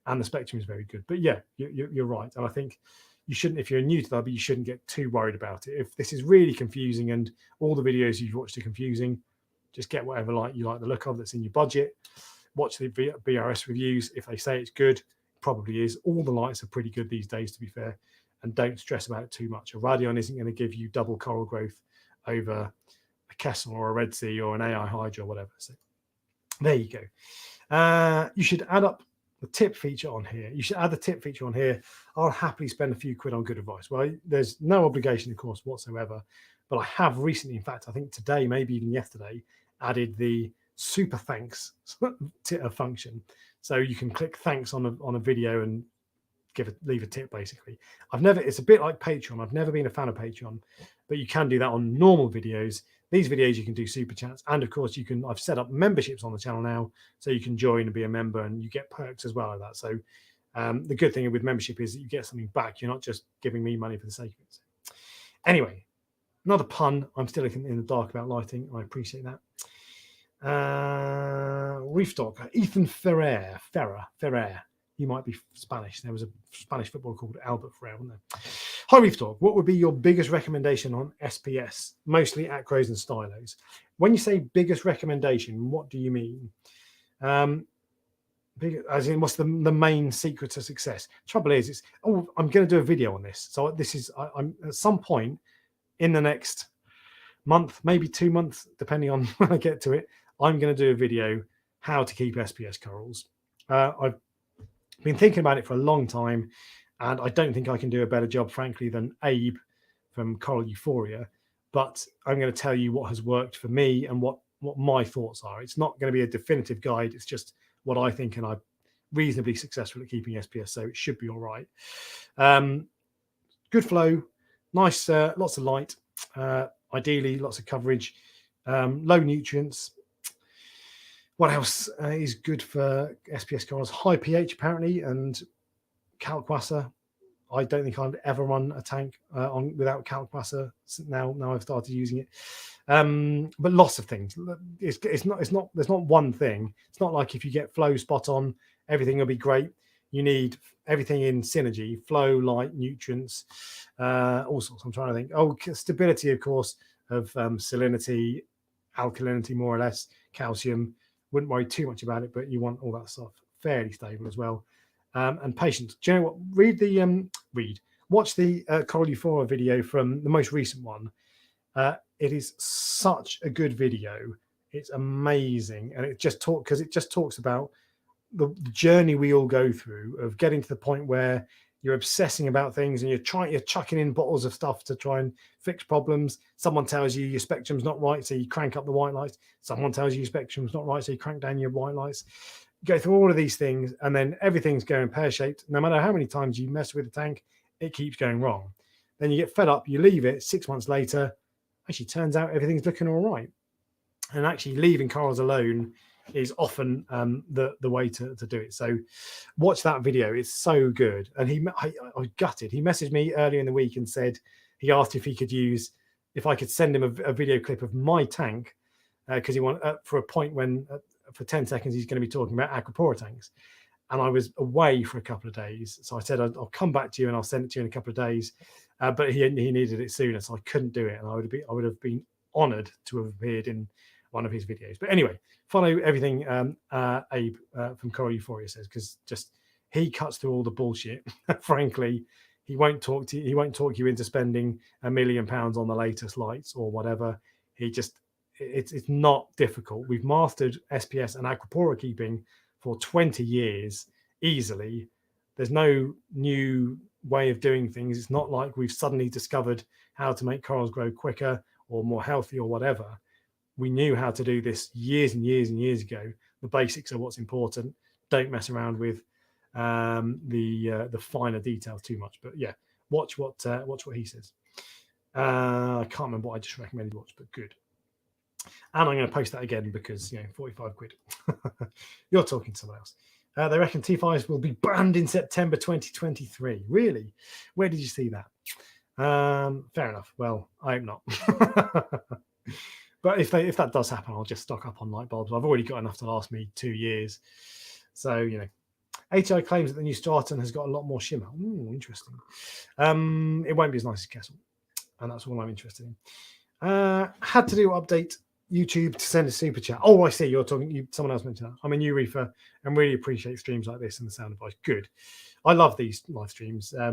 And the spectrum is very good. But yeah, you're right. And I think you shouldn't, if you're new to that, but you shouldn't get too worried about it. If this is really confusing and all the videos you've watched are confusing, just get whatever light you like the look of that's in your budget. Watch the BRS reviews. If they say it's good, it probably is. All the lights are pretty good these days, to be fair. And don't stress about it too much. A Radion isn't going to give you double coral growth over a Kessel or a Red Sea or an AI Hydra or whatever. So there you go. You should add up the tip feature on here. You should add the tip feature on here. I'll happily spend a few quid on good advice. Well, there's no obligation, of course, whatsoever. But I have recently, in fact, I think today, maybe even yesterday, added the super thanks function. So you can click thanks on a video and leave a tip basically. It's a bit like Patreon. I've never been a fan of Patreon, but you can do that on normal videos. These videos you can do super chats, and of course I've set up memberships on the channel now, so you can join and be a member, and you get perks as well like that. So the good thing with membership is that you get something back. You're not just giving me money for the sake of it. Anyway, another pun. I'm still in the dark about lighting. I appreciate that. Reef Dog, Ethan Ferrer. He might be Spanish. There was a Spanish footballer called Albert Ferrer, wasn't there? Hi, Reef Dog. What would be your biggest recommendation on SPS? Mostly acros and stylos. When you say biggest recommendation, what do you mean? As in, what's the main secret to success? Trouble is, I'm going to do a video on this. So I'm at some point in the next month, maybe 2 months, depending on when I get to it, I'm going to do a video how to keep SPS corals. I've been thinking about it for a long time, and I don't think I can do a better job, frankly, than Abe from Coral Euphoria. But I'm going to tell you what has worked for me and what my thoughts are. It's not going to be a definitive guide. It's just what I think, and I'm reasonably successful at keeping SPS, so it should be all right. Good flow, nice, lots of light, ideally lots of coverage, low nutrients. What else is good for SPS corals? High pH apparently, and calcwasser. I don't think I'd ever run a tank on without calcwasser. Now I've started using it. But lots of things. It's not. There's not one thing. It's not like if you get flow spot on, everything will be great. You need everything in synergy: flow, light, nutrients, all sorts. I'm trying to think. Oh, stability, of course, of salinity, alkalinity, more or less, calcium. Wouldn't worry too much about it, but you want all that stuff fairly stable as well. And patience. Do you know what? Watch the Coral Euphoria video from the most recent one. It is such a good video. It's amazing, and it just talks about the journey we all go through of getting to the point where you're obsessing about things and you're chucking in bottles of stuff to try and fix problems. Someone tells you your spectrum's not right, so you crank up the white lights. Someone tells you your spectrum's not right, so you crank down your white lights. Go through all of these things, and then everything's going pear-shaped. No matter how many times you mess with the tank, it keeps going wrong. Then you get fed up, you leave it. 6 months later, actually turns out everything's looking all right. And actually leaving corals alone is often the way to do it. So watch that video. It's so good. And I was gutted. He messaged me earlier in the week and said he asked if I could send him a video clip of my tank because he wanted for a point when for 10 seconds he's going to be talking about aquapora tanks. And I was away for a couple of days, so I said I'll come back to you and I'll send it to you in a couple of days. But he needed it sooner, so I couldn't do it. And I would have been honoured to have appeared in one of his videos. But anyway, follow everything Abe from Coral Euphoria says, because just he cuts through all the bullshit. Frankly, he won't talk you into spending £1 million on the latest lights or whatever. It's not difficult. We've mastered SPS and aquapora keeping for 20 years easily. There's no new way of doing things. It's not like we've suddenly discovered how to make corals grow quicker or more healthy or whatever. We knew how to do this years and years and years ago. The basics are what's important. Don't mess around with the finer details too much. But yeah, watch what he says. I can't remember what I just recommended you watch, but good. And I'm going to post that again because 45 quid. You're talking to someone else. They reckon T5s will be banned in September 2023. Really? Where did you see that? Fair enough. Well, I hope not. But if that does happen, I'll just stock up on light bulbs. I've already got enough to last me 2 years. So, ATI claims that the new Straton has got a lot more shimmer. Interesting. It won't be as nice as Kessel. And that's all I'm interested in. Had to do update YouTube to send a super chat. Oh, I see. You're talking. Someone else mentioned that. I'm a new reefer and really appreciate streams like this and the sound advice. Good. I love these live streams. I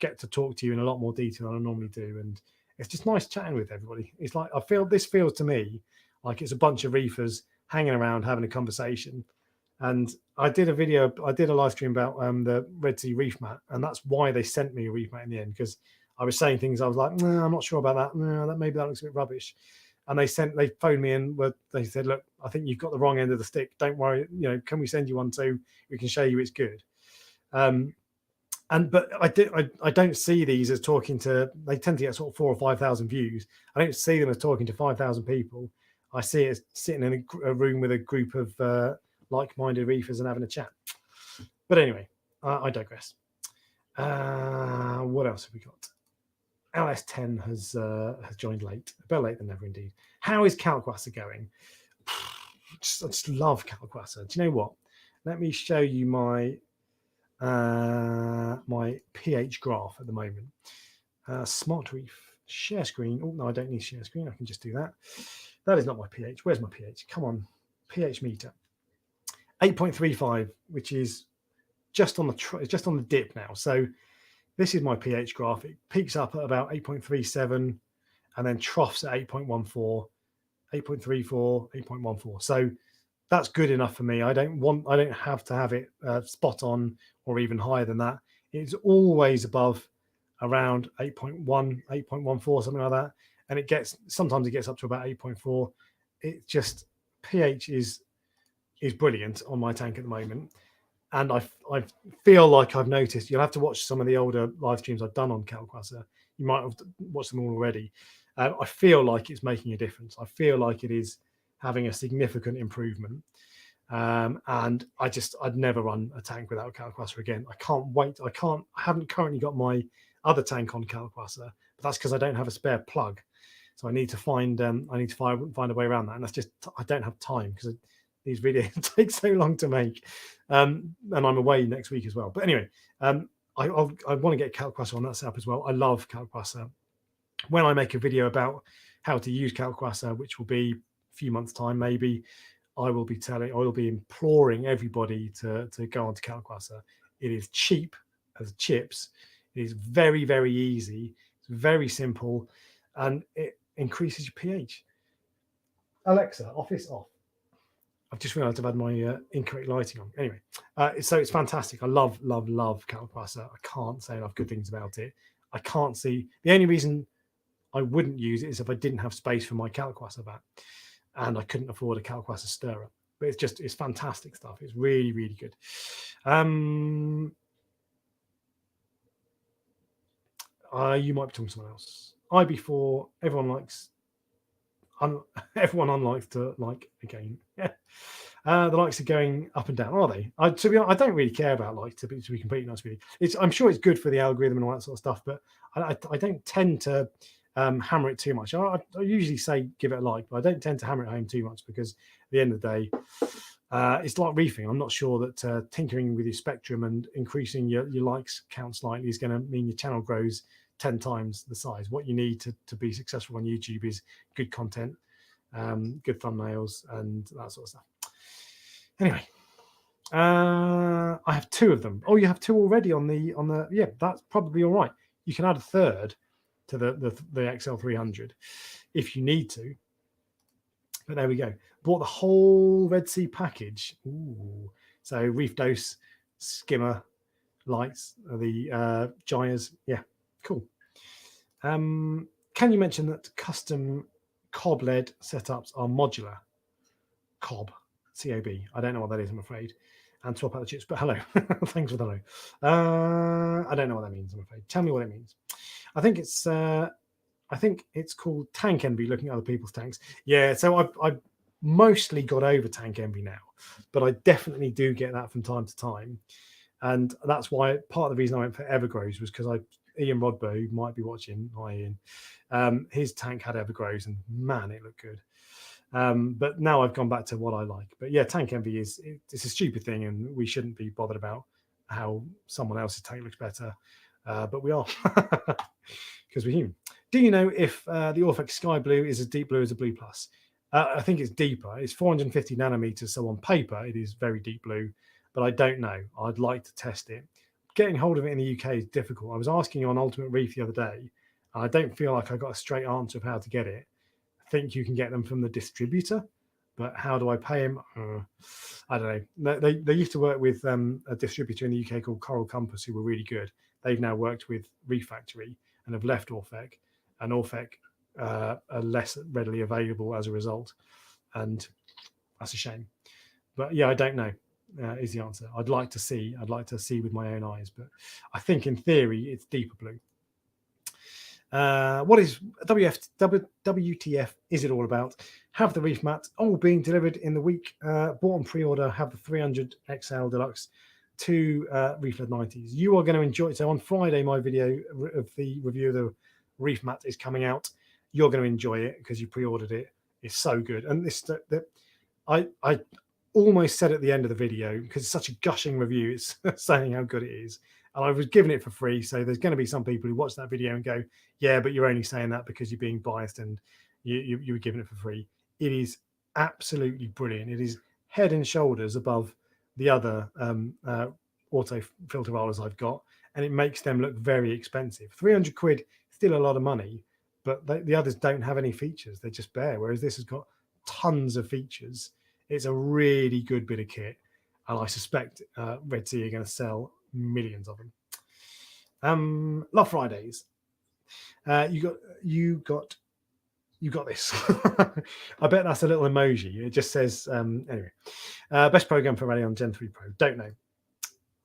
get to talk to you in a lot more detail than I normally do, and it's just nice chatting with everybody. It's like this feels to me like it's a bunch of reefers hanging around having a conversation. And I did a live stream about the Red Sea reef mat, and that's why they sent me a reef mat in the end, because I was saying things I was like, no, I'm not sure about that. No, maybe that looks a bit rubbish. And they phoned me and they said, look, I think you've got the wrong end of the stick. Don't worry. Can we send you one so we can show you it's good? But I don't see these as talking to. They tend to get sort of 4,000 or 5,000 views. I don't see them as talking to 5,000 people. I see it as sitting in a room with a group of like-minded reefers and having a chat. But anyway, I digress. What else have we got? LS10 has joined late, better late than never indeed. How is Calquasser going? I just love Calquasser. Do you know what? Let me show you my my pH graph at the moment. Smart Reef, share screen. Oh no, I don't need share screen. I can just do that. That is not my pH. Where's my pH? Come on, pH meter. 8.35, which is just on the dip now. So this is my pH graph. It peaks up at about 8.37 and then troughs at 8.14, 8.34, 8.14. So that's good enough for me. I don't have to have it spot on or even higher than that. It's always above around 8.1, 8.14, something like that. And sometimes it gets up to about 8.4. It just pH is brilliant on my tank at the moment. And I feel like I've noticed, you'll have to watch some of the older live streams I've done on Calquasser. You might have watched them all already. I feel like it's making a difference. I feel like it is having a significant improvement. And I'd never run a tank without Calquasser again. I can't wait. I haven't currently got my other tank on Calquasser, but that's because I don't have a spare plug. So I need to find a way around that. And that's just, I don't have time because these videos take so long to make. And I'm away next week as well. But anyway, I want to get Calquasser on that setup as well. I love Calquasser. When I make a video about how to use Calquasser, which will be a few months' time maybe, I will be imploring everybody to go onto Calquasser. It is cheap as chips. It is very, very easy. It's very simple, and it increases your pH. Alexa, office off. I've just realised I've had my incorrect lighting on. Anyway, so it's fantastic. I love Calquasser. I can't say enough good things about it. I can't see the only reason I wouldn't use it is if I didn't have space for my Calquasser vat and I couldn't afford a Calquasser stirrer. But it's fantastic stuff. It's really, really good. You might be talking to someone else. IB4, everyone likes to like again. Yeah. The likes are going up and down, are they? I don't really care about likes, to be completely honest with you. I'm sure it's good for the algorithm and all that sort of stuff, but I don't tend to hammer it too much. I usually say give it a like, but I don't tend to hammer it home too much because at the end of the day, it's like reefing. I'm not sure that tinkering with your spectrum and increasing your likes count slightly is going to mean your channel grows 10 times the size. What you need to be successful on YouTube is good content, good thumbnails, and that sort of stuff. Anyway, I have 2 of them. Oh, you have 2 already on the yeah, that's probably all right. You can add a third to the XL300 if you need to. But there we go. Bought the whole Red Sea package. Ooh. So reef dose, skimmer, lights, the gyres. Yeah, cool. Can you mention that custom cob LED setups are modular? Cob, C-O-B. I don't know what that is, I'm afraid. And swap out the chips, but hello. Thanks for the hello. I don't know what that means, I'm afraid. Tell me what it means. I think it's called tank envy, looking at other people's tanks. Yeah, so I've mostly got over tank envy now, but I definitely do get that from time to time. And that's why part of the reason I went for Evergrows was because Ian Rodber, who might be watching, hi Ian, his tank had Evergrows and man, it looked good. But now I've gone back to what I like. But yeah, tank envy it's a stupid thing and we shouldn't be bothered about how someone else's tank looks better. But we are because we're human. Do you know if the Orfec Sky Blue is as deep blue as a Blue Plus? I think it's deeper. It's 450 nanometers, so on paper it is very deep blue, but I don't know. I'd like to test it. Getting hold of it in the UK is difficult. I was asking you on Ultimate Reef the other day, and I don't feel like I got a straight answer of how to get it. I think you can get them from the distributor, but how do I pay him? I don't know. They used to work with a distributor in the UK called Coral Compass, who were really good. They've now worked with Reef Factory and have left Orfec, and Orfec are less readily available as a result, and that's a shame. But yeah, I don't know. is the answer. I'd like to see with my own eyes, but I think in theory it's deeper blue. What is WTF is it all about? Have the Reef mat all being delivered in the week. Bought on pre-order. Have the 300 XL Deluxe, 2 Reef LED 90s. You are going to enjoy it. So on Friday, my video of the review of the Reef mat is coming out. You're going to enjoy it because you pre-ordered it. It's so good. And this I almost said at the end of the video, because it's such a gushing review, it's saying how good it is. And I was giving it for free. So there's going to be some people who watch that video and go, yeah, but you're only saying that because you're being biased and you were giving it for free. It is absolutely brilliant. It is head and shoulders above the other auto filter rollers I've got, and it makes them look very expensive. 300 quid, still a lot of money, but the others don't have any features. They're just bare, whereas this has got tons of features. It's a really good bit of kit, and I suspect Red Sea are going to sell millions of them. Love Fridays. You got this. I bet that's a little emoji. It just says anyway. Best program for Rally on Gen 3 Pro. Don't know.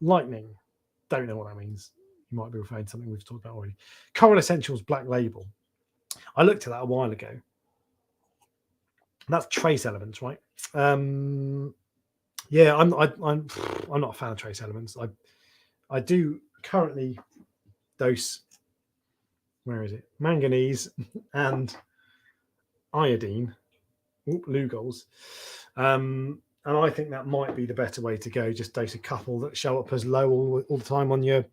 Lightning. Don't know what that means. You might be referring to something we've talked about already. Coral Essentials Black Label. I looked at that a while ago. That's trace elements, right? Yeah, I'm not a fan of trace elements. I do currently dose, where is it? Manganese and iodine, Lugol's. And I think that might be the better way to go. Just dose a couple that show up as low all the time on your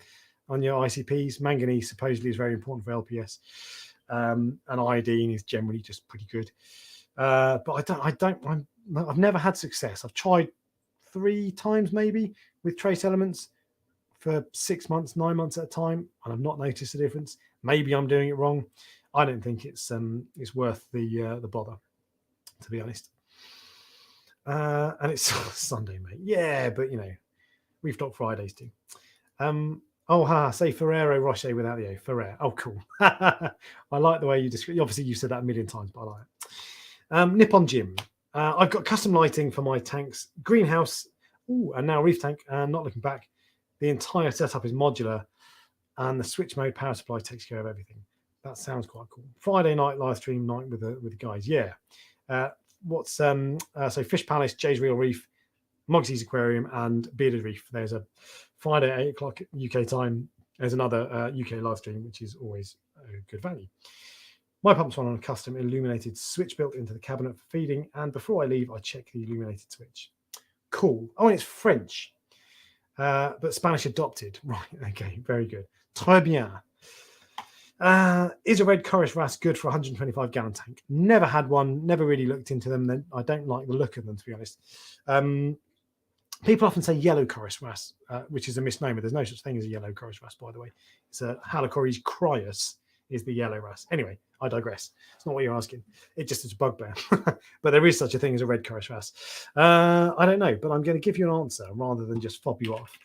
ICPs. Manganese supposedly is very important for LPS. And iodine is generally just pretty good. But I've never had success. I've tried 3 times maybe with trace elements for 6 months, 9 months at a time, and I've not noticed a difference. Maybe I'm doing it wrong. I don't think it's worth the bother, to be honest. And it's Sunday, mate. Yeah, but we've got Fridays too. Say Ferrero Rocher without the O. Ferrer. Oh, cool. I like the way you describe. Obviously, you said that a million times, but I like it. Nippon Gym. I've got custom lighting for my tanks, greenhouse, and now reef tank. Not looking back. The entire setup is modular, and the switch mode power supply takes care of everything. That sounds quite cool. Friday night live stream night with the guys. Yeah. So Fish Palace, Jay's Real Reef, Mogsy's Aquarium, and Bearded Reef. There's a Friday at 8 o'clock UK time. There's another UK live stream, which is always good value. My pumps run on a custom illuminated switch built into the cabinet for feeding, and before I leave, I check the illuminated switch. Cool. Oh, and it's French, but Spanish adopted. Right. Okay. Very good. Très bien. Is a red Chorus Wrasse good for a 125 gallon tank? Never had one. Never really looked into them. I don't like the look of them, to be honest. People often say yellow Chorus Wrasse, which is a misnomer. There's no such thing as a yellow Chorus Wrasse, by the way. It's a Halocoris Crius is the yellow Wrasse. Anyway, I digress. It's not what you're asking. It just is a bugbear. But there is such a thing as a red Chorus Wrasse. I don't know, but I'm going to give you an answer rather than just fob you off.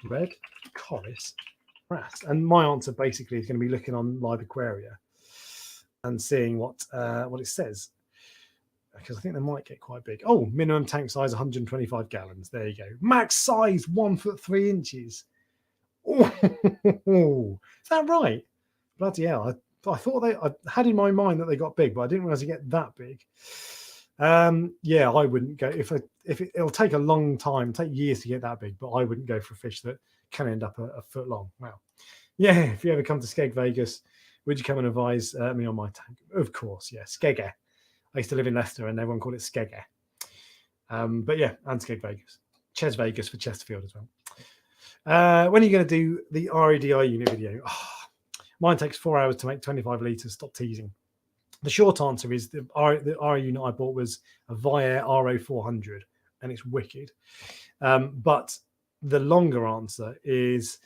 Red Chorus Wrasse. And my answer basically is going to be looking on Live Aquaria and seeing what it says, because I think they might get quite big. Oh, minimum tank size 125 gallons. There you go. Max size 1 foot 3 inches. Oh, is that right? Bloody hell! I thought I had in my mind that they got big, but I didn't realize they get that big. Yeah, I wouldn't go it'll take a long time, take years to get that big, but I wouldn't go for a fish that can end up a foot long. Wow. Yeah, if you ever come to Skeg Vegas, would you come and advise me on my tank? Of course, yeah. Skegger. I used to live in Leicester and everyone called it Skegger. But yeah, and Skeg Vegas. Ches Vegas for Chesterfield as well. When are you going to do the REDI unit video? Oh, mine takes 4 hours to make 25 litres. Stop teasing. The short answer is the RE unit I bought was a Viair RO400 and it's wicked. But the longer answer is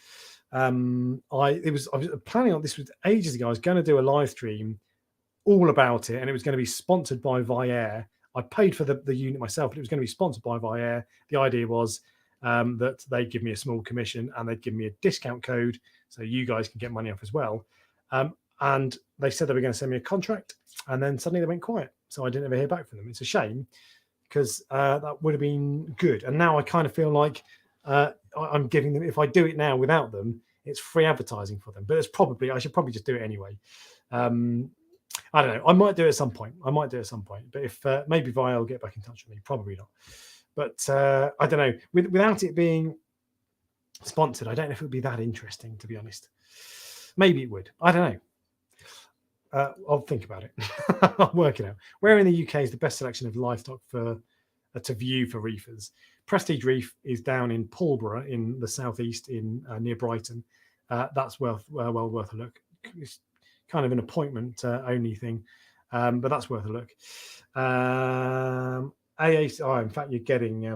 I was planning on this was ages ago. I was going to do a live stream all about it, and it was going to be sponsored by Viair. I paid for the unit myself, but it was going to be sponsored by Viair. The idea was that they'd give me a small commission and they'd give me a discount code so you guys can get money off as well. And they said they were going to send me a contract, and then suddenly they went quiet. So I didn't ever hear back from them. It's a shame because that would have been good. And now I kind of feel like I'm giving them, if I do it now without them, it's free advertising for them. But I should probably just do it anyway. I don't know. I might do it at some point. But if maybe Vi will get back in touch with me, probably not. But I don't know. Without it being sponsored, I don't know if it would be that interesting, to be honest. Maybe it would. I don't know. I'll think about it. I'll work it out. Where in the UK is the best selection of livestock to view for reefers? Prestige Reef is down in Pulborough in the southeast, in near Brighton. That's well worth a look. It's kind of an appointment only thing, but that's worth a look. AAC. Oh, in fact, you're getting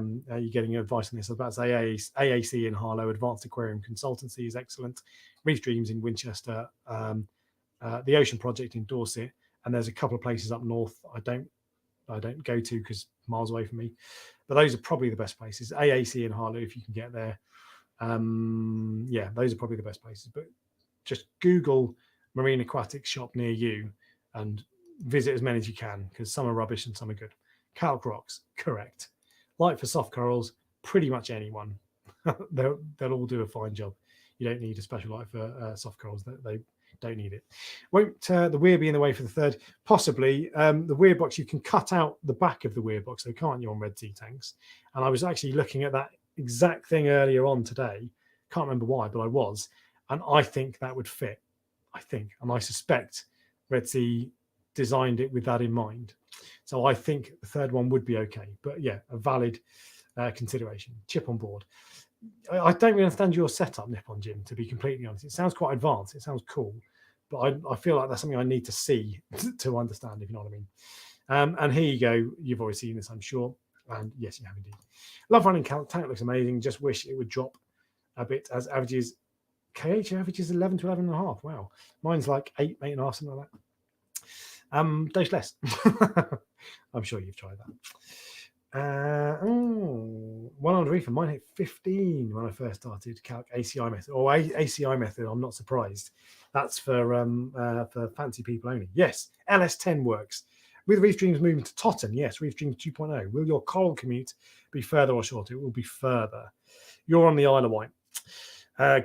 advice on this. I was about to say AAC in Harlow, Advanced Aquarium Consultancy, is excellent. Reef Dreams in Winchester, the Ocean Project in Dorset, and there's a couple of places up north I don't go to because miles away from me, but those are probably the best places. AAC in Harlow, if you can get there. Yeah, those are probably the best places. But just Google marine aquatics shop near you and visit as many as you can, because some are rubbish and some are good. Calc rocks, correct. Light for soft corals, pretty much anyone. they'll all do a fine job. You don't need a special light for soft corals. They don't need it. Won't the weir be in the way for the third? Possibly. The weir box, you can cut out the back of the weir box, so can't you, on Red Sea tanks? And I was actually looking at that exact thing earlier on today. Can't remember why, but I was. And I think that would fit. And I suspect Red Sea designed it with that in mind. So I think the third one would be okay. But yeah, a valid consideration. Chip on board. I don't really understand your setup, Nippon Jim, to be completely honest. It sounds quite advanced. It sounds cool. But I feel like that's something I need to see to understand, if you know what I mean. And here you go. You've already seen this, I'm sure. And yes, you have indeed. Love running tank, looks amazing. Just wish it would drop a bit, as averages. KH averages 11 to 11.5. Wow. Mine's like 8.5, something like that. Dose less. I'm sure you've tried that. One on reefer. Mine hit 15 when I first started calc ACI method. Or ACI method, I'm not surprised. That's for fancy people only. Yes, LS10 works. With Reef Dreams moving to Totten, yes, Reef Dreams 2.0. Will your coral commute be further or shorter? It will be further. You're on the Isle of Wight.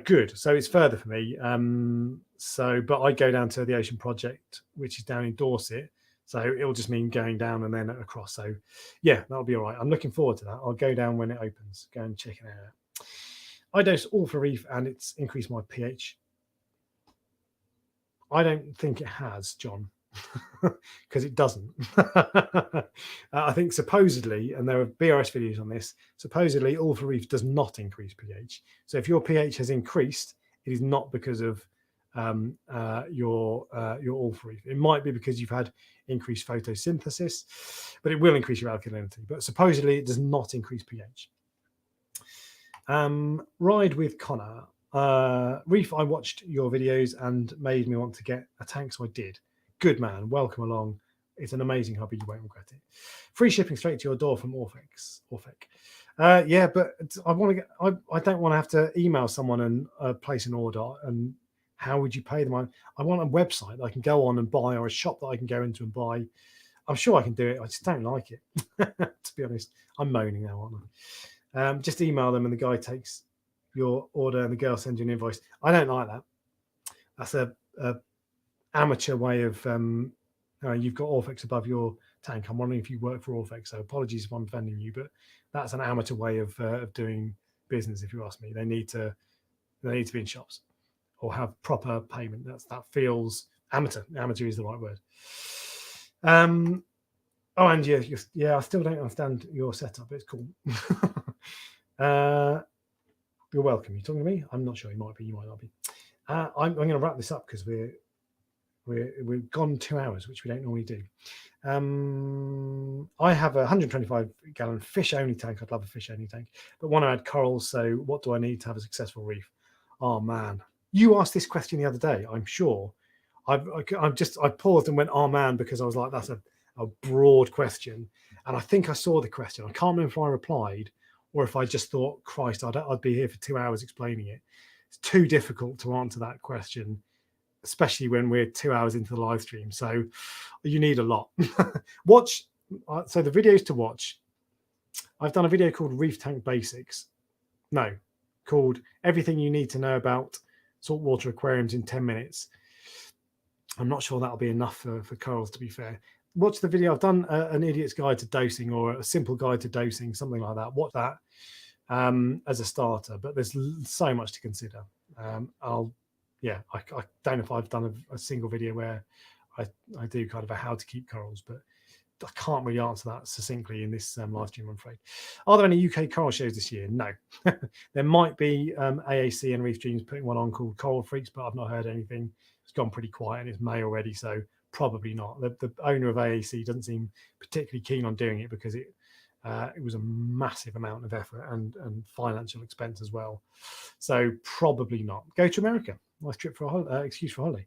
Good. So it's further for me. But I go down to the Ocean Project, which is down in Dorset. So it'll just mean going down and then across. So yeah, that'll be all right. I'm looking forward to that. I'll go down when it opens. Go and check it out. I dose all for Reef and it's increased my pH. I don't think it has, John. Because it doesn't. I think supposedly, and there are BRS videos on this, supposedly all for Reef does not increase pH. So if your pH has increased, it is not because of your all for Reef. It might be because you've had increased photosynthesis, but it will increase your alkalinity. But supposedly it does not increase pH. Ride with Connor. Reef, I watched your videos and made me want to get a tank, so I did. Good man, welcome along. It's an amazing hobby, you won't regret it. Free shipping straight to your door from Orphic. Yeah, but I don't want to have to email someone and place an order. And how would you pay them? I want a website that I can go on and buy, or a shop that I can go into and buy. I'm sure I can do it. I just don't like it. To be honest, I'm moaning now, aren't I? Just email them and the guy takes your order and the girl sends you an invoice. I don't like that. That's a amateur way of you've got Orphex above your tank. I'm wondering if you work for Orphex, so apologies if I'm offending you, but that's an amateur way of doing business, if you ask me. They need to be in shops or have proper payment. That feels amateur. Amateur is the right word. And yeah, I still don't understand your setup. It's cool. You're welcome. You talking to me? I'm not sure. You might be. You might not be. I'm going to wrap this up because we've gone 2 hours, which we don't normally do. I have a 125-gallon fish-only tank. I'd love a fish-only tank, but want to add corals. So what do I need to have a successful reef? Oh man, you asked this question the other day. I'm sure. I paused and went, oh man, because I was like, that's a broad question, and I think I saw the question. I can't remember if I replied or if I just thought, Christ, I'd be here for 2 hours explaining it. It's too difficult to answer that question, especially when we're 2 hours into the live stream. So you need a lot. Watch. So the videos to watch I've done a video called Reef Tank Basics. No, called Everything You Need to Know About Saltwater Aquariums in 10 minutes. I'm not sure that'll be enough for corals, to be fair. Watch the video. I've done an idiot's guide to dosing, or a simple guide to dosing, something like that. Watch that as a starter, but there's so much to consider. I don't know if I've done a single video where I do kind of a how to keep corals, but I can't really answer that succinctly in this live stream, I'm afraid. Are there any UK coral shows this year? No. There might be AAC and Reef Dreams putting one on called Coral Freaks, but I've not heard anything. It's gone pretty quiet and it's May already, so probably not. The owner of AAC doesn't seem particularly keen on doing it because it was a massive amount of effort and financial expense as well. So probably not. Go to America. Nice trip for a excuse for a holiday.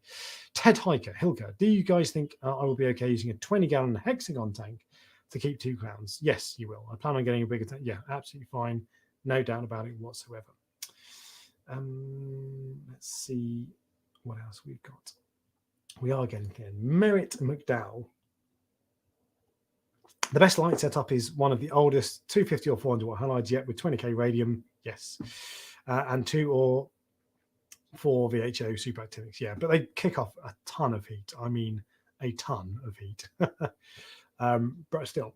Ted Hiker, Hilker, do you guys think I will be okay using a 20-gallon hexagon tank to keep 2 clowns? Yes, you will. I plan on getting a bigger tank. Yeah, absolutely fine. No doubt about it whatsoever. Let's see what else we've got. We are getting there. Merritt McDowell. The best light setup is one of the oldest 250 or 400 watt halides yet with 20k radium. Yes. And 2 or 4 VHO superactinics. Yeah, but they kick off a ton of heat. I mean, a ton of heat. But still,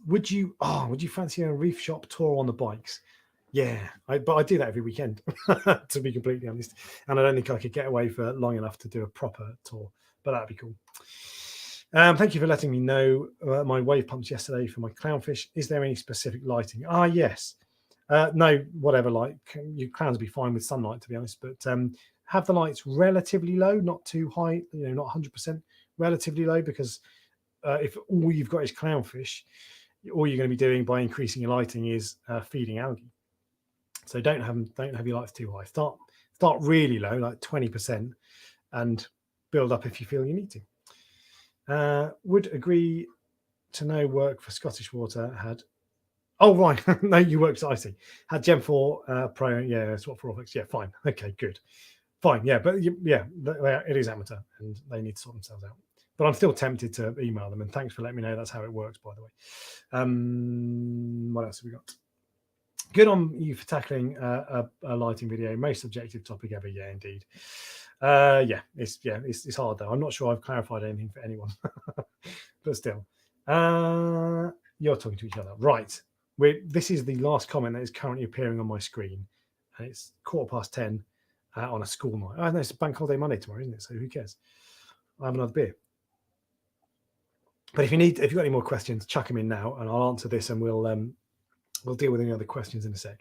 would you fancy a reef shop tour on the bikes? Yeah, but I do that every weekend, to be completely honest. And I don't think I could get away for long enough to do a proper tour, but that'd be cool. Thank you for letting me know my wave pumps yesterday for my clownfish. Is there any specific lighting? Yes. No, whatever light. Your clowns will be fine with sunlight, to be honest, but have the lights relatively low, not too high, not 100%, relatively low, because if all you've got is clownfish, all you're going to be doing by increasing your lighting is feeding algae. So don't have your lights too high. Start really low, like 20%, and build up if you feel you need to. Would agree to no work for Scottish Water had. Oh right, no, you worked. I see. Had Gen 4 Pro. Yeah, swap for Orfix. Yeah, fine. Okay, good. Fine. Yeah, but yeah, it is amateur, and they need to sort themselves out. But I'm still tempted to email them. And thanks for letting me know that's how it works, by the way. What else have we got? Good on you for tackling a lighting video. Most subjective topic ever. Yeah, indeed. It's hard though. I'm not sure I've clarified anything for anyone, but still, you're talking to each other, right? This is the last comment that is currently appearing on my screen, and it's 10:15 on a school night. I know it's Bank Holiday Monday tomorrow, isn't it? So who cares? I have another beer. But if you've got any more questions, chuck them in now, and I'll answer this, and we'll deal with any other questions in a sec.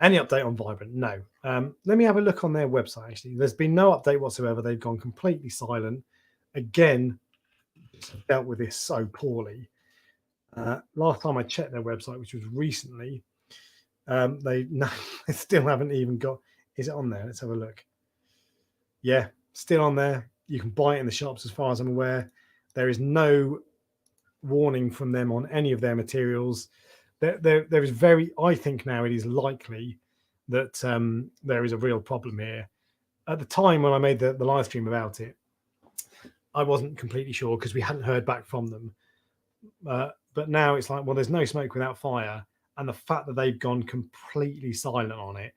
Any update on Vibrant? No. Let me have a look on their website. Actually, there's been no update whatsoever. They've gone completely silent. Again, dealt with this so poorly. Last time I checked their website, which was recently, they still haven't even got. Is it on there? Let's have a look. Yeah, still on there. You can buy it in the shops, as far as I'm aware. There is no warning from them on any of their materials. There is I think now it is likely that there is a real problem here. At the time when I made the live stream about it, I wasn't completely sure because we hadn't heard back from them. But now it's like, well, there's no smoke without fire. And the fact that they've gone completely silent on it,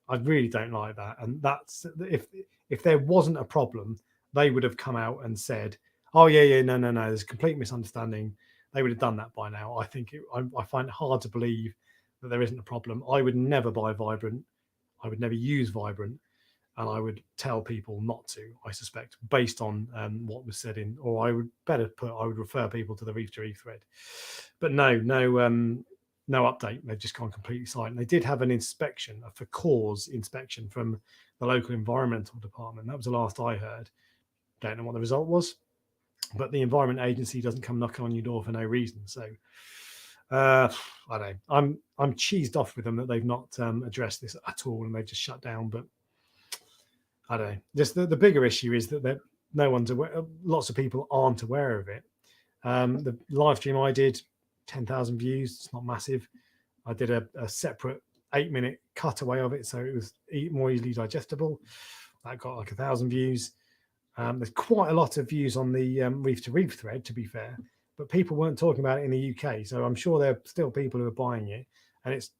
I really don't like that. And that's if there wasn't a problem, they would have come out and said, oh, yeah, no, there's a complete misunderstanding. They would have done that by now. I think I find it hard to believe that there isn't a problem. I would never buy Vibrant. I would never use Vibrant. And I would tell people not to, I suspect, based on what was said or I would refer people to the Reef to Reef thread. But no update. They've just gone completely silent. They did have an inspection, for cause inspection from the local environmental department. That was the last I heard. Don't know what the result was, but the Environment Agency doesn't come knocking on your door for no reason. So I don't know. I'm cheesed off with them that they've not addressed this at all and they've just shut down. But I don't know. Just the bigger issue is that no one's aware. Lots of people aren't aware of it. The live stream I did, 10,000 views. It's not massive. I did a separate 8-minute cutaway of it, so it was more easily digestible. That got like 1,000 views. There's quite a lot of views on the Reef to Reef thread, to be fair, but people weren't talking about it in the UK. So I'm sure there are still people who are buying it, and it's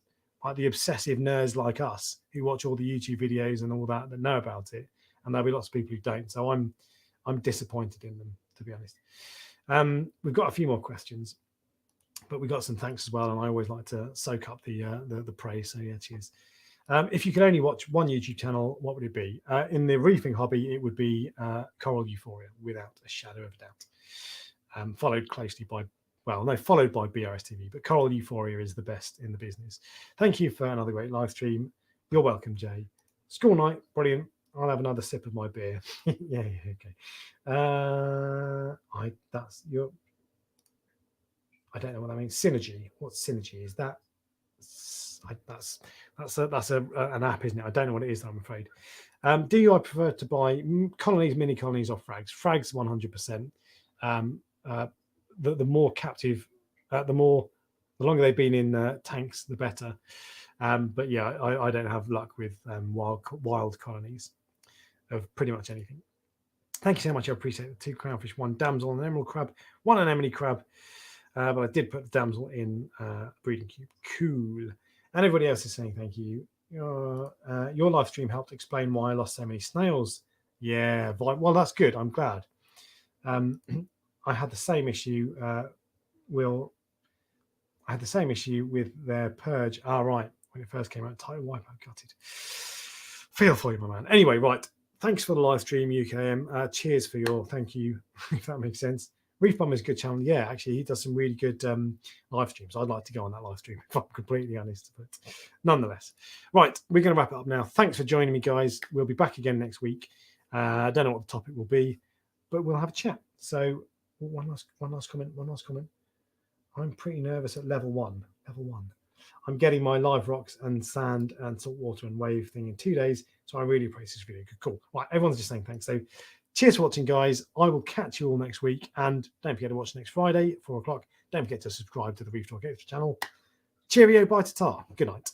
like the obsessive nerds like us who watch all the YouTube videos and all that know about it, and there'll be lots of people who don't. So I'm disappointed in them, to be honest. We've got a few more questions, but we got some thanks as well, and I always like to soak up the praise. So yeah, cheers. If you could only watch one YouTube channel, what would it be? In the reefing hobby, it would be Coral Euphoria, without a shadow of a doubt. Followed closely by, followed by BRS TV, but Coral Euphoria is the best in the business. Thank you for another great live stream. You're welcome, Jay. School night, brilliant. I'll have another sip of my beer. yeah, okay. I don't know what that means. Synergy. What's synergy? Is that? That's an app, isn't it? I don't know what it is, I'm afraid. I prefer to buy colonies, mini colonies, or frags? Frags 100%. The more captive, the longer they've been in tanks, the better. But yeah, I don't have luck with wild colonies of pretty much anything. Thank you so much. I appreciate it. 2 clownfish, 1 damsel, and an emerald crab, 1 anemone crab. But I did put the damsel in breeding cube. Cool. And everybody else is saying thank you. Your live stream helped explain why I lost so many snails. Yeah, well, that's good. I'm glad. I had the same issue. I had the same issue with their purge. Right, when it first came out, title wipeout gutted. Feel for you, my man. Anyway, right. Thanks for the live stream, UKM. Cheers for your thank you, if that makes sense. Reef Bum is a good channel. Yeah, actually, he does some really good live streams. I'd like to go on that live stream, if I'm completely honest. But nonetheless, right, we're going to wrap it up now. Thanks for joining me, guys. We'll be back again next week. I don't know what the topic will be, but we'll have a chat. So one last comment. I'm pretty nervous at level 1. I'm getting my live rocks and sand and salt water and wave thing in 2 days. So I really appreciate this video. Cool. Right, everyone's just saying thanks. So cheers for watching, guys. I will catch you all next week. And don't forget to watch next Friday at 4 o'clock. Don't forget to subscribe to the Reef Talk Extra channel. Cheerio, bye to tar. Good night.